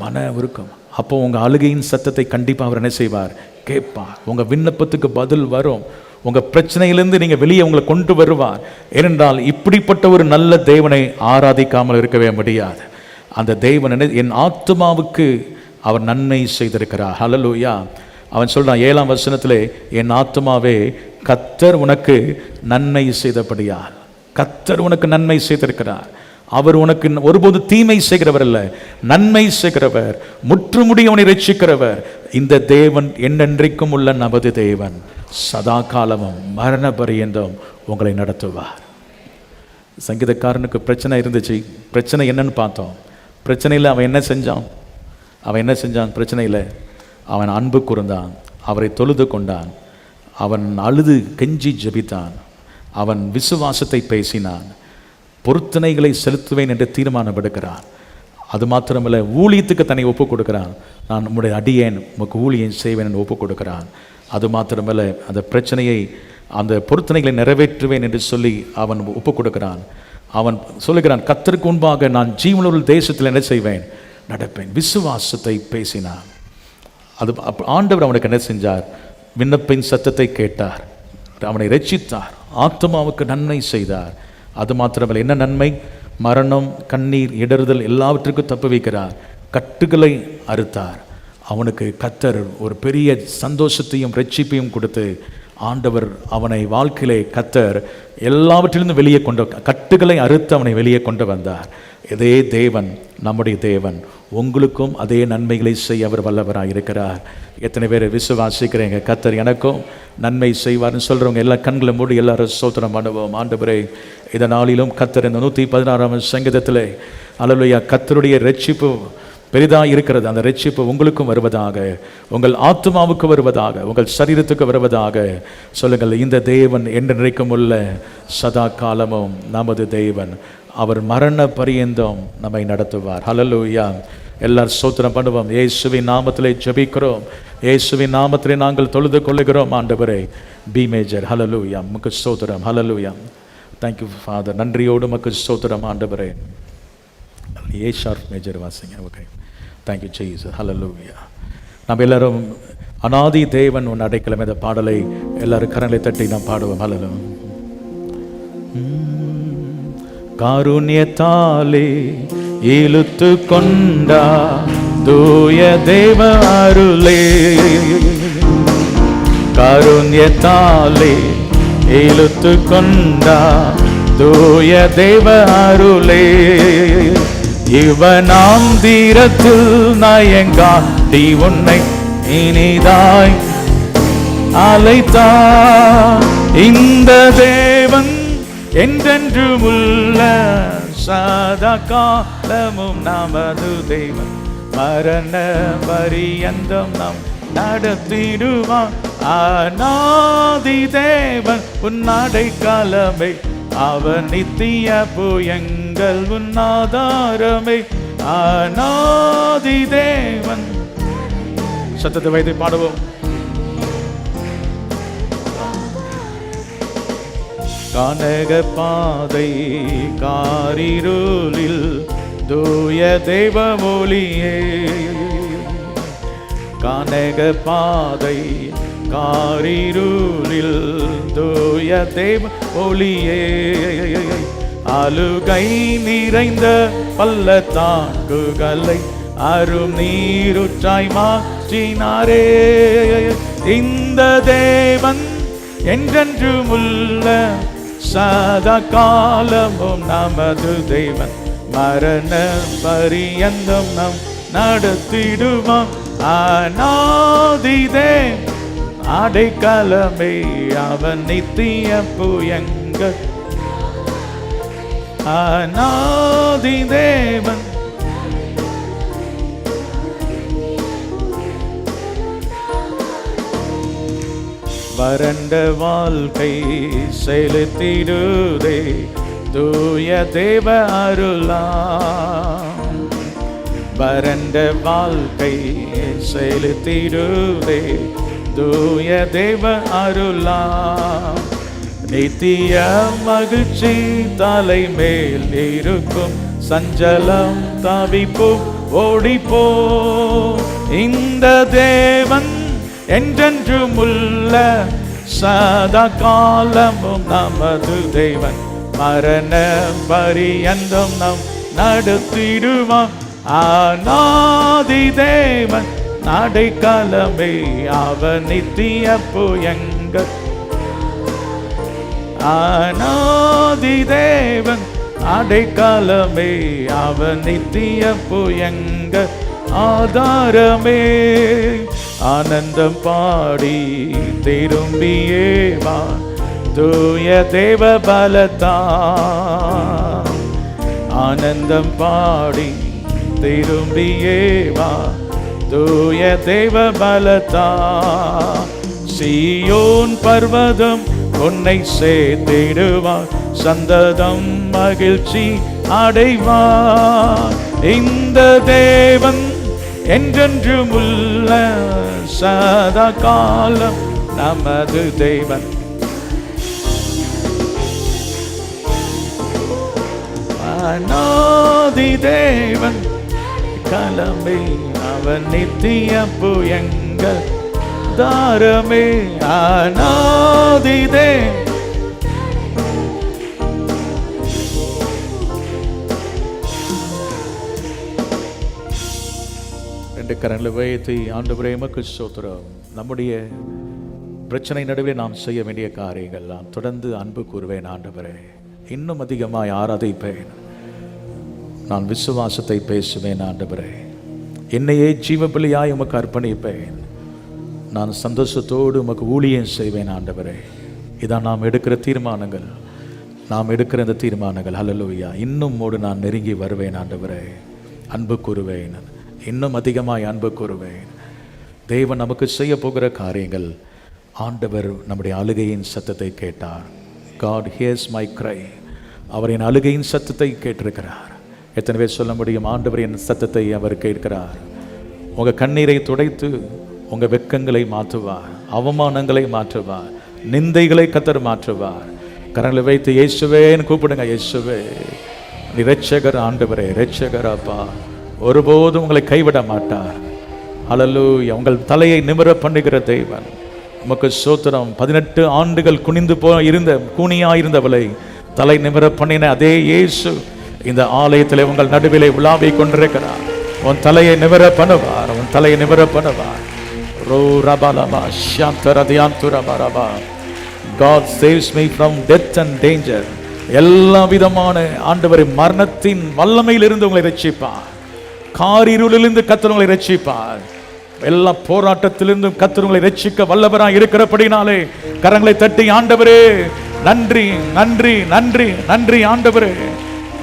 மன உருக்கம். அப்போ உங்கள் அழுகையின் சத்தத்தை கண்டிப்பாக அவர் என்ன செய்வார், கேட்பார். உங்கள் விண்ணப்பத்துக்கு பதில் வரும். உங்கள் பிரச்சனையிலிருந்து நீங்கள் வெளியே உங்களை கொண்டு வருவார். ஏனென்றால் இப்படிப்பட்ட ஒரு நல்ல தேவனை ஆராதிக்காமல் இருக்கவே முடியாது. அந்த தேவன் என் ஆத்துமாவுக்கு அவர் நன்மை செய்திருக்கிறார். ஹல்லேலூயா. அவன் சொல்றான் 7ஆம் வசனத்திலே, என் ஆத்துமாவே கர்த்தர் உனக்கு நன்மை செய்தபடியால். கர்த்தர் உனக்கு நன்மை செய்திருக்கிறார். அவர் உனக்கு ஒருபோது தீமை செய்கிறவர் அல்ல, நன்மை செய்கிறவர், முற்றுமுடி அவனை ரட்சிக்கிறவர். இந்த தேவன் என்னென்றைக்கும் உள்ள நமது தேவன், சதா காலமும் மரண பரியந்தம் உங்களை நடத்துவார். சங்கீதக்காரனுக்கு பிரச்சனை இருந்துச்சு. பிரச்சனை என்னன்னு பார்த்தோம். பிரச்சனையில் அவன் என்ன செஞ்சான்? பிரச்சனையில் அவன் அன்பு கூர்ந்தான், அவரை தொழுது கொண்டான், அவன் அழுது கெஞ்சி ஜெபித்தான், அவன் விசுவாசத்தை பேசினான், பொருத்தனைகளை செலுத்துவேன் என்று தீர்மானம் எடுக்கிறான். அது மாத்திரமல்ல, ஊழியத்துக்கு தன்னை ஒப்பு கொடுக்கிறான். நான் உம்முடைய அடியேன், உமக்கு ஊழியம் செய்வேன் என்று ஒப்பு கொடுக்கிறான். அது மாத்திரமல்ல, அந்த பிரச்சனையை, அந்த பொருத்தனைகளை நிறைவேற்றுவேன் என்று சொல்லி அவன் ஒப்பு கொடுக்கிறான். அவன் சொல்லுகிறான், கர்த்தருக்கு முன்பாக நான் ஜீவனுள்ள தேசத்தில் என்ன செய்வேன், நடப்பேன். விசுவாசத்தை பேசினான். அது ஆண்டவர் அவனுக்கு என்ன செஞ்சார், விண்ணப்பின் சத்தத்தை கேட்டார், அவனை ரட்சித்தார், ஆத்மாவுக்கு நன்மை செய்தார். அது மாத்திரமல்ல, என்ன நன்மை? மரணம், கண்ணீர், இடறுதல் எல்லாவற்றுக்கும் தப்பு வைக்கிறார். கட்டுகளை அறுத்தார். அவனுக்கு கர்த்தர் ஒரு பெரிய சந்தோஷத்தையும் ரட்சிப்பையும் கொடுத்து ஆண்டவர் அவனை வாழ்க்கையிலே கர்த்தர் எல்லாவற்றிலிருந்து வெளியே கட்டுகளை அறுத்து அவனை வெளியே கொண்டு வந்தார். இதே தேவன் நம்முடைய தேவன் உங்களுக்கும் அதே நன்மைகளை செய்ய அவர் வல்லவராக இருக்கிறார். எத்தனை பேர் விசுவாசிக்கிறீங்க கர்த்தர் எனக்கும் நன்மை செய்வார்னு சொல்கிறவங்க எல்லா கண்களை மூடி எல்லாரும் ஸ்தோத்திரம் பண்ணுவோம். ஆண்டவரே, இந்த நாளிலும் கர்த்தர் இந்த 116ஆம் சங்கீதத்தில் அல்லேலூயா கர்த்தருடைய ரட்சிப்பு பெரிதாக இருக்கிறது. அந்த ரட்சிப்பு உங்களுக்கும் வருவதாக, உங்கள் ஆத்மாவுக்கு வருவதாக, உங்கள் சரீரத்துக்கு வருவதாக சொல்லுங்கள். இந்த தேவன் என்று நினைக்கும் உள்ள சதா காலமும் நமது தேவன், அவர் மரண பரியந்தம் நம்மை நடத்துவார். ஹல்லேலூயா. எல்லாரும் ஸ்தோத்திரம் பண்ணுவோம். இயேசுவின் நாமத்திலே ஜெபிக்கிறோம், இயேசுவின் நாமத்திலே நாங்கள் தொழுது கொள்ளுகிறோம். ஆண்டவரே, பி மேஜர். ஹல்லேலூயா. உமக்கு ஸ்தோத்திரம். ஹல்லேலூயா. Thank you father. நன்றியோடு உமக்கு ஸ்தோத்திரம் ஆண்டவரே. ஏ ஷார்ப் மேஜர் வாசிங்க. Okay, thank you Jesus. ஹல்லேலூயா. நம்ம எல்லாரும் அநாதி தேவன் உன் அடைக்கலம் இந்த பாடலை எல்லாரும் கரங்களை தட்டி நாம் பாடுவோம். ஹல்லேலூயா. காருண்யத்தாலே இழுத்து கொண்டா தூய தேவ அருளே, காருண்யத்தாலே இழுத்து கொண்டா தூய தேவ அருளே, இவனாம் தீரத்தில் நயங்காட்டி உன்னை இனிதாய் அழைத்தார். இந்த தேவன் என்றென்றும் உள்ள சதா காலமும் நமது தேவன், மரண பரியந்தம் நாம் நடத்திடுவான். அநாதி தேவன் உன் அடைக்கலமே, அவன் நித்திய புயங்கள் உன் ஆதாரமே. அநாதி தேவன். சத்தத்தை வைத்து பாடுவோம். கானக பாதை காரிருளில் தூய தேவ மொழியே, கானக பாதை காரிருளில் தூய தேவ ஒளியே, அழுகை நிறைந்த பள்ளத்தாக்குகளை அரும் நீருற்றாய் மாற்றினாரே. இந்த தேவன் என்றென்றும் உள்ள சதா காலமும் நமது தேவன், மரண பரியந்தம் நம் நடத்திடுவான். அநாதி தேவன் அடைக்கலமே, அவன் நித்திய புயங்கள். அநாதி தேவன் வறண்ட வாழ்க்கை செலுத்திடுதே தூய தேவ அருளாம், வறண்ட வாழ்க்கை செலுத்திடுதே தூய தேவ அருளாம். நித்திய மகிழ்ச்சி தலை மேல் இருக்கும், சஞ்சலம் தவிப்போம் ஓடிப்போ. இந்த தேவன் என்றென்றும் உள்ள சதா காலமும் நமது தேவன், மரண பரியந்தம் நம் நடத்திடுவான். அநாதி தேவன் அடைக்கலமே, அவன் நித்திய புயங்கள். அநாதி தேவன் அடைக்கலமே, அவன் நித்திய புயங்கள் ஆதாரமே. ஆனந்தம் பாடி திரும்பியே வா தூய தேவ பலத்தான், ஆனந்தம் பாடி திரும்பியே வா தூய தேவ பலத்தான். சீயோன் பர்வதம் உன்னை சேர்த்திடுவார், சந்ததம் மகிழ்ச்சி அடைவார். இந்த தேவன் என்றென்றும் உள்ள சதா காலம் நமது தேவன், அநாதி தேவன் கலமே, அவன் நித்திய புயங்கள் தாரமே. அநாதி தேவன் கரங்களை வைத்து ஆண்டவரே உமக்கு ஸ்தோத்திரம். நம்முடைய பிரச்சனை நடுவே நாம் செய்ய வேண்டிய காரியங்கள் நான் தொடர்ந்து அன்பு கூறுவேன் ஆண்டவரே. இன்னும் அதிகமாய் ஆராதிப்பேன். நான் விசுவாசத்தை பேசுவேன் ஆண்டவரே. என்னையே ஜீவபலியாய் உமக்கு அர்ப்பணிப்பேன். நான் சந்தோஷத்தோடு உமக்கு ஊழியம் செய்வேன் ஆண்டவரே. இதான் நாம் எடுக்கிற தீர்மானங்கள். நாம் எடுக்கிற இந்த தீர்மானங்கள். ஹல்லேலூயா. இன்னும் மோடு நான் நெருங்கி வருவேன் ஆண்டவரே. அன்பு கூறுவேன். இன்னும் அதிகமாய் அன்பு கூறுவேன். தேவன் நமக்கு செய்ய போகிற காரியங்கள். ஆண்டவர் நம்முடைய அழுகையின் சத்தத்தை கேட்டார். God hears my cry. அவர் என் அழுகையின் சத்தத்தை கேட்டிருக்கிறார். எத்தனை பேர் சொல்ல முடியும், ஆண்டவர் என் சத்தத்தை அவர் கேட்கிறார்? உங்கள் கண்ணீரை துடைத்து உங்கள் வெட்கங்களை மாற்றுவார், அவமானங்களை மாற்றுவார், நிந்தைகளை கர்த்தர் மாற்றுவார். கரங்களை வைத்து இயேசுவேன்னு கூப்பிடுங்க. இயேசுவே நீ இரட்சகர் ஆண்டவரே, இரட்சகர் அப்பா. ஒருபோதும் உங்களை கைவிட மாட்டார். ஹல்லேலூயா. உங்கள் தலையை நிமிர பண்ணுகிற தேவன். உமக்கு ஸ்தோத்திரம். 18 ஆண்டுகள் குனிந்து கூனியாயிருந்தவளை தலை நிமிர பண்ணின அதே இயேசு இந்த ஆலயத்தில் உங்கள் நடுவிலே உலாவிக் கொண்டிருக்கிறார். உன் தலையை நிமிர பண்ணுவார். உன் தலையை நிமிர பண்ணுவார். God saves me from death and danger. எல்லா விதமான ஆண்டவரை மரணத்தின் வல்லமையிலிருந்து உங்களை ரட்சிப்பார். காரிருளிலிருந்து கர்த்தர் உங்களை ரட்சிப்பார். எல்லா போராட்டத்திலிருந்தும் கர்த்தர் உங்களை ரட்சிக்க வல்லவராய் இருக்கிறபடினாலே கரங்களை தட்டி ஆண்டவரே நன்றி, நன்றி, நன்றி, நன்றி ஆண்டவரே.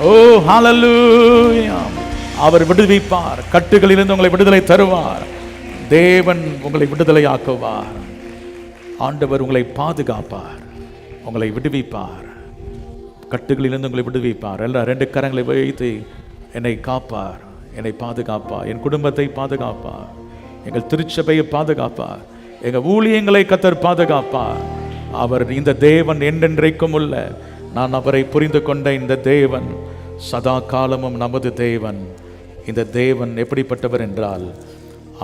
ஓ ஹல்லேலூயா. அவர் விடுவிப்பார். கட்டுகளிலிருந்து உங்களை விடுதலை தருவார். தேவன் உங்களை விடுதலை ஆக்குவார். ஆண்டவர் உங்களை பாதுகாப்பார், உங்களை விடுவிப்பார். கட்டுகளிலிருந்து உங்களை விடுவிப்பார். எல்லா 2 கரங்களை வைத்து என்னை காப்பார், என்னை பாதுகாப்பார், என் குடும்பத்தை பாதுகாப்பார், எங்கள் திருச்சபையை பாதுகாப்பார், எங்கள் ஊழியங்களை கர்த்தர் பாதுகாப்பார். அவர் இந்த தேவன் என்றென்றைக்கும் உள்ள, நான் அவரை புரிந்து கொண்ட இந்த தேவன் சதா காலமும் நமது தேவன். இந்த தேவன் எப்படிப்பட்டவர் என்றால்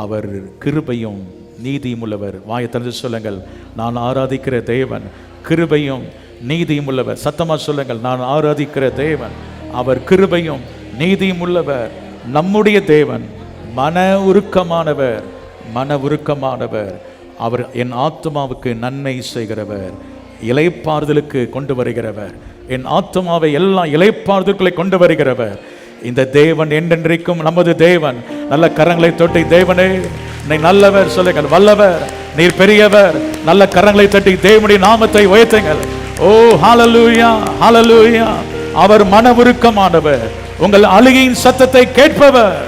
அவர் கிருபையும் நீதியும் உள்ளவர். வாயை திறந்து சொல்லுங்கள், நான் ஆராதிக்கிற தேவன் கிருபையும் நீதியும் உள்ளவர். சத்தமா சொல்லுங்கள், நான் ஆராதிக்கிற தேவன் அவர் கிருபையும் நீதியும் உள்ளவர். நம்முடைய தேவன் மன உருக்கமானவர், மன உருக்கமானவர். அவர் என் ஆத்துமாவுக்கு நன்மை செய்கிறவர், இளைப்பாறுதலுக்கு கொண்டு வருகிறவர். என் ஆத்துமாவை எல்லா இளைப்பாறுதல்களை கொண்டு வருகிறவர். இந்த தேவன் என்றென்றைக்கும் நமது தேவன். நல்ல கரங்களை தொட்டி தேவனே நீ நல்லவர் சொல்லுங்கள், வல்லவர், நீர் பெரியவர். நல்ல கரங்களை தட்டி தேவனுடைய நாமத்தை உயர்த்துங்கள். ஓ ஹல்லேலூயா, ஹல்லேலூயா. அவர் மன உருக்கமானவர், உங்கள் அழுகையின் சத்தத்தை கேட்பவர்.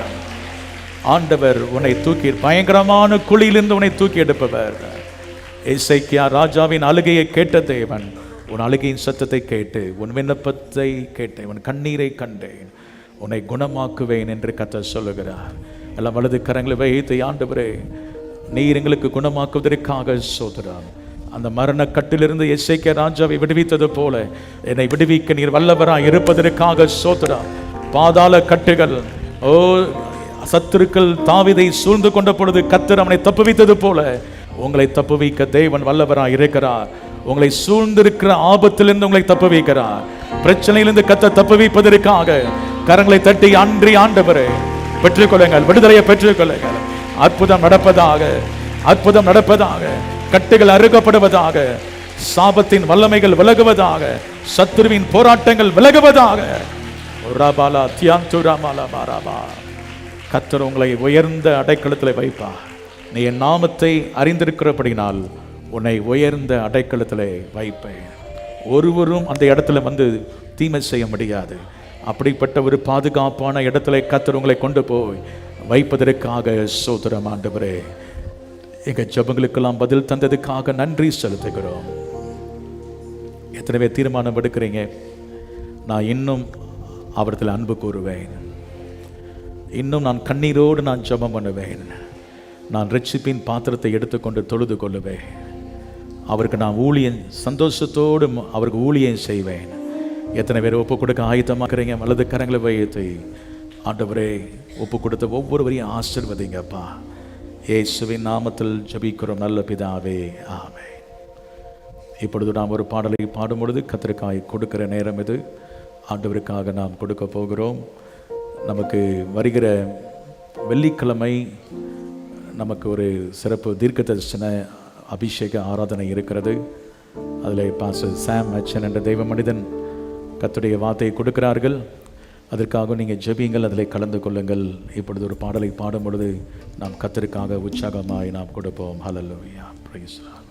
ஆண்டவர் உன்னை தூக்கி பயங்கரமான குழியிலிருந்து உன்னை தூக்கி எடுப்பவர். எசேக்கியா ராஜாவின் அழுகையை கேட்ட தேவன் உன் அழுகையின் சத்தத்தை கேட்டு உன் விண்ணப்பத்தை கேட்டேன், உன் கண்ணீரை கண்டேன், உன்னை குணமாக்குவேன் என்று கர்த்தர் சொல்லுகிறார். எல்லாம் வலது கரங்களை வைத்து ஆண்டவரே நீர் எங்களுக்கு குணமாக்குவதற்காக ஸ்தோத்திரம். அந்த மரண கட்டிலிருந்து எசேக்கியா ராஜாவை விடுவித்தது போல என்னை விடுவிக்க நீர் வல்லவராய் இருப்பதற்காக ஸ்தோத்திரம். பாதாள கட்டுகள், ஓ சத்துருக்கள் தாவீதை சூழ்ந்து கொண்ட பொழுது கர்த்தர் அவனை தப்புவித்தது போல உங்களை தப்புவிக்க தேவன் வல்லவராய் இருக்கிறார். உங்களை சூழ்ந்திருக்கிற ஆபத்திலிருந்து உங்களை தப்புவிக்கிறார். பிரச்சனையிலிருந்து கர்த்தர் தப்புவிப்பதற்காக கரங்களை தட்டி அன்றி ஆண்டவரே பெற்றுக்கொள்ளுங்கள், விடுதலையை பெற்றுக்கொள்ளுங்கள். அற்புதம் நடப்பதாக, அற்புதம் நடப்பதாக, கட்டுகள் அறுக்கப்படுவதாக, சாபத்தின் வல்லமைகள் விலகுவதாக, சத்துருவின் போராட்டங்கள் விலகுவதாக. கர்த்தர் உங்களை உயர்ந்த அடைக்கலத்தில் வைப்பார். நீ என் நாமத்தை அறிந்திருக்கிறபடினால் உன்னை உயர்ந்த அடைக்கலத்தில் வைப்பேன். ஒருவரும் அந்த இடத்துல வந்து தீமை செய்ய முடியாது. அப்படிப்பட்ட ஒரு பாதுகாப்பான இடத்துல கர்த்தர் உங்களை கொண்டு போய் வைப்பதற்காக ஸ்தோத்திரம் ஆண்டவரே. எங்கள் ஜெபங்களுக்கெல்லாம் பதில் தந்ததுக்காக நன்றி செலுத்துகிறோம். எத்தனை பேர் தீர்மானம் எடுக்கிறீங்க, நான் இன்னும் அவரிடத்தில் அன்பு கூறுவேன், இன்னும் நான் கண்ணீரோடு நான் ஜெபம் பண்ணுவேன், நான் ரட்சிப்பின் பாத்திரத்தை எடுத்துக்கொண்டு தொழுது கொள்ளுவேன், அவருக்கு நான் ஊழியம் சந்தோஷத்தோடு அவருக்கு ஊழியம் செய்வேன். எத்தனை பேர் ஒப்பு கொடுக்க ஆயத்தமாக்குறீங்க? வலது கரங்களை வைத்து ஆண்டவரே ஒப்பு கொடுத்த ஒவ்வொருவரையும் ஆசீர்வதிங்கப்பா. இயேசுவின் நாமத்தில் ஜெபிக்கிறோம் நல்ல பிதாவே, ஆமென். இப்பொழுது நாம் ஒரு பாடலை பாடும் பொழுது கர்த்தருக்காய் கொடுக்கிற நேரம் இது. ஆண்டவருக்காக நாம் கொடுக்க போகிறோம். நமக்கு வருகிற வெள்ளிக்கிழமை நமக்கு ஒரு சிறப்பு தீர்க்க தரிசன அபிஷேக ஆராதனை இருக்கிறது. அதில் பாஸ்டர் சாம் அச்சன் என்ற தெய்வ மனிதன் கர்த்தருடைய வார்த்தையை கொடுக்கிறார்கள். அதற்காக நீங்கள் ஜெபியுங்கள், அதில் கலந்து கொள்ளுங்கள். இப்பொழுது ஒரு பாடலை பாடும் பொழுது நாம் கர்த்தருக்காக உற்சாகமாய் நாம் கொடுப்போம். ஹல்லேலூயா, பிரைஸ் தி லார்ட்.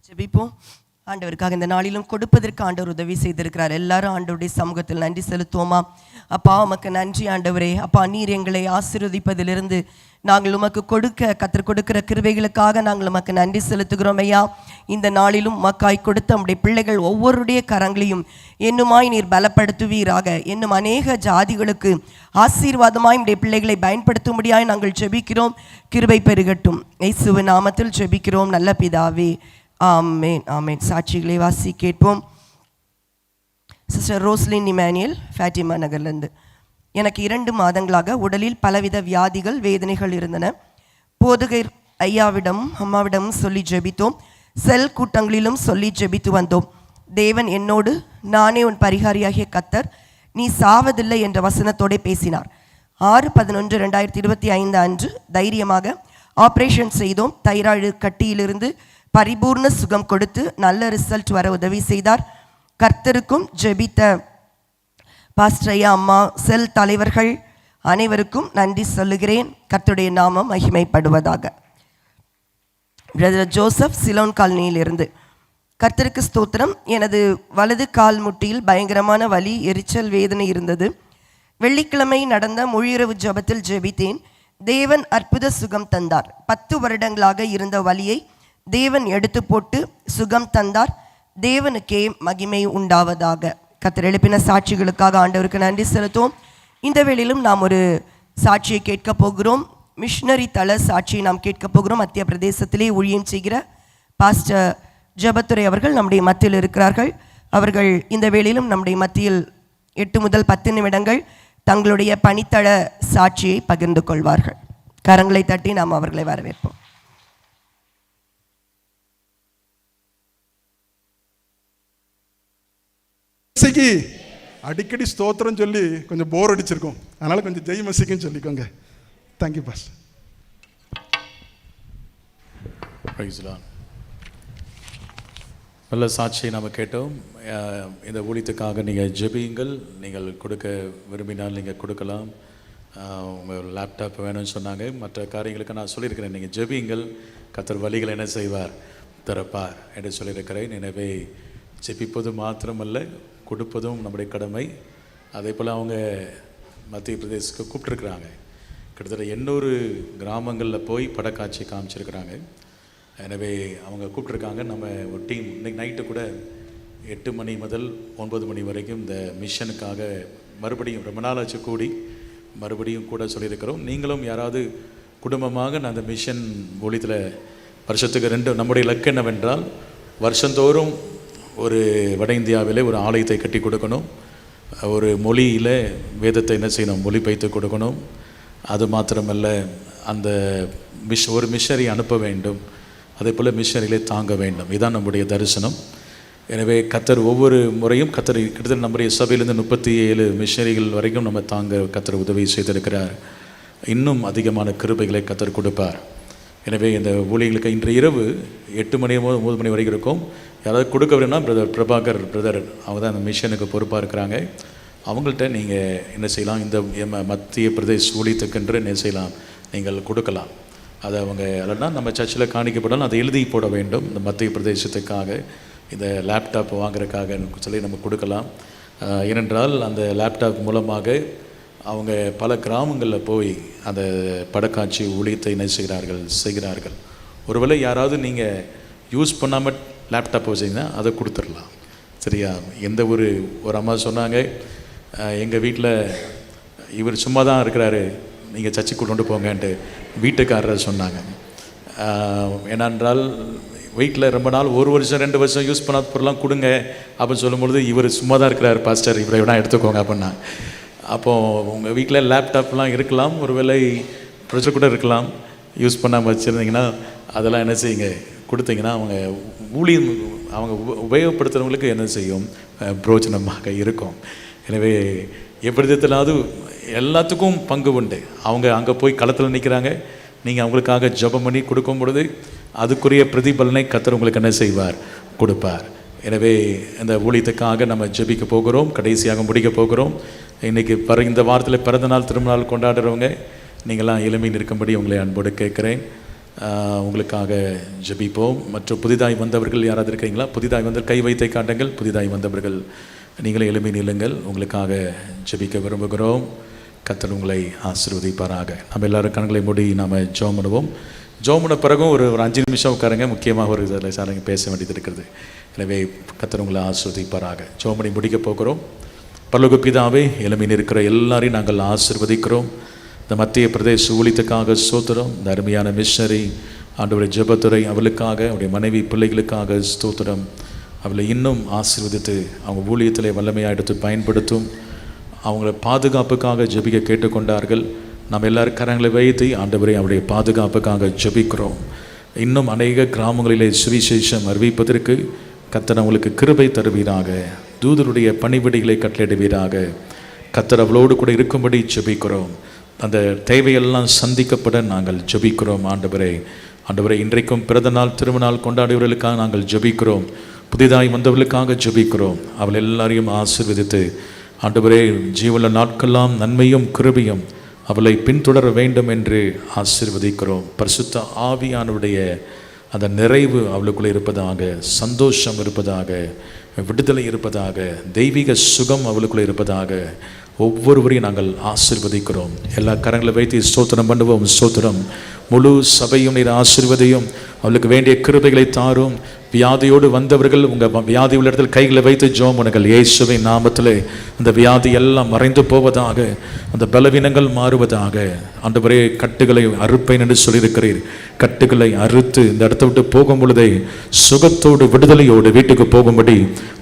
ஜெபிப்போம். ஆண்டவருக்காக இந்த நாளிலும் கொடுப்பதற்கு ஆண்டவர் உதவி செய்திருக்கிறார். எல்லாரும் ஆண்டவருடைய சமூகத்தில் நன்றி செலுத்துவோமா? அப்பா உமக்கு நன்றி ஆண்டவரே. அப்பா நீர் எங்களை ஆசீர்வதிப்பதிலிருந்து நாங்கள் உமக்கு கர்த்தர் கொடுக்கிற கிருபைகளுக்காக நாங்கள் உமக்கு நன்றி செலுத்துகிறோம் ஐயா. இந்த நாளிலும் உமக்காய் கொடுத்த நம்முடைய பிள்ளைகள் ஒவ்வொருடைய கரங்களையும் என்னுமாய் நீர் பலப்படுத்துவீராக. இன்னும் அநேக ஜாதிகளுக்கு ஆசீர்வாதமாய் நம்முடைய பிள்ளைகளை பயன்படுத்தும்படியாய் நாங்கள் ஜெபிக்கிறோம். கிருபை பெருகட்டும். இயேசுவின் நாமத்தில் ஜெபிக்கிறோம் நல்ல பிதாவே, ஆமென் ஆமென். சாட்சிகளை வாசி கேட்போம். சிஸ்டர் ரோஸ்லின் இமானுவேல், ஃபேட்டிமா நகர்லேருந்து. எனக்கு 2 மாதங்களாக உடலில் பலவித வியாதிகள் வேதனைகள் இருந்தன. போதகர் ஐயாவிடம் அம்மாவிடம் சொல்லி ஜெபித்தோம். செல் கூட்டங்களிலும் சொல்லி ஜெபித்து வந்தோம். தேவன் என்னோடு, நானே உன் பரிகாரியாகிய கர்த்தர், நீ சாவதில்லை என்ற வசனத்தோடு பேசினார். 6/11/2025 அன்று தைரியமாக ஆப்ரேஷன் செய்தோம். தைராய்டு கட்டியிலிருந்து பரிபூர்ண சுகம் கொடுத்து நல்ல ரிசல்ட் வர உதவி செய்தார். கர்த்தருக்கும் ஜெபித்த பாஸ்டர் ஐயா, அம்மா, செல் தலைவர்கள் அனைவருக்கும் நன்றி சொல்லுகிறேன். கர்த்தருடைய நாமம் மகிமைப்படுவதாக. பிரதர் ஜோசப், சிலோன் காலனியிலிருந்து. கர்த்தருக்கு ஸ்தோத்திரம். எனது வலது கால் முட்டியில் பயங்கரமான வலி, எரிச்சல், வேதனை இருந்தது. வெள்ளிக்கிழமை நடந்த முழிரவு ஜெபத்தில் ஜெபித்தேன். தேவன் அற்புத சுகம் தந்தார். 10 வருடங்களாக இருந்த வலியை தேவன் எடுத்து போட்டு சுகம் தந்தார். தேவனுக்கே மகிமை உண்டாவதாக. கர்த்தர் எழுப்பின சாட்சிகளுக்காக ஆண்டவருக்கு நன்றி செலுத்துவோம். இந்த வேளையிலும் நாம் ஒரு சாட்சியை கேட்க போகிறோம். மிஷனரி தள சாட்சியை நாம் கேட்க போகிறோம். மத்திய பிரதேசத்திலே ஊழியம் செய்கிற பாஸ்டர் ஜெபத்துரை அவர்கள் நம்முடைய மத்தியில் இருக்கிறார்கள். அவர்கள் இந்த வேளையிலும் நம்முடைய மத்தியில் 8 முதல் 10 நிமிடங்கள் தங்களுடைய பணித்தள சாட்சியை பகிர்ந்து கொள்வார்கள். கரங்களை தட்டி நாம் அவர்களை வரவேற்போம். அடிக்கடி ஸ்தோத்திரம் சொல்லி கொஞ்சம் போர் அடிச்சிருக்கோம். அதனால கொஞ்சம் ஜெய் மசிக்குன்னு சொல்லிக்கோங்க. Thank you boss. நல்ல சாட்சியை நாம் கேட்டோம். இந்த ஊழியத்துக்காக நீங்கள் ஜெபியுங்கள். நீங்கள் கொடுக்க விரும்பினால் நீங்கள் கொடுக்கலாம். உங்கள் லேப்டாப் வேணும்னு சொன்னாங்க. மற்ற காரியங்களுக்கு நான் சொல்லியிருக்கிறேன், நீங்கள் ஜெபியுங்கள், கர்த்தர் வழிகளை என்ன செய்வார், திறப்பார் என்று சொல்லியிருக்கிறேன். எனவே ஜெபிப்பது மாத்திரமல்ல, கொடுப்பதும் நம்முடைய கடமை. அதே போல் அவங்க மத்திய பிரதேசத்துக்கு கூப்பிட்டுருக்குறாங்க. கிட்டத்தட்ட 800 கிராமங்களில் போய் படக்காட்சி காமிச்சிருக்கிறாங்க. எனவே அவங்க கூப்பிட்ருக்காங்க. நம்ம ஒரு டீம் இன்றைக்கி நைட்டு கூட 8 மணி முதல் 9 மணி வரைக்கும் இந்த மிஷனுக்காக மறுபடியும் ரொம்ப நாள் ஆச்சு கூடி மறுபடியும் கூட சொல்லியிருக்கிறோம். நீங்களும் யாராவது குடும்பமாக நான் அந்த மிஷன் ஊழியத்தில் வருஷத்துக்கு 2 நம்முடைய இலக்கு என்னவென்றால் வருஷந்தோறும் ஒரு வட இந்தியாவிலே ஒரு ஆலயத்தை கட்டி கொடுக்கணும். ஒரு மொழியில் வேதத்தை என்ன செய்யணும், மொழிபெயர்த்து கொடுக்கணும். அது மாத்திரமல்ல, அந்த ஒரு மிஷனரி அனுப்ப வேண்டும். அதே போல் மிஷனரியிலே தாங்க வேண்டும். இதுதான் நம்முடைய தரிசனம். எனவே கர்த்தர் ஒவ்வொரு முறையும் கர்த்தர் கிட்டத்தட்ட நம்முடைய சபையிலேருந்து 37 மிஷனரிகள் வரைக்கும் நம்ம தாங்க கர்த்தர் உதவி செய்திருக்கிறார். இன்னும் அதிகமான கிருபைகளை கர்த்தர் கொடுப்பார். எனவே இந்த ஊழியர்களுக்கு இன்று இரவு 8 மணி 9 மணி வரைக்கும் இருக்கும். யாராவது கொடுக்க வேணும்னா பிரதர் பிரபாகர் பிரதர் அவங்க தான் அந்த மிஷனுக்கு பொறுப்பாக இருக்கிறாங்க. அவங்கள்ட்ட நீங்கள் என்ன செய்யலாம், இந்த மத்திய பிரதேச ஊழியத்துக்கென்று என்ன செய்யலாம், நீங்கள் கொடுக்கலாம். அதை அவங்க இல்லைன்னா நம்ம சர்ச்சில் காணிக்கப்படலாம், அதை எழுதி போட வேண்டும். இந்த மத்திய பிரதேசத்துக்காக இந்த லேப்டாப் வாங்குறதுக்காக சொல்லி நம்ம கொடுக்கலாம். ஏனென்றால் அந்த லேப்டாப் மூலமாக அவங்க பல கிராமங்களில் போய் அந்த படக்காட்சி ஊழியத்தை என்ன செய்கிறார்கள். ஒருவேளை யாராவது நீங்கள் யூஸ் பண்ணாமல் லேப்டாப் வச்சிங்கன்னா அதை கொடுத்துடலாம். சரியா? எந்த ஒரு அம்மா சொன்னாங்க, எங்கள் வீட்டில் இவர் சும்மா தான் இருக்கிறாரு, நீங்கள் சர்ச்சுக்கு கொண்டு போங்கன்ட்டு வீட்டுக்காரரை சொன்னாங்க. ஏனென்றால் வீட்டில் ரொம்ப நாள் 1 வருஷம் 2 வருஷம் யூஸ் பண்ணாத பொருள்லாம் கொடுங்க அப்படின்னு சொல்லும்பொழுது இவர் சும்மா தான் இருக்கிறார் பாஸ்டர், இவரை வேணா எடுத்துக்கோங்க அப்படின்னா. அப்போது உங்கள் வீட்டில் லேப்டாப்லாம் இருக்கலாம், ஒருவேளை ப்ரொஜெக்ட் கூட இருக்கலாம். யூஸ் பண்ணாமல் வச்சுருந்தீங்கன்னா அதெல்லாம் என்ன செய்யுங்க, கொடுத்தீங்கன்னா அவங்க ஊழியம் அவங்க உபயோகப்படுத்துகிறவங்களுக்கு என்ன செய்யும், பிரோஜனமாக இருக்கும். எனவே எப்படித்தலாவது எல்லாத்துக்கும் பங்கு உண்டு. அவங்க அங்கே போய் களத்தில் நிற்கிறாங்க, நீங்கள் அவங்களுக்காக ஜெபம் பண்ணி கொடுக்கும் பொழுது அதுக்குரிய பிரதிபலனை கர்த்தர் உங்களுக்கு என்ன செய்வார், கொடுப்பார். எனவே இந்த ஊழியத்துக்காக நம்ம ஜெபிக்க போகிறோம், கடைசியாக முடிக்க போகிறோம். இன்றைக்கி இந்த வாரத்தில் பிறந்த நாள் திரும்ப நாள் கொண்டாடுறவங்க நீங்களாம் எளிமையில் இருக்கும்படி உங்களை அன்போடு கேட்குறேன். உங்களுக்காக ஜெபிப்போம். மற்றும் புதிதாய் வந்தவர்கள் யாராவது இருக்கீங்களா? புதிதாய் வந்து கை வைத்தை காட்டுங்கள். புதிதாய் வந்தவர்கள் நீங்களே எளிமை நில்லுங்கள். உங்களுக்காக ஜெபிக்க விரும்புகிறோம். கர்த்தர் உங்களை ஆசீர்வதிப்பாராக. நம்ம எல்லோரும் கண்களை மூடி நாம் ஜெபம் பண்ணுவோம். ஜெபம் பண்ண பிறகும் ஒரு 5 நிமிஷம் உட்காருங்க. முக்கியமாக ஒரு சாரங்க பேச வேண்டியது இருக்கிறது. எனவே கர்த்தர் உங்களை ஆசீர்வதிப்பாராக. ஜெபம் பண்ணி முடிக்க போகிறோம். பரலோக பிதாவே, எளிமையில் இருக்கிற எல்லாரையும் நாங்கள் ஆசீர்வதிக்கிறோம். இந்த மத்திய பிரதேச ஊழியத்துக்காக ஸ்தோத்திரம். இந்த அருமையான மிஷனரி ஆண்டவருடைய ஜெபத்துரை அவளுக்காக, அவருடைய மனைவி பிள்ளைகளுக்காக ஸ்தோத்திரம். அவளை இன்னும் ஆசீர்வதித்து அவங்க ஊழியத்திலே வல்லமையாக எடுத்து பயன்படுத்தும். அவங்கள பாதுகாப்புக்காக ஜெபிக்க கேட்டுக்கொண்டார்கள். நம்ம எல்லாரும் கரங்களை வைத்து ஆண்டவரை அவருடைய பாதுகாப்புக்காக ஜெபிக்கிறோம். இன்னும் அநேக கிராமங்களிலே சுவிசேஷம் அறிவிப்பதற்கு கர்த்தர் அவங்களுக்கு கிருபை தருவீராக. தூதருடைய பணிவிடைகளை கட்டளையிடுவீராக. கர்த்தர் அவளோடு கூட இருக்கும்படி ஜெபிக்கிறோம். அந்த தேவையெல்லாம் சந்திக்கப்பட நாங்கள் ஜெபிக்கிறோம். ஆண்டவரே, இன்றைக்கும் பிறந்த நாள் திருமணநாள் கொண்டாடியவர்களுக்காக நாங்கள் ஜெபிக்கிறோம். புதிதாய் வந்தவர்களுக்காக ஜெபிக்கிறோம். அவள் எல்லாரையும் ஆசீர்வதித்து ஆண்டவரே, ஜீவன நாட்கெல்லாம் நன்மையும் கிருபையும் அவளை பின்தொடர வேண்டும் என்று ஆசீர்வதிக்கிறோம். பரிசுத்த ஆவியானுடைய அந்த நிறைவு அவளுக்குள்ளே இருப்பதாக, சந்தோஷம் இருப்பதாக, விடுதலை இருப்பதாக, தெய்வீக சுகம் அவளுக்குள்ளே இருப்பதாக ஒவ்வொருவரையும் நாங்கள் ஆசீர்வதிக்கிறோம். எல்லா கரங்களை வைத்து ஸ்தோத்திரம் பண்ணுவோம். ஸ்தோத்திரம். முழு சபையும் நீர் ஆசீர்வதியும். அவளுக்கு வேண்டிய கிருபைகளை தாரும். வியாதியோடு வந்தவர்கள் உங்கள் வியாதி உள்ள இடத்தில் கைகளை வைத்து ஜெபம் பண்ணுங்கள். இயேசுவின் நாமத்திலே அந்த வியாதி எல்லாம் மறைந்து போவதாக, அந்த பலவீனங்கள் மாறுவதாக. ஆண்டவரே, கட்டுகளை அறுப்பேன் என்று சொல்லியிருக்கிறீர். கட்டுகளை அறுத்து இந்த இடத்தை விட்டு போகும் பொழுதே சுகத்தோடு விடுதலையோடு வீட்டுக்கு போகும்படி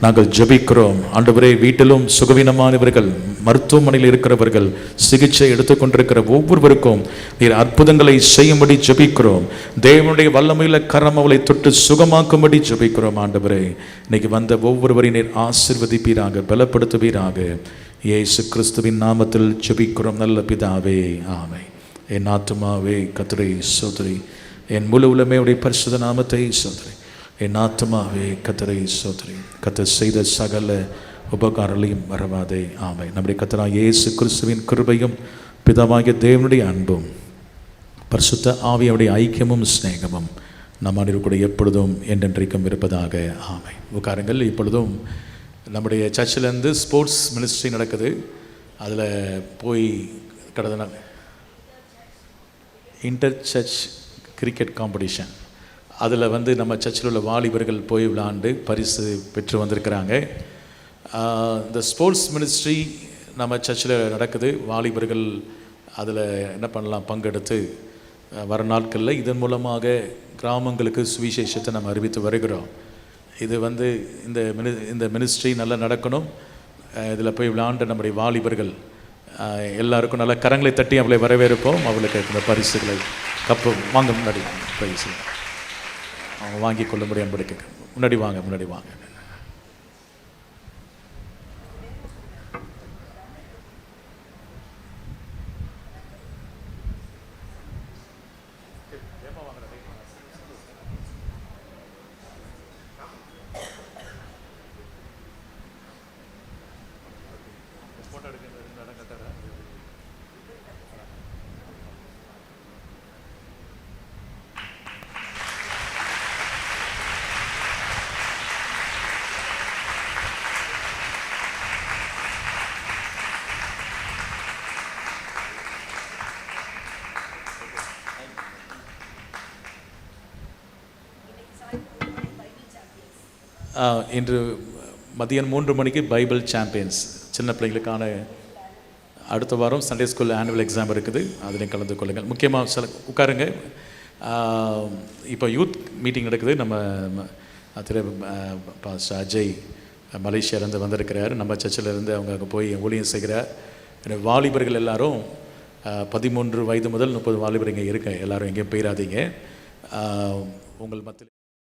நாங்கள் ஜெபிக்கிறோம். ஆண்டவரே, வீட்டிலும் சுகவீனமானவர்கள், மருத்துவமனையில் இருக்கிறவர்கள், சிகிச்சை எடுத்துக்கொண்டிருக்கிற ஒவ்வொருவருக்கும் நீர் அற்புதங்களை செய்யும்படி ஜெபிக்கிறோம். தேவனுடைய வல்லமையில கரம் அவளை தொட்டு சுகமாக்கும்படி ஜெபிக்கிறோம். ஆண்டவரே, இன்னைக்கு வந்த ஒவ்வொருவரையும் நீர் ஆசீர்வதிப்பீராக, பலப்படுத்துவீராக. இயேசு கிறிஸ்துவின் நாமத்தில் ஜெபிக்கிறோம் நல்ல பிதாவே, ஆமென். என் ஆத்துமாவே கர்த்தரை ஸ்தோத்திரி, என் முழு உள்ளமே உடைய பரிசுத்த நாமத்தை ஸ்தோத்திரி. என் ஆத்துமாவே கர்த்தரை ஸ்தோத்திரி, கர்த்தர் செய்த சகல உபகாரங்களையும் மறவாதே, ஆமென். நம்முடைய கர்த்தராகிய இயேசு கிறிஸ்துவின் கிருபையும் பிதாவாகிய தேவனுடைய அன்பும் பரிசுத்த ஆவியுடைய ஐக்கியமும் சிநேகமும் நம் அனைவரும் எப்பொழுதும் என்றென்றைக்கும் இருப்பதாக, ஆமென். உட்காருங்கள். இப்பொழுதும் நம்முடைய சர்ச்சிலேருந்து ஸ்போர்ட்ஸ் மினிஸ்ட்ரி நடக்குது. அதில் போய் கடந்த நாள் இன்டர் சர்ச் கிரிக்கெட் காம்படிஷன், அதில் நம்ம சர்ச்சில் உள்ள வாலிபர்கள் போய் விளையாண்டு பரிசு பெற்று வந்திருக்கிறாங்க. இந்த ஸ்போர்ட்ஸ் மினிஸ்ட்ரி நம்ம சர்ச்சில் நடக்குது. வாலிபர்கள் அதில் என்ன பண்ணலாம், பங்கெடுத்து வர நாட்களில் இதன் மூலமாக கிராமங்களுக்கு சுவிசேஷத்தை நம்ம அறிவித்து வருகிறோம். இது இந்த மினிஸ்ட்ரி நல்லா நடக்கணும். இதில் போய் விளையாண்ட நம்முடைய வாலிபர்கள் எல்லாருக்கும் நல்ல கரங்களை தட்டி அவளை வரவேற்போம். அவளுக்கு இந்த பரிசுகளை கப்பு வாங்க, முன்னாடி பரிசு அவங்க வாங்கி கொள்ள முடியும். முன்னாடி வாங்க. இன்று மதியம் 3 மணிக்கு பைபிள் சாம்பியன்ஸ் சின்ன பிள்ளைங்களுக்கான அடுத்த வாரம் சண்டே ஸ்கூல் ஆனுவல் எக்ஸாம் இருக்குது. அதிலையும் கலந்து கொள்ளுங்கள். முக்கியமாக சில உட்காருங்க. இப்போ யூத் மீட்டிங் நடக்குது. நம்ம திரு பாஸ்டர் அஜய் மலேசியாவிலேருந்து வந்திருக்கிறார். நம்ம சர்ச்சிலேருந்து அவங்க அங்கே போய் ஊழியம் செய்கிறார். வாலிபர்கள் எல்லாரும் 13 வயது முதல் 30 வாலிபர் இங்கே இருக்க. எல்லோரும் எங்கேயும் போயிடாதீங்க. உங்கள் மத்தியில்